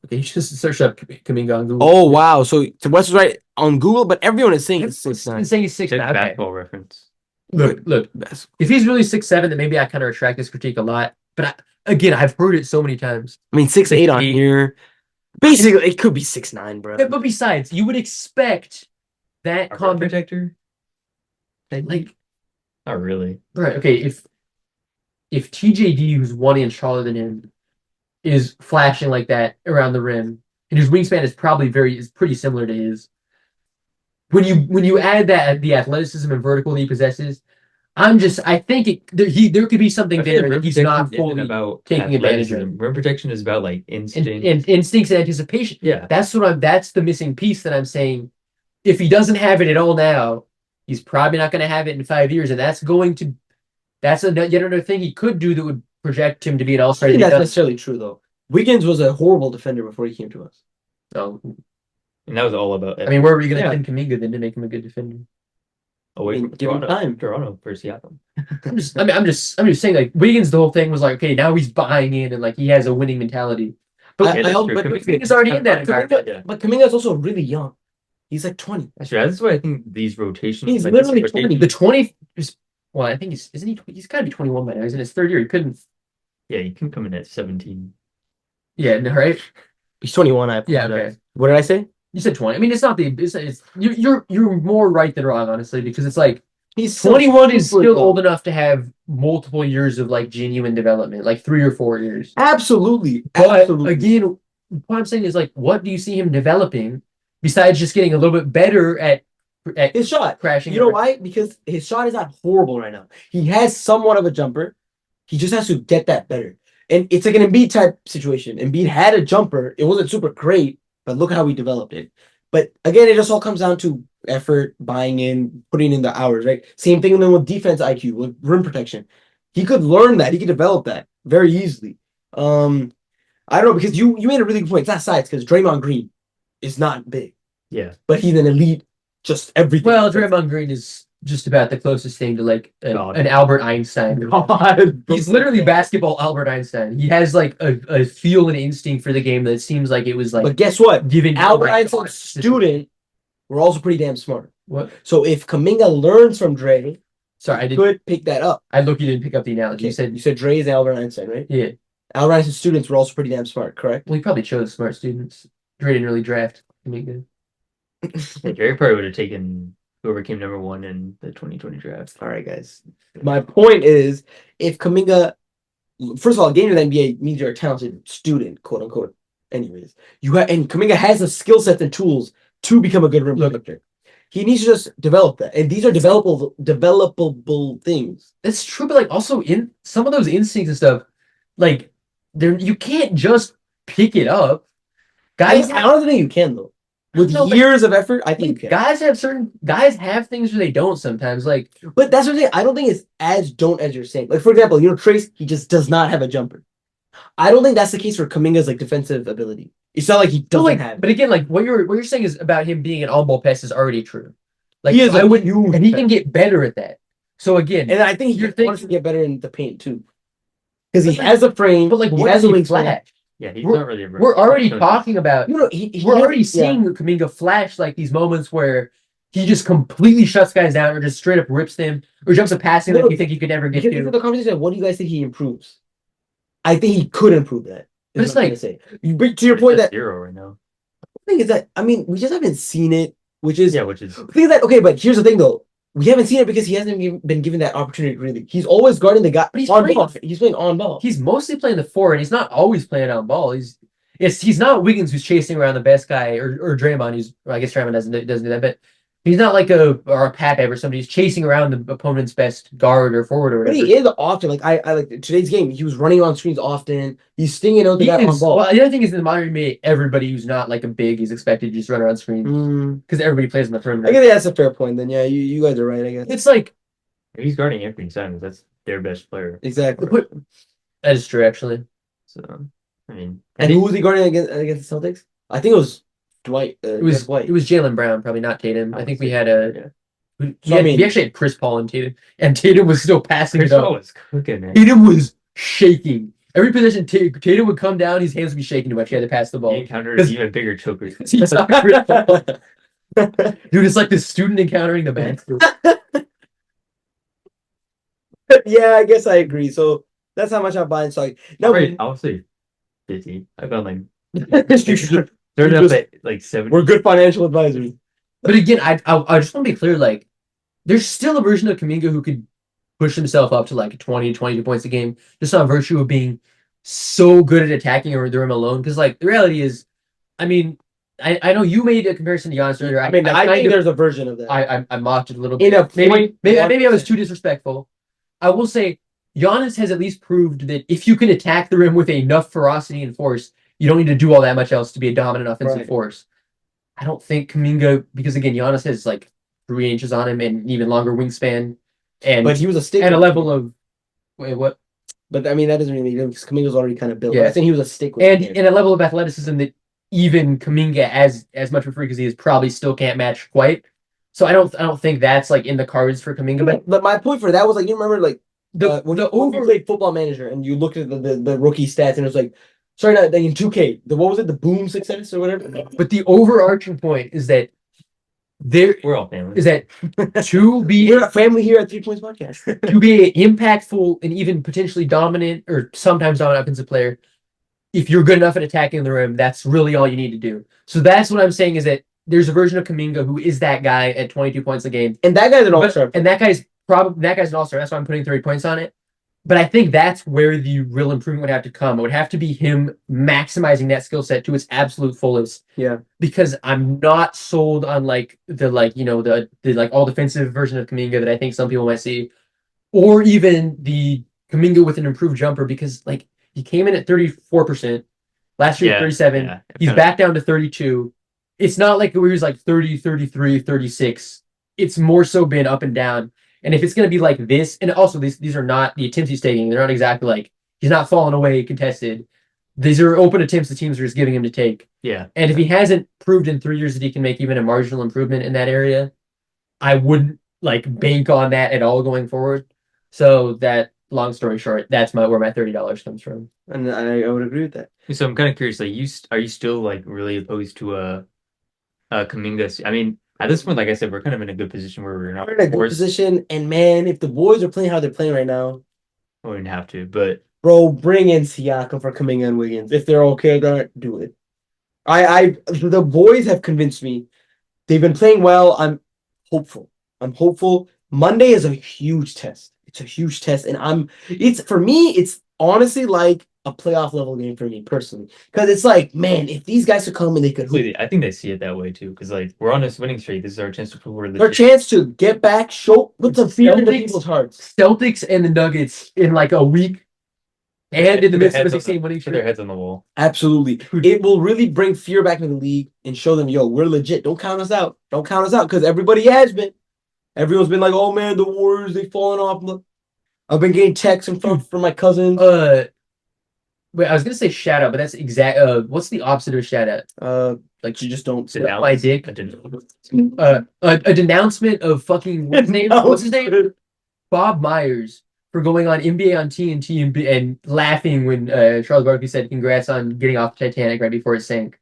Speaker 2: Okay, you just search up Kuminga on Google.
Speaker 1: Oh wow! So Wes was right on Google, but everyone is saying he's
Speaker 2: Everyone's
Speaker 1: 6'9".
Speaker 2: saying he's 6'9".
Speaker 3: Check
Speaker 2: Okay.
Speaker 3: basketball reference.
Speaker 2: Look.
Speaker 1: That's-
Speaker 2: If he's really 6'7", then maybe I kind of retract this critique a lot. But again, I've heard it so many times.
Speaker 1: I mean 6'8" on
Speaker 2: 6'8".
Speaker 1: here. Basically, it could be 6'9", bro.
Speaker 2: But besides, you would expect that
Speaker 3: A rim
Speaker 2: combination.
Speaker 3: protector?
Speaker 2: Like,
Speaker 3: Not really.
Speaker 2: right? Okay, if TJD, who's 1 inch taller than him, is flashing like that around the rim, and his wingspan is probably pretty similar to his. When you add that the athleticism and vertical that he possesses, I think there could be something
Speaker 3: I feel
Speaker 2: there
Speaker 3: like
Speaker 2: that he's
Speaker 3: rim
Speaker 2: not
Speaker 3: protection isn't
Speaker 2: fully
Speaker 3: about
Speaker 2: taking advantage of.
Speaker 3: athleticism. Rim protection is about like instinct.
Speaker 2: and instincts and anticipation.
Speaker 3: Yeah.
Speaker 2: That's the missing piece that I'm saying. If he doesn't have it at all now, he's probably not going to have it in 5 years, and that's yet another thing he could do that would project him to be an
Speaker 1: I
Speaker 2: all-star.
Speaker 1: think
Speaker 2: that he
Speaker 1: that's
Speaker 2: doesn't.
Speaker 1: necessarily true though. Wiggins was a horrible defender before he came to us.
Speaker 2: So,
Speaker 3: And that was all about
Speaker 2: I mean, where were you going to
Speaker 3: Yeah.
Speaker 2: pin Kuminga then to make him a good defender?
Speaker 3: away
Speaker 1: I mean,
Speaker 3: from
Speaker 1: give him
Speaker 3: Toronto.
Speaker 1: time.
Speaker 3: Toronto for Siakam.
Speaker 2: I'm just saying, like, Wiggins, the whole thing was like, okay, now he's buying in and like he has a winning mentality. But
Speaker 3: Yeah, that's true.
Speaker 2: but
Speaker 3: Kuminga-
Speaker 2: Kuminga's already in that environment.
Speaker 3: Yeah.
Speaker 1: But Kuminga's also really young. He's like 20.
Speaker 3: That's right. That's why I think these rotations.
Speaker 1: He's
Speaker 3: like, this
Speaker 1: literally
Speaker 3: rotation-
Speaker 1: 20.
Speaker 2: The 20 is well, I think isn't he? He's got to be 21 by now. He's in his 3rd year. He couldn't.
Speaker 3: Yeah, you can come in at 17.
Speaker 2: Yeah, no, right.
Speaker 1: He's 21. I
Speaker 2: Yeah,
Speaker 1: apologize.
Speaker 2: okay.
Speaker 1: What did I say?
Speaker 2: You said 20. I mean, it's not the. It's you're more right than wrong, honestly, because it's like
Speaker 1: He's
Speaker 2: 21 is
Speaker 1: super
Speaker 2: still
Speaker 1: young.
Speaker 2: old enough to have multiple years of like genuine development, like 3 or 4 years.
Speaker 1: Absolutely.
Speaker 2: But
Speaker 1: Absolutely.
Speaker 2: again, what I'm saying is like, what do you see him developing besides just getting a little bit better at
Speaker 1: His shot.
Speaker 2: crashing?
Speaker 1: You know why? Because his shot is not horrible right now. He has somewhat of a jumper. He just has to get that better. And it's like an Embiid type situation. Embiid had a jumper. It wasn't super great, but look how he developed it. But again, it just all comes down to effort, buying in, putting in the hours, right? Same thing then with defense IQ, with rim protection. He could learn that. He could develop that very easily. I don't know, because you made a really good point. It's not size, because Draymond Green is not big,
Speaker 3: Yeah.
Speaker 1: but he's an elite, just everything.
Speaker 2: Well, Draymond Green is just about the closest thing to like
Speaker 3: God.
Speaker 2: an Albert Einstein.
Speaker 1: God.
Speaker 2: He's literally basketball Albert Einstein. He has like a feel and instinct for the game that seems like it was like
Speaker 1: But guess what?
Speaker 2: given
Speaker 1: Albert
Speaker 2: like,
Speaker 1: Einstein's student were also pretty damn smart.
Speaker 2: What?
Speaker 1: So if Kuminga learns from Dre,
Speaker 2: Sorry, I
Speaker 1: he
Speaker 2: did.
Speaker 1: could pick that up.
Speaker 2: I look. You didn't pick up the analogy. You
Speaker 1: You
Speaker 2: said
Speaker 1: said Dre is Albert Einstein, right?
Speaker 2: yeah.
Speaker 1: Albert Einstein's students were also pretty damn smart, correct?
Speaker 2: Well, he probably chose smart students. Dre didn't really draft. Kuminga.
Speaker 3: Yeah, Jerry probably would have taken whoever came number 1 in the 2020 draft.
Speaker 1: All right, guys. My point is, if Kuminga, first of all, getting to the NBA means you're a talented student, quote unquote. Anyways, and Kuminga has the skill sets and tools to become a good rim protector. He needs to just develop that, and these are developable things.
Speaker 2: That's true, but like also in some of those instincts and stuff, like you can't just pick it up. Guys
Speaker 1: I don't think you can though. With
Speaker 2: No, but-
Speaker 1: years of effort, I think you can.
Speaker 2: guys have things where they don't sometimes. Like
Speaker 1: But that's what I'm saying. I don't think it's as you're saying. Like, for example, Trace, he just does not have a jumper. I don't think that's the case for Kuminga's like defensive ability. It's not like he doesn't have.
Speaker 2: but again, like what you're saying is about him being an on-ball pass is already true. Like
Speaker 1: He is
Speaker 2: I
Speaker 1: a
Speaker 2: would,
Speaker 1: huge
Speaker 2: and he
Speaker 1: pass.
Speaker 2: can get better at that. So again,
Speaker 1: And I think he
Speaker 2: You're
Speaker 1: wants to
Speaker 2: thinking-
Speaker 1: get better in the paint too, because he
Speaker 2: But, like-
Speaker 1: has a frame.
Speaker 2: but like
Speaker 1: he
Speaker 2: what
Speaker 1: has
Speaker 2: does
Speaker 1: a
Speaker 2: he
Speaker 1: wingspan.
Speaker 2: flash?
Speaker 3: Yeah, he's
Speaker 2: We're-
Speaker 3: not really.
Speaker 2: We're already talking about.
Speaker 1: He
Speaker 2: We're
Speaker 1: has-
Speaker 2: already
Speaker 1: yeah.
Speaker 2: seeing Kuminga flash like these moments where he just completely shuts guys down or just straight up rips them or jumps a passing
Speaker 1: No,
Speaker 2: that you think he could never get
Speaker 1: Because this is
Speaker 2: to.
Speaker 1: the conversation of what do you guys think he improves? I think he could improve that.
Speaker 2: But
Speaker 1: is
Speaker 2: it's
Speaker 1: what I'm
Speaker 2: like-
Speaker 1: trying to say. But to your point, that
Speaker 3: 0 right now.
Speaker 1: the thing is that we just haven't seen it, which is
Speaker 3: Yeah, which is
Speaker 1: the thing is that okay. But here's the thing though, We haven't seen it because he hasn't been given that opportunity. Really, he's always guarding the guy.
Speaker 2: But he's
Speaker 1: on
Speaker 2: playing-
Speaker 1: ball. He's playing on ball.
Speaker 2: He's mostly playing the 4, and he's not always playing on ball. He's not Wiggins who's chasing around the best guy, or Draymond who's, well, I guess Draymond doesn't do that, but he's not like a Pat or somebody who's chasing around the opponent's best guard or forward or
Speaker 1: But
Speaker 2: whatever.
Speaker 1: he is often like I like today's game. He was running on screens often. He's stinging out the guy on ball.
Speaker 2: Well, the other thing is in the modern NBA, everybody who's not like a big is expected to just run around screens because everybody plays on the perimeter.
Speaker 1: I guess that's a fair point. Then yeah, you guys are right. I guess
Speaker 2: It's like
Speaker 3: If he's guarding Anthony Simons, that's their best player.
Speaker 1: exactly.
Speaker 2: that is true actually.
Speaker 3: So I mean,
Speaker 1: And who was he guarding against the Celtics? I think it was Dwight.
Speaker 2: It was
Speaker 1: Dwight.
Speaker 2: Jaylen Brown, probably not Tatum. I think we had a.
Speaker 1: So, I mean-
Speaker 2: we actually had Chris Paul and Tatum was still passing
Speaker 3: Chris
Speaker 2: it up.
Speaker 3: Paul was cooking, man.
Speaker 2: Tatum was shaking. Every possession, Tatum would come down, his hands would be shaking too much. He had to pass the
Speaker 3: He
Speaker 2: ball.
Speaker 3: encountered
Speaker 2: Because-
Speaker 3: even bigger chokers.
Speaker 2: He saw Chris Paul. Dude, it's like the student encountering the bench.
Speaker 1: Yeah, I guess I agree. So that's how much I'm buying stock. Now
Speaker 3: Right, I'll say 50. I got like
Speaker 1: we're
Speaker 3: third up
Speaker 1: just-
Speaker 3: at like 70.
Speaker 1: good financial advisors.
Speaker 2: But again, I just want to be clear, like, there's still a version of Kuminga who could push himself up to like 20, 22 points a game just on virtue of being so good at attacking or the rim alone. Because, like, the reality is, I mean, I know you made a comparison to Giannis earlier.
Speaker 1: I mean, I
Speaker 2: kind
Speaker 1: think
Speaker 2: of-
Speaker 1: there's a version of that.
Speaker 2: I mocked it a little bit.
Speaker 1: In a
Speaker 2: maybe I was
Speaker 1: 0.1%.
Speaker 2: too disrespectful. I will say Giannis has at least proved that if you can attack the rim with enough ferocity and force, you don't need to do all that much else to be a dominant offensive
Speaker 1: Right.
Speaker 2: force. I don't think Kuminga, because again, Giannis has like 3 inches on him and even longer wingspan, and
Speaker 1: But he was a stick.
Speaker 2: and a level of wait what
Speaker 1: But I mean, that doesn't really because Kaminga's already kind of built.
Speaker 2: Yeah.
Speaker 1: I think he was a stick with
Speaker 2: and
Speaker 1: him.
Speaker 2: and a level of athleticism that even Kuminga, as much of a freak as he is, probably still can't match quite. So I don't think that's like in the cards for Kuminga. But
Speaker 1: my point for that was like you remember like when you
Speaker 2: over
Speaker 1: played Football Manager and you looked at the rookie stats and it was like sorry not like in 2K what was it, the boom success or whatever.
Speaker 2: But the overarching point is that there
Speaker 3: We're all family.
Speaker 2: is that to be
Speaker 1: We're a family here at 3 Points Podcast.
Speaker 2: to be an impactful and even potentially dominant or sometimes dominant offensive player, if you're good enough at attacking the rim, that's really all you need to do. So that's what I'm saying is that there's a version of Kuminga who is that guy at 22 points a game.
Speaker 1: And that guy's an all-star.
Speaker 2: And that guy's an all-star. That's why I'm putting 30 points on it. But I think that's where the real improvement would have to come. It would have to be him maximizing that skill set to its absolute fullest.
Speaker 1: Yeah.
Speaker 2: Because I'm not sold on like the like all defensive version of Kuminga that I think some people might see, or even the Kuminga with an improved jumper, because like he came in at 34%. Last year,
Speaker 3: Yeah,
Speaker 2: 37.
Speaker 3: yeah.
Speaker 2: He's back down to 32. It's not like where he was like 30, 33, 36. It's more so been up and down. And if it's going to be like this, and also these are not the attempts he's taking. They're not exactly like he's not falling away contested. These are open attempts the teams are just giving him to take.
Speaker 3: Yeah.
Speaker 2: And if he hasn't proved in 3 years that he can make even a marginal improvement in that area, I wouldn't like bank on that at all going forward. So that, long story short, that's where my $30 comes from.
Speaker 1: And I would agree with that.
Speaker 3: So I'm kind of curious, like, are you still like really opposed to Kuminga? I mean, at this point, like I said, we're kind of in a good position where we're not
Speaker 1: We're in a good
Speaker 3: forced.
Speaker 1: position, and man, if the boys are playing how they're playing right now,
Speaker 3: We wouldn't have to, but
Speaker 1: bro, bring in Siakam for Kuminga and Wiggins. If they're okay with that, do it. The boys have convinced me. They've been playing well. I'm hopeful. Monday is a huge test. It's a huge test, and for me, it's honestly like a playoff level game for me personally. Because it's like, man, if these guys could come and they could hoop,
Speaker 3: I think they see it that way too. Because like we're on this winning streak, this is our chance to prove we're
Speaker 1: our
Speaker 3: legit.
Speaker 1: chance to get back, put some fear into
Speaker 2: Celtics-
Speaker 1: people's hearts.
Speaker 2: Celtics and the Nuggets in like a week and in the midst of a 16 winning
Speaker 3: Put their
Speaker 2: streak.
Speaker 3: heads on the wall.
Speaker 1: Absolutely. It will really bring fear back into the league and show them, yo, we're legit. Don't count us out. Don't count us out. Because everybody has been. Everyone's been like, oh man, the Warriors, they've fallen off. Look, I've been getting texts from my cousins.
Speaker 2: Wait, I was gonna say shout out, but that's exact. What's the opposite of a shout out?
Speaker 1: Like you just don't
Speaker 2: Suck my dick.
Speaker 3: I didn't.
Speaker 2: A denouncement of fucking what's his name? What's his name? Bob Myers for going on NBA on TNT and laughing when Charles Barkley said congrats on getting off the Titanic right before it sank.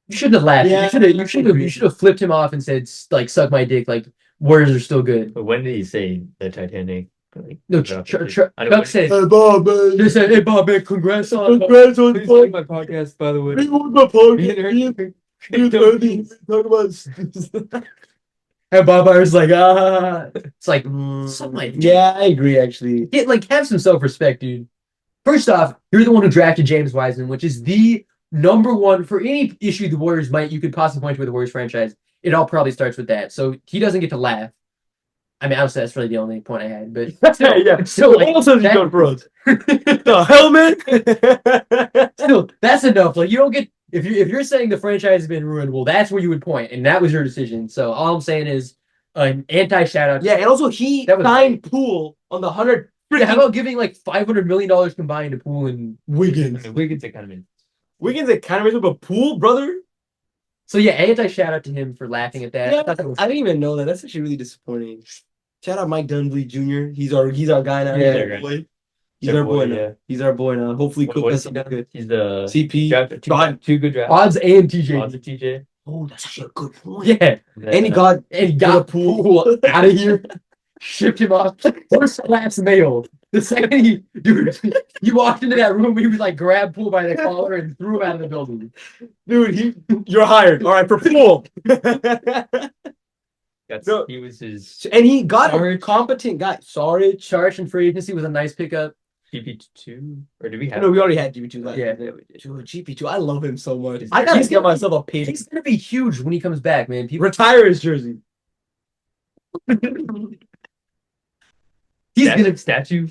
Speaker 2: You shouldn't have laughed.
Speaker 1: Yeah,
Speaker 2: you should have flipped him off and said like suck my dick. Like Warriors are still good.
Speaker 3: But when did he say the Titanic? Like,
Speaker 2: No,
Speaker 3: was up to-
Speaker 2: Chuck
Speaker 3: I don't-
Speaker 2: said.
Speaker 1: Hey, Bob, man.
Speaker 2: They said, "Hey Bob, man, congrats on."
Speaker 1: Congrats on
Speaker 3: Please like my podcast, by the way.
Speaker 1: my podcast. Talk about
Speaker 2: And Bob Myers like, it's like something like
Speaker 1: Yeah, I agree. Actually,
Speaker 2: have some self-respect, dude. First off, you're the one who drafted James Wiseman, which is the number one for any issue the Warriors you could possibly point to with the Warriors franchise. It all probably starts with that. So he doesn't get to laugh. I mean, obviously that's really the only point I had, but still,
Speaker 1: yeah.
Speaker 2: still like,
Speaker 1: All says he's
Speaker 2: that-
Speaker 1: going for us. The hell, man.
Speaker 2: still, that's enough. Like you don't get if you're saying the franchise has been ruined, well, that's where you would point, and that was your decision. So all I'm saying is an anti shout out.
Speaker 1: Yeah, and also he
Speaker 2: That was-
Speaker 1: signed Poole on the 100.
Speaker 2: Yeah, how about giving like $500 million combined to Poole and
Speaker 3: I
Speaker 1: Wiggins?
Speaker 3: mean, Wiggins are kind of in.
Speaker 1: Wiggins at kind of miserable, but Poole, brother.
Speaker 2: so yeah, anti shout out to him for laughing at that.
Speaker 1: Yeah,
Speaker 2: I thought that was
Speaker 1: I didn't even know that. That's actually really disappointing. Shout out Mike Dunleavy Jr. He's our guy now.
Speaker 2: Yeah.
Speaker 1: He's our boy. He's
Speaker 3: Their
Speaker 1: our boy
Speaker 3: boy,
Speaker 1: now.
Speaker 3: yeah.
Speaker 1: He's our boy now. Hopefully,
Speaker 3: What
Speaker 1: Cook
Speaker 3: has
Speaker 1: does
Speaker 3: he
Speaker 1: something
Speaker 3: done?
Speaker 1: good.
Speaker 3: He's the
Speaker 1: CP.
Speaker 3: drafted
Speaker 1: God.
Speaker 3: two good drafts.
Speaker 2: odds and TJ.
Speaker 3: Odds of TJ.
Speaker 1: Oh, that's actually a good point.
Speaker 2: Yeah,
Speaker 1: And he got
Speaker 2: and he got Poole out of here, shipped him off. First class mail. The second he walked into that room, he was like grabbed Poole by the collar and threw him out of the building.
Speaker 1: dude. You're hired. All right, for Poole. No.
Speaker 3: He was his
Speaker 1: And he got a
Speaker 2: Sarge.
Speaker 1: competent guy. Sorry.
Speaker 2: Charge and free agency was a nice pickup.
Speaker 3: GP2, or did we have?
Speaker 1: No, we already had GP2 last
Speaker 2: Yeah.
Speaker 1: year. Dude, GP2. I love him so much.
Speaker 3: He's-
Speaker 1: I gotta
Speaker 2: he's
Speaker 1: get
Speaker 2: gonna-
Speaker 1: myself a page.
Speaker 2: He's gonna be huge when he comes back, man. People,
Speaker 1: Retire his jersey.
Speaker 2: he's gonna
Speaker 3: statue.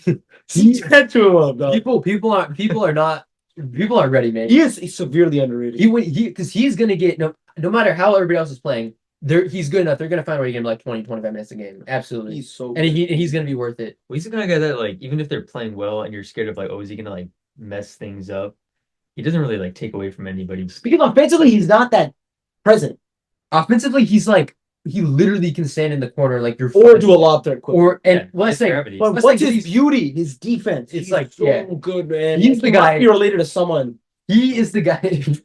Speaker 1: Tattoo him up, dog.
Speaker 2: people aren't ready, man.
Speaker 1: He's severely underrated.
Speaker 2: Because he's gonna get no matter how everybody else is playing, he's good enough. They're gonna find a way to get him like 20, 25 minutes a game. Absolutely.
Speaker 1: He's so
Speaker 2: And he's gonna be worth it.
Speaker 3: Well, he's the kind of guy that like even if they're playing well and you're scared of like, oh, is he gonna like mess things up? He doesn't really like take away from anybody.
Speaker 1: because offensively he's not that present
Speaker 2: Offensively, he's like he literally can stand in the corner like you're
Speaker 1: or do a lob threat quick.
Speaker 2: let's
Speaker 3: it's
Speaker 2: say
Speaker 3: gravity.
Speaker 1: But
Speaker 2: let's
Speaker 1: what's
Speaker 2: say
Speaker 1: his
Speaker 2: he's-
Speaker 1: beauty? His defense.
Speaker 2: It's
Speaker 1: He's
Speaker 2: like,
Speaker 1: so
Speaker 2: yeah.
Speaker 1: good, man.
Speaker 2: He's the
Speaker 1: He
Speaker 2: guy-
Speaker 1: might be related to someone.
Speaker 2: he is the guy. Dude,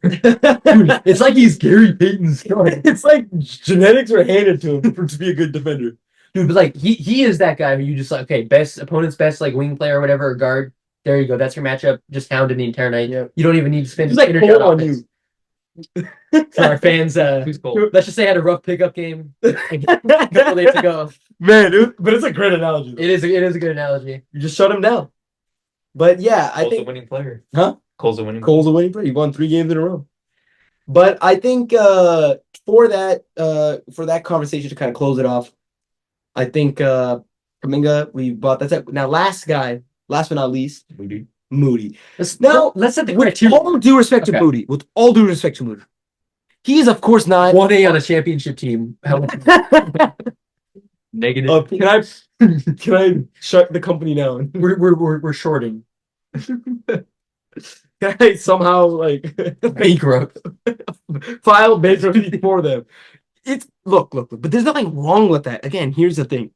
Speaker 2: it's like he's Gary Payton's son.
Speaker 1: It's like genetics are handed to him to be a good defender.
Speaker 2: Dude, but like he is that guy who you just like, okay, opponent's best like wing player or whatever, or guard. There you go. That's your matchup. Just hound him the entire night.
Speaker 1: Yeah.
Speaker 2: You don't even need to spend
Speaker 1: He's like
Speaker 2: energy
Speaker 1: cold
Speaker 2: on
Speaker 1: on
Speaker 2: offense.
Speaker 1: you.
Speaker 2: For our fans,
Speaker 3: Who's cold?
Speaker 2: let's just say I had a rough pickup game a couple days ago.
Speaker 1: Man, dude, but it's a great analogy.
Speaker 2: It is a good analogy.
Speaker 1: You just shut him down. But yeah, I
Speaker 3: Cole's a
Speaker 1: think
Speaker 3: winning player.
Speaker 1: Huh?
Speaker 3: Cole's a winning.
Speaker 1: Cole's a winning player. He won 3 games in a row. But I think for that conversation to kind of close it off, I think Kuminga, we bought that's it. Now last but not least,
Speaker 3: Moody.
Speaker 1: Moody.
Speaker 2: Now let's set the
Speaker 1: With
Speaker 2: criteria.
Speaker 1: all due respect to
Speaker 2: Okay.
Speaker 1: Moody, with all due respect to Moody, he is of course not.
Speaker 2: 1A on a championship team.
Speaker 3: Negative.
Speaker 1: Can I shut the company down?
Speaker 2: We're shorting.
Speaker 1: Can I somehow like
Speaker 2: Bankrupt.
Speaker 1: file bankruptcy for them? It's look, but there's nothing wrong with that. Again, here's the thing.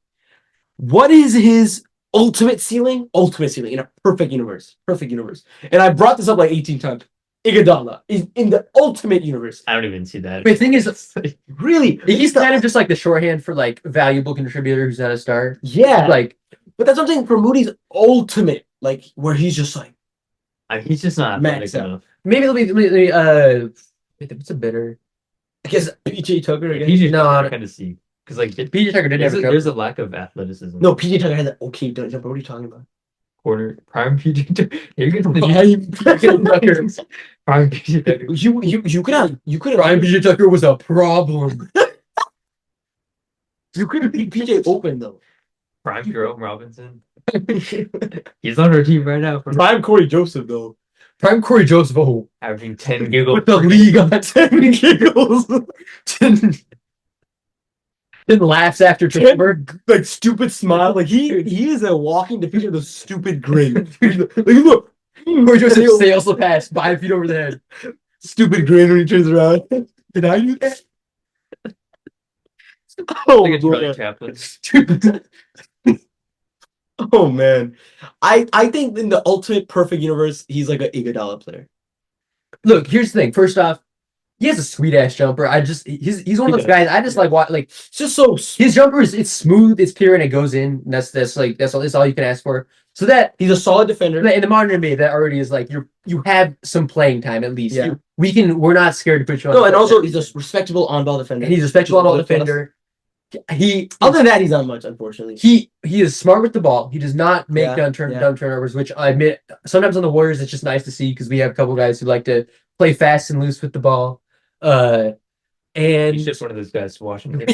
Speaker 1: What is his ultimate ceiling? Ultimate ceiling in a perfect universe. Perfect universe. And I brought this up like 18 times. Iguodala is in the ultimate universe.
Speaker 3: I don't even see that.
Speaker 2: But the thing is,
Speaker 1: Really?
Speaker 2: he's kind of just like the shorthand for like valuable contributor who's not a star.
Speaker 1: Yeah.
Speaker 2: Like
Speaker 1: But that's what I'm saying for Moody's ultimate, like where he's just like
Speaker 3: I mean, he's just not
Speaker 1: Max
Speaker 3: athletic
Speaker 1: out.
Speaker 3: enough.
Speaker 2: maybe it'll be what's a better
Speaker 1: I guess PJ Tucker again.
Speaker 3: PJ
Speaker 2: No,
Speaker 3: Tucker
Speaker 2: no.
Speaker 3: kind of see because like
Speaker 2: PJ Tucker didn't have a jumper.
Speaker 3: there's a lack of athleticism.
Speaker 1: No, PJ Tucker had that okay jumper. What are you talking about?
Speaker 3: Corner prime PJ Tucker. You're gonna
Speaker 2: Prime
Speaker 3: prime PJ Tucker.
Speaker 1: You could have
Speaker 2: PJ Tucker was a problem.
Speaker 1: you could have beat PJ open though.
Speaker 3: Prime Jerome Robinson. He's on our team right now. For
Speaker 1: Prime Corey Joseph though.
Speaker 2: Prime Corey Joseph. Oh,
Speaker 3: averaging 10 giggles.
Speaker 2: with the league on
Speaker 1: 10 giggles.
Speaker 2: 10 laughs after turnover.
Speaker 1: Like stupid smile. Like he is a walking depiction of the stupid grin. Like look.
Speaker 2: Corey Joseph sails the pass 5 feet over the head.
Speaker 1: Stupid grin when he turns around. Did I do that? Oh,
Speaker 3: Like a Charlie
Speaker 1: man.
Speaker 3: Chaplin.
Speaker 1: Oh man. I think in the ultimate perfect universe, he's like an Iguodala player.
Speaker 2: Look, here's the thing. First off, he has a sweet ass jumper. He's one of those guys. I just like
Speaker 1: It's just so
Speaker 2: his jumper it's smooth, it's pure, and it goes in. And that's all you can ask for. So that
Speaker 1: he's a solid defender.
Speaker 2: in the modern NBA, that already is like you have some playing time at least.
Speaker 1: Yeah.
Speaker 2: We're not scared to put you on.
Speaker 1: No,
Speaker 2: the
Speaker 1: and
Speaker 2: floor.
Speaker 1: also he's a respectable on-ball defender.
Speaker 2: And he's a respectable on-ball defender. he
Speaker 1: Other than that, he's not much, unfortunately.
Speaker 2: he is smart with the ball. He does not make
Speaker 1: Yeah,
Speaker 2: dumb
Speaker 1: yeah.
Speaker 2: turnovers, which I admit sometimes on the Warriors it's just nice to see because we have a couple guys who like to play fast and loose with the ball. And
Speaker 3: He's just one of those guys to Washington.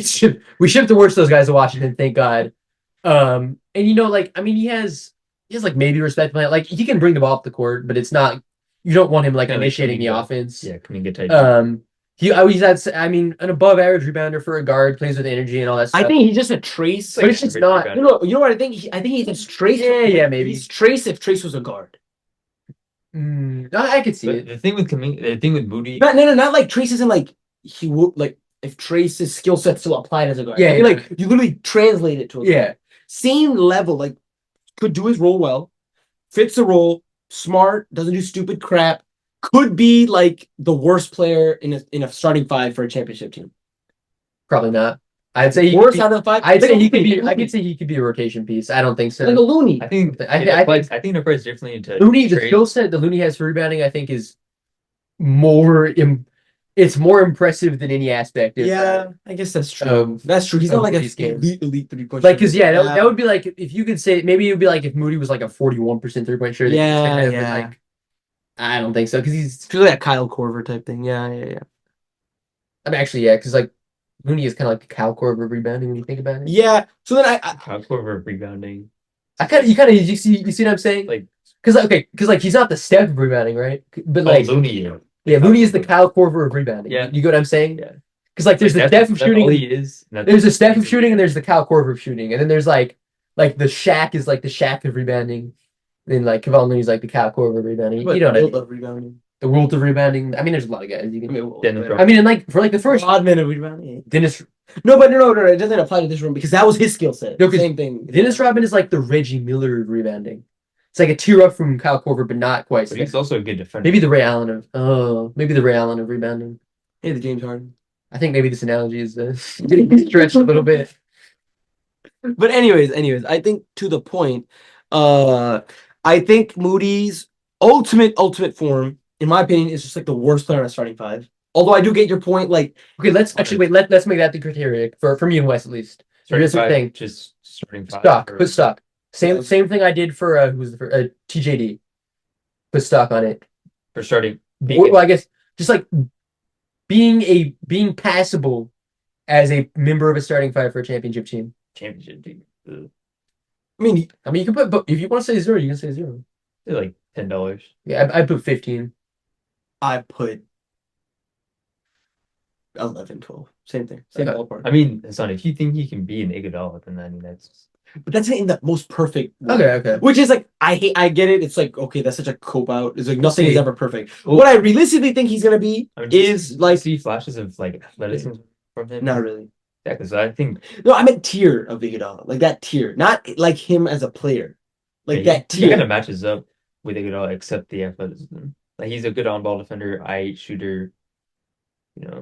Speaker 2: we shipped the worst of those guys to Washington, thank God. And like I mean, he has like maybe respect for that. Like he can bring the ball up the court, but it's not. You don't want him like
Speaker 3: Kinda like
Speaker 2: initiating the
Speaker 3: Kuminga.
Speaker 2: offense.
Speaker 3: Yeah, Kuminga type.
Speaker 2: He's had. I mean, an above average rebounder for a guard, plays with energy and all that stuff.
Speaker 1: I think he's just a Trace.
Speaker 2: but it's just not.
Speaker 1: You know what I think? I think he's Trace.
Speaker 2: Yeah, maybe.
Speaker 1: He's Trace if Trace was a guard.
Speaker 2: I could see
Speaker 3: But
Speaker 2: it.
Speaker 3: the thing with Kuminga, the thing with Moody,
Speaker 1: Not like Trace isn't like he would like if Trace's skill set still applied as a guard.
Speaker 2: Yeah,
Speaker 1: I mean,
Speaker 2: yeah.
Speaker 1: like you literally translate it to a guard.
Speaker 2: Yeah,
Speaker 1: Same level, like could do his role well, fits the role, smart, doesn't do stupid crap. Could be like the worst player in a starting five for a championship team.
Speaker 2: probably not. I'd say
Speaker 1: Worst out of the five.
Speaker 2: I'd say he could
Speaker 1: Looney.
Speaker 2: be. I could say he could be a rotation piece. I don't think so.
Speaker 1: like a Looney.
Speaker 3: I think
Speaker 2: I
Speaker 3: it applies differently into
Speaker 2: Looney, the
Speaker 3: trade.
Speaker 2: skill set that Looney has for rebounding, I think, is more. It's more impressive than any aspect.
Speaker 1: Yeah, I guess that's true. That's true. He's
Speaker 2: of
Speaker 1: not like a
Speaker 2: Moody's game.
Speaker 1: elite 3-point.
Speaker 2: Like, because that would be like if you could say maybe it would be like if Moody was like a 41% 3-point shooter.
Speaker 1: Yeah,
Speaker 2: but,
Speaker 1: yeah.
Speaker 2: like, I don't think so because he's.
Speaker 1: It's really a Kyle Korver type thing. Yeah.
Speaker 2: I mean, actually, yeah, because like Mooney is kind of like the Cal Korver of rebounding when you think about it.
Speaker 1: Yeah. So then
Speaker 3: Kyle Korver rebounding.
Speaker 2: You see what I'm saying?
Speaker 3: Like,
Speaker 2: because like he's not the Steph of rebounding, right? But like
Speaker 3: Looney.
Speaker 2: yeah, Looney is the Kyle Korver of rebounding.
Speaker 3: Yeah.
Speaker 2: You get what I'm saying?
Speaker 3: Yeah.
Speaker 2: Because like there's the
Speaker 3: That's-
Speaker 2: Steph of
Speaker 3: that's
Speaker 2: shooting.
Speaker 3: all he is.
Speaker 2: There's a Steph of shooting and there's the Kyle Korver of shooting, and then there's like the Shaq is like the Shaq of rebounding. Then like Kevon Looney's like the Kyle Korver of rebounding. You know what I mean?
Speaker 1: of rebounding.
Speaker 2: The world of rebounding. I mean, there's a lot of guys you can.
Speaker 3: Dennis
Speaker 2: I mean, and like for like the first
Speaker 1: Rodman of rebounding.
Speaker 2: Dennis
Speaker 1: No, but no. It doesn't apply to this room because that was his skill set.
Speaker 2: No, 'cause
Speaker 1: Same thing.
Speaker 2: Dennis Rodman is like the Reggie Miller of rebounding. It's like a tier up from Kyle Korver, but not quite.
Speaker 3: But he's also a good defender.
Speaker 2: Maybe the Ray Allen of rebounding.
Speaker 1: Hey, the James Harden.
Speaker 2: I think maybe this analogy is getting stretched a little bit.
Speaker 1: But anyways, I think to the point, I think Moody's ultimate form, in my opinion, is just like the worst player on a starting five. Although I do get your point, like
Speaker 2: Okay, let's actually wait. Let's make that the criteria for me and Wes at least. Here's the thing.
Speaker 3: Just starting five.
Speaker 2: Stock.
Speaker 3: or-
Speaker 2: Put stock. Same
Speaker 1: Yeah.
Speaker 2: same thing I did for who was the TJD. Put stock on it.
Speaker 3: for starting.
Speaker 2: Well, I guess just like being passable as a member of a starting five for a championship team.
Speaker 3: Championship team.
Speaker 1: I mean,
Speaker 2: I mean, you can put, but if you want to say 0, you can say 0.
Speaker 3: They're like $10.
Speaker 2: Yeah, I put 15.
Speaker 1: I put 11, 12. Same thing. Same
Speaker 2: Okay.
Speaker 1: ballpark.
Speaker 3: I mean, Hassan, if you think he can be an Iguodala, then I mean that's
Speaker 1: But that's in the most perfect way.
Speaker 2: Okay.
Speaker 1: Which is like I get it. It's like okay, that's such a cope out. It's like nothing is
Speaker 2: See.
Speaker 1: ever perfect.
Speaker 3: Well-
Speaker 1: what I realistically think he's gonna be
Speaker 3: I mean,
Speaker 1: is
Speaker 3: you
Speaker 1: like
Speaker 3: see flashes of like athleticism from him.
Speaker 1: not really.
Speaker 3: Yeah, because I think
Speaker 1: No, I meant tier of Iguodala, like that tier, not like him as a player, like
Speaker 3: yeah,
Speaker 1: that
Speaker 3: he kind
Speaker 1: tier.
Speaker 3: of matches up with Iguodala except the athleticism. Like he's a good on-ball defender, I shooter. You know,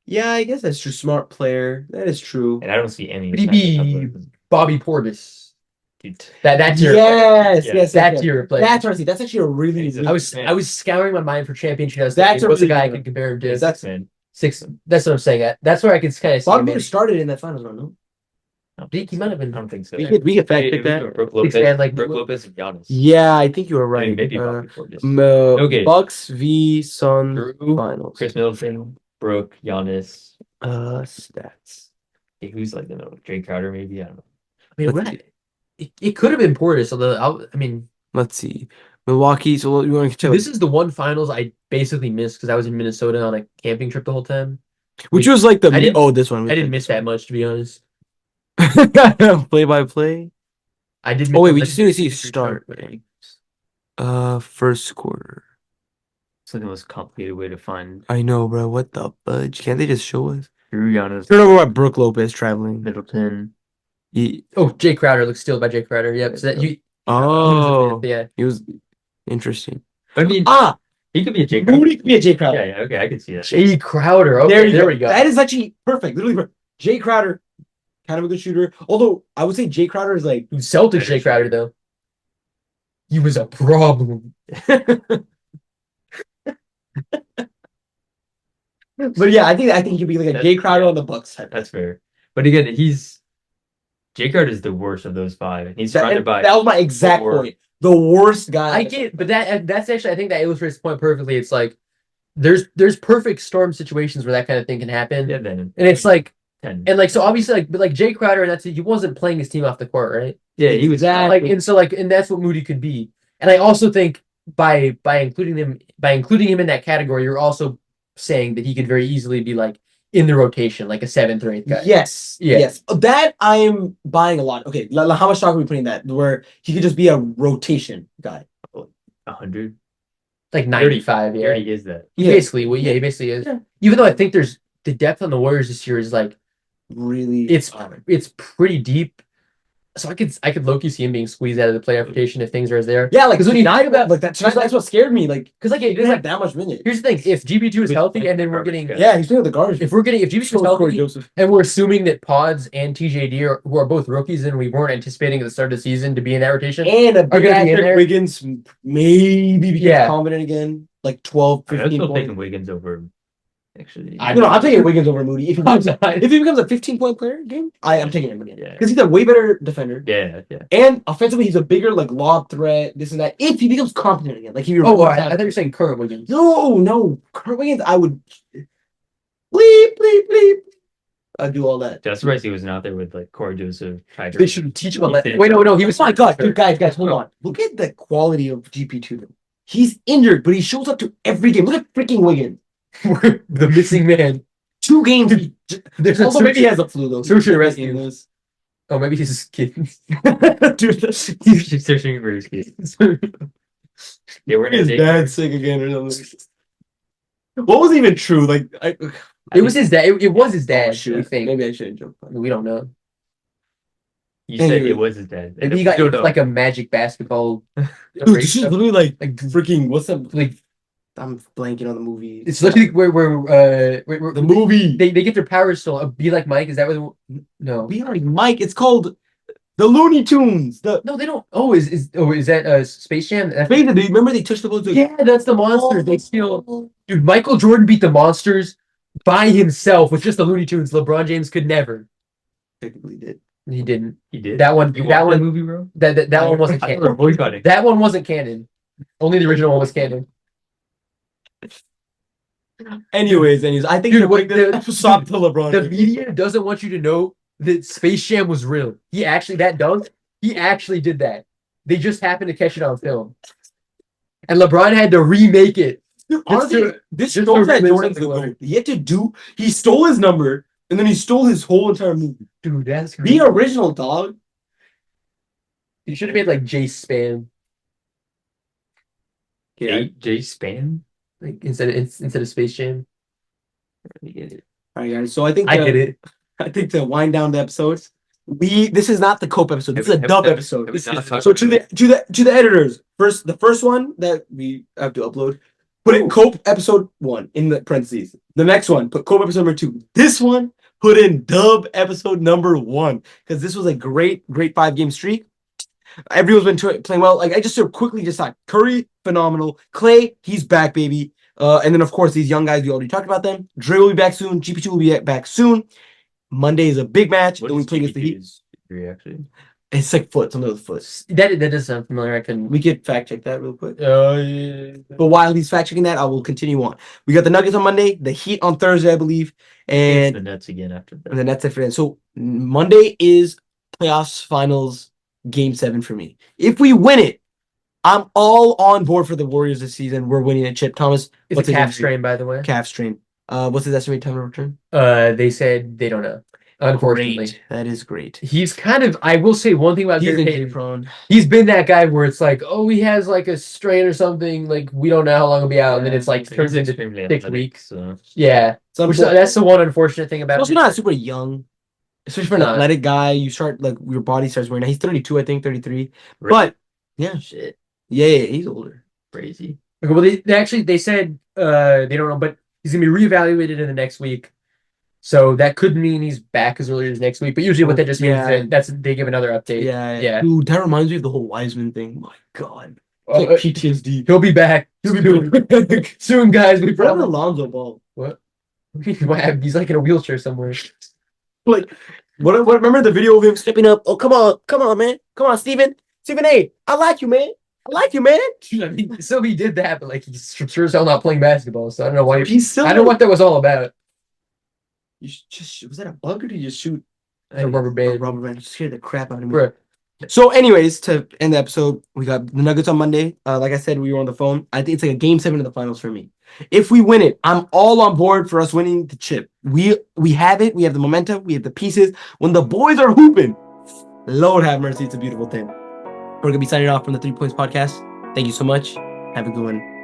Speaker 1: Yeah, I guess that's true. Smart player. That is true.
Speaker 3: and I don't see any.
Speaker 2: Would he
Speaker 3: signs of
Speaker 2: be
Speaker 3: athleticism.
Speaker 2: Bobby Portis?
Speaker 3: Dude,
Speaker 2: That tier.
Speaker 1: Yes,
Speaker 3: Yeah.
Speaker 1: yes,
Speaker 2: That
Speaker 1: yes.
Speaker 2: tier player.
Speaker 1: That's what I see. That's actually a really.
Speaker 3: He's a-
Speaker 1: really
Speaker 2: I was scouring my mind for championship. I was
Speaker 1: That's
Speaker 2: thinking,
Speaker 1: a
Speaker 2: what's the
Speaker 1: really
Speaker 2: guy I
Speaker 1: good
Speaker 2: could compare him to?
Speaker 1: That's-
Speaker 3: six man.
Speaker 2: 6. That's what I'm saying. That's where I could kind of see him.
Speaker 1: Bogdan
Speaker 2: in.
Speaker 1: started in that finals run. No,
Speaker 3: I don't
Speaker 2: He
Speaker 3: think
Speaker 2: might have been.
Speaker 3: I don't think so.
Speaker 1: we could fact
Speaker 3: Hey,
Speaker 1: check
Speaker 3: it was
Speaker 1: that.
Speaker 3: Brooke Lopez,
Speaker 2: man, like-
Speaker 3: Brooke Lopez and Giannis.
Speaker 1: Yeah, I think you were
Speaker 3: I mean,
Speaker 1: right.
Speaker 3: maybe Bobby Portis. Okay.
Speaker 1: Bucks v Suns
Speaker 3: Drew,
Speaker 1: finals.
Speaker 3: Chris Middleton, Brooke, Giannis.
Speaker 1: Stats.
Speaker 3: Hey, who's like the middle? Jay Crowder, maybe. I don't know.
Speaker 2: I mean,
Speaker 1: Let's
Speaker 2: it could have been Portis, although I mean,
Speaker 1: Let's see. Milwaukee. So you want to check
Speaker 2: this is the one finals I basically missed because I was in Minnesota on a camping trip the whole time.
Speaker 1: which was like the
Speaker 2: I didn't-
Speaker 1: this one.
Speaker 2: I didn't miss that much, to be honest.
Speaker 1: play by play.
Speaker 2: I did.
Speaker 1: Oh, wait,
Speaker 2: miss
Speaker 1: we
Speaker 2: the
Speaker 1: just need to see
Speaker 2: legendary
Speaker 1: start.
Speaker 2: but-
Speaker 1: First quarter.
Speaker 3: It's like the most complicated way to find
Speaker 1: I know, bro. What the fudge? Can't they just show us?
Speaker 3: Drew, Giannis,
Speaker 1: Turn over by Brooke Lopez traveling.
Speaker 3: Middleton.
Speaker 2: Oh, Jay Crowder looks stealed by Jay Crowder. Yep. So that you.
Speaker 1: Oh,
Speaker 2: Yeah.
Speaker 1: he was interesting.
Speaker 3: I mean, he could be a Jay Crowder.
Speaker 1: Moody could be a Jay Crowder.
Speaker 3: Yeah, okay, I can see that.
Speaker 2: Jay Crowder. Okay, there we go.
Speaker 1: That is actually perfect. Literally, perfect. Jay Crowder, kind of a good shooter. Although I would say Jay Crowder is like
Speaker 2: Celtics Jay Crowder though. He was a problem.
Speaker 1: But yeah, I think he could be like a
Speaker 3: That-
Speaker 1: Jay Crowder on the Bucks type.
Speaker 3: That's fair. But again, J Card is the worst of those five, and he's surrounded by
Speaker 1: that was my exact
Speaker 3: four.
Speaker 1: point. The worst guy.
Speaker 2: I get, but that's actually I think that illustrates the point perfectly. It's like there's perfect storm situations where that kind of thing can happen,
Speaker 3: Yeah, then
Speaker 2: and it's like
Speaker 3: 10.
Speaker 2: and like so obviously like but like Jay Crowder and that's he wasn't playing his team off the court, right?
Speaker 3: Yeah, he was
Speaker 1: Exactly.
Speaker 2: Like and so like and that's what Moody could be. And I also think by including him in that category, you're also saying that he could very easily be like in the rotation, like a seventh or eighth guy.
Speaker 1: Yes.
Speaker 2: Yeah.
Speaker 1: Yes. That I am buying a lot. Okay. How much stock are we putting that? Where he could just be a rotation guy.
Speaker 3: 100.
Speaker 2: Like
Speaker 3: He already-
Speaker 2: 95,
Speaker 3: He
Speaker 2: yeah.
Speaker 3: already is that.
Speaker 2: He
Speaker 1: Yeah.
Speaker 2: basically he basically is.
Speaker 1: Yeah.
Speaker 2: Even though I think there's the depth on the Warriors this year is like
Speaker 1: Really.
Speaker 2: it's pretty deep. So I could low-key see him being squeezed out of the playoff rotation if things are as there.
Speaker 1: Yeah, like
Speaker 2: 'Cause when you think about
Speaker 1: like that's what scared me. Like,
Speaker 2: because like
Speaker 1: he
Speaker 2: it
Speaker 1: didn't
Speaker 2: is
Speaker 1: have
Speaker 2: like
Speaker 1: that much minutes.
Speaker 2: here's the thing: if GB2 is
Speaker 3: With,
Speaker 2: healthy
Speaker 3: like,
Speaker 2: and then we're
Speaker 3: garbage
Speaker 2: getting
Speaker 3: guys.
Speaker 1: Yeah, he's playing with the garbage.
Speaker 2: if GB2 is
Speaker 1: So is Corey
Speaker 2: healthy
Speaker 1: Joseph.
Speaker 2: and we're assuming that Pods and TJD who are both rookies and we weren't anticipating at the start of the season to be in that rotation.
Speaker 1: And a big
Speaker 2: gonna be in
Speaker 1: actor,
Speaker 2: there.
Speaker 1: Wiggins maybe becomes
Speaker 2: Yeah.
Speaker 1: confident again. Like 12,
Speaker 3: I'm
Speaker 1: 15
Speaker 3: still
Speaker 1: points.
Speaker 3: taking Wiggins over. Actually,
Speaker 1: No, I'm taking Wiggins over Moody. If he
Speaker 2: I'm
Speaker 1: becomes,
Speaker 2: not.
Speaker 1: if he becomes a 15-point player game, I'm taking him again.
Speaker 3: Yeah.
Speaker 1: Because he's a way better defender.
Speaker 3: yeah.
Speaker 1: And offensively, he's a bigger like lob threat, this and that. If he becomes competent again. Like if you're
Speaker 2: Oh, I thought you were saying current Wiggins.
Speaker 1: No. Kurt Wiggins, I would bleep. I'd do all that.
Speaker 3: Just surprised he wasn't out there with like Corey Joseph.
Speaker 2: They should teach him a
Speaker 3: He
Speaker 2: lesson.
Speaker 3: did.
Speaker 2: Wait, no, he was
Speaker 1: Oh my god, dude, guys, hold on. Look at the quality of GP2. He's injured, but he shows up to every game. Look at freaking Wiggins.
Speaker 2: the missing man.
Speaker 1: 2 games.
Speaker 2: There's a
Speaker 1: Although maybe he has a flu though.
Speaker 2: Search and
Speaker 1: He's
Speaker 2: rescue.
Speaker 1: missing this.
Speaker 2: Oh, maybe he's just kidding.
Speaker 1: Dude,
Speaker 3: He's searching for his kids. Yeah, we're gonna
Speaker 1: his
Speaker 3: take.
Speaker 1: dad's sick again or something. What was even true? Like,
Speaker 2: It was his dad. It was his dad.
Speaker 1: shoot,
Speaker 2: We think.
Speaker 1: maybe I shouldn't joke.
Speaker 2: We don't know.
Speaker 3: You said
Speaker 1: Anyway.
Speaker 3: it was his dad.
Speaker 2: Maybe he
Speaker 3: We
Speaker 2: got
Speaker 3: don't
Speaker 2: into
Speaker 3: know.
Speaker 2: like a magic basketball.
Speaker 1: Dude, this is literally like
Speaker 2: Like-
Speaker 1: freaking. What's that?
Speaker 2: like
Speaker 1: I'm blanking on the movie.
Speaker 2: it's literally where
Speaker 1: the movie.
Speaker 2: they get their powers still. Be like Mike. Is that what? No.
Speaker 1: We are Mike. It's called the Looney Tunes. The
Speaker 2: No, they don't. Oh, is that Space Jam? That's,
Speaker 1: Wait, do you remember they touched the ball?
Speaker 2: yeah, that's the monsters. They steal. Dude, Michael Jordan beat the monsters by himself with just the Looney Tunes. LeBron James could never.
Speaker 1: Technically did.
Speaker 2: He didn't.
Speaker 3: He did.
Speaker 2: That one.
Speaker 3: You
Speaker 2: That
Speaker 3: watched
Speaker 2: one.
Speaker 3: movie, bro.
Speaker 2: That one wasn't
Speaker 3: I thought we were
Speaker 2: canon.
Speaker 3: boycotting.
Speaker 2: That one wasn't canon. Only the original one was canon.
Speaker 1: Anyways, I think
Speaker 2: Dude,
Speaker 1: they're
Speaker 2: what
Speaker 1: putting this stop to LeBron.
Speaker 2: The media doesn't want you to know that Space Jam was real. He actually did that. They just happened to catch it on film. And LeBron had to remake it.
Speaker 1: Dude, honestly,
Speaker 2: Just to-
Speaker 1: this
Speaker 2: just
Speaker 1: shows
Speaker 2: to
Speaker 1: that
Speaker 2: relive
Speaker 1: Jordan's the
Speaker 2: something
Speaker 1: GOAT. He had to do. He stole his number, and then he stole his whole entire movie.
Speaker 2: Dude, that's
Speaker 1: The
Speaker 2: crazy.
Speaker 1: original dog.
Speaker 2: You should have made like Jay Span
Speaker 3: Jay Span.
Speaker 2: like instead of Space Jam.
Speaker 3: I get it.
Speaker 1: All right, guys. So I think
Speaker 2: I get it.
Speaker 1: I think to wind down the episodes, this is not the Cope episode. This is a
Speaker 3: Have-
Speaker 1: dub
Speaker 3: have-
Speaker 1: episode.
Speaker 3: have we not talked
Speaker 1: So to
Speaker 3: about
Speaker 1: the editors, the first one that we have to upload, put in Cope episode 1 in the parentheses. The next one, put Cope episode number 2. This one, put in dub episode number 1 because this was a great 5-game streak. Everyone's been playing well. Like I just quickly thought Curry phenomenal, Clay he's back baby, and then of course these young guys we already talked about them. Dre will be back soon. GP2 will be back soon. Monday is a big match.
Speaker 3: What
Speaker 1: Then we
Speaker 3: is
Speaker 1: play against the Heat.
Speaker 3: GP2's degree, actually?
Speaker 1: It's like foot, something with foot.
Speaker 2: That does sound familiar. I couldn't.
Speaker 1: We could fact check that real quick.
Speaker 2: Yeah.
Speaker 1: But while he's fact checking that, I will continue on. We got the Nuggets on Monday, the Heat on Thursday, I believe,
Speaker 3: It's the
Speaker 1: and
Speaker 3: Nets again after that.
Speaker 1: then that's it for them. So Monday is playoffs finals game 7 for me. If we win it, I'm all on board for the Warriors this season. We're winning it. Chip Thomas,
Speaker 2: It's
Speaker 1: what's
Speaker 2: a
Speaker 1: his
Speaker 2: calf
Speaker 1: injury?
Speaker 2: strain, by the way.
Speaker 1: Calf strain. What's his estimated time of return?
Speaker 2: They said they don't know. Unfortunately.
Speaker 1: Great. That is great.
Speaker 2: He's kind of. I will say one thing about
Speaker 1: He's
Speaker 2: Gary
Speaker 1: injury
Speaker 2: Payton.
Speaker 1: prone.
Speaker 2: He's been that guy where it's like, oh, he has like a strain or something. Like we don't know how long he'll be out, and then it's like
Speaker 3: He's
Speaker 2: turns into
Speaker 3: extremely
Speaker 2: 6
Speaker 3: athletic,
Speaker 2: weeks.
Speaker 3: So.
Speaker 2: Yeah,
Speaker 1: So
Speaker 2: which that's the one unfortunate thing about.
Speaker 1: also
Speaker 2: him.
Speaker 1: not super young, especially for an
Speaker 2: Not.
Speaker 1: athletic guy. You start like your body starts wearing out. He's 32, I think 33.
Speaker 3: Right.
Speaker 1: But yeah,
Speaker 3: Shit,
Speaker 1: yeah, he's older.
Speaker 3: crazy.
Speaker 2: Okay, well, they said they don't know, but he's gonna be reevaluated in the next week. So that could mean he's back as early as next week. But usually, what that just means
Speaker 1: Yeah.
Speaker 2: is that they give another update.
Speaker 1: Yeah. Dude, that reminds me of the whole Wiseman thing. My God.
Speaker 2: Oh,
Speaker 1: It's like PTSD.
Speaker 2: he'll be back. He'll be doing soon, guys. We
Speaker 1: What happened to
Speaker 2: promise.
Speaker 1: Lonzo Ball?
Speaker 2: What? What happened? He's like in a wheelchair somewhere.
Speaker 1: Like, what? Remember the video of him stepping up? Oh, come on, man, come on, Steven. Stephen A. I like you, man. I like you, man.
Speaker 2: I mean, so he did that, but like he's sure as hell not playing basketball. So I don't know why.
Speaker 1: He's still.
Speaker 2: I don't know what that was all about.
Speaker 1: You just was that a bug or did you just shoot
Speaker 2: A rubber band.
Speaker 1: A rubber band scared the crap out of me.
Speaker 2: Bruh.
Speaker 1: So, anyways, to end the episode, we got the Nuggets on Monday. Like I said, we were on the phone. I think it's like a game 7 of the finals for me. If we win it, I'm all on board for us winning the chip. We have it. We have the momentum. We have the pieces. When the boys are hooping, Lord have mercy, it's a beautiful thing. We're gonna be signing off from the 3 Points Podcast. Thank you so much. Have a good one.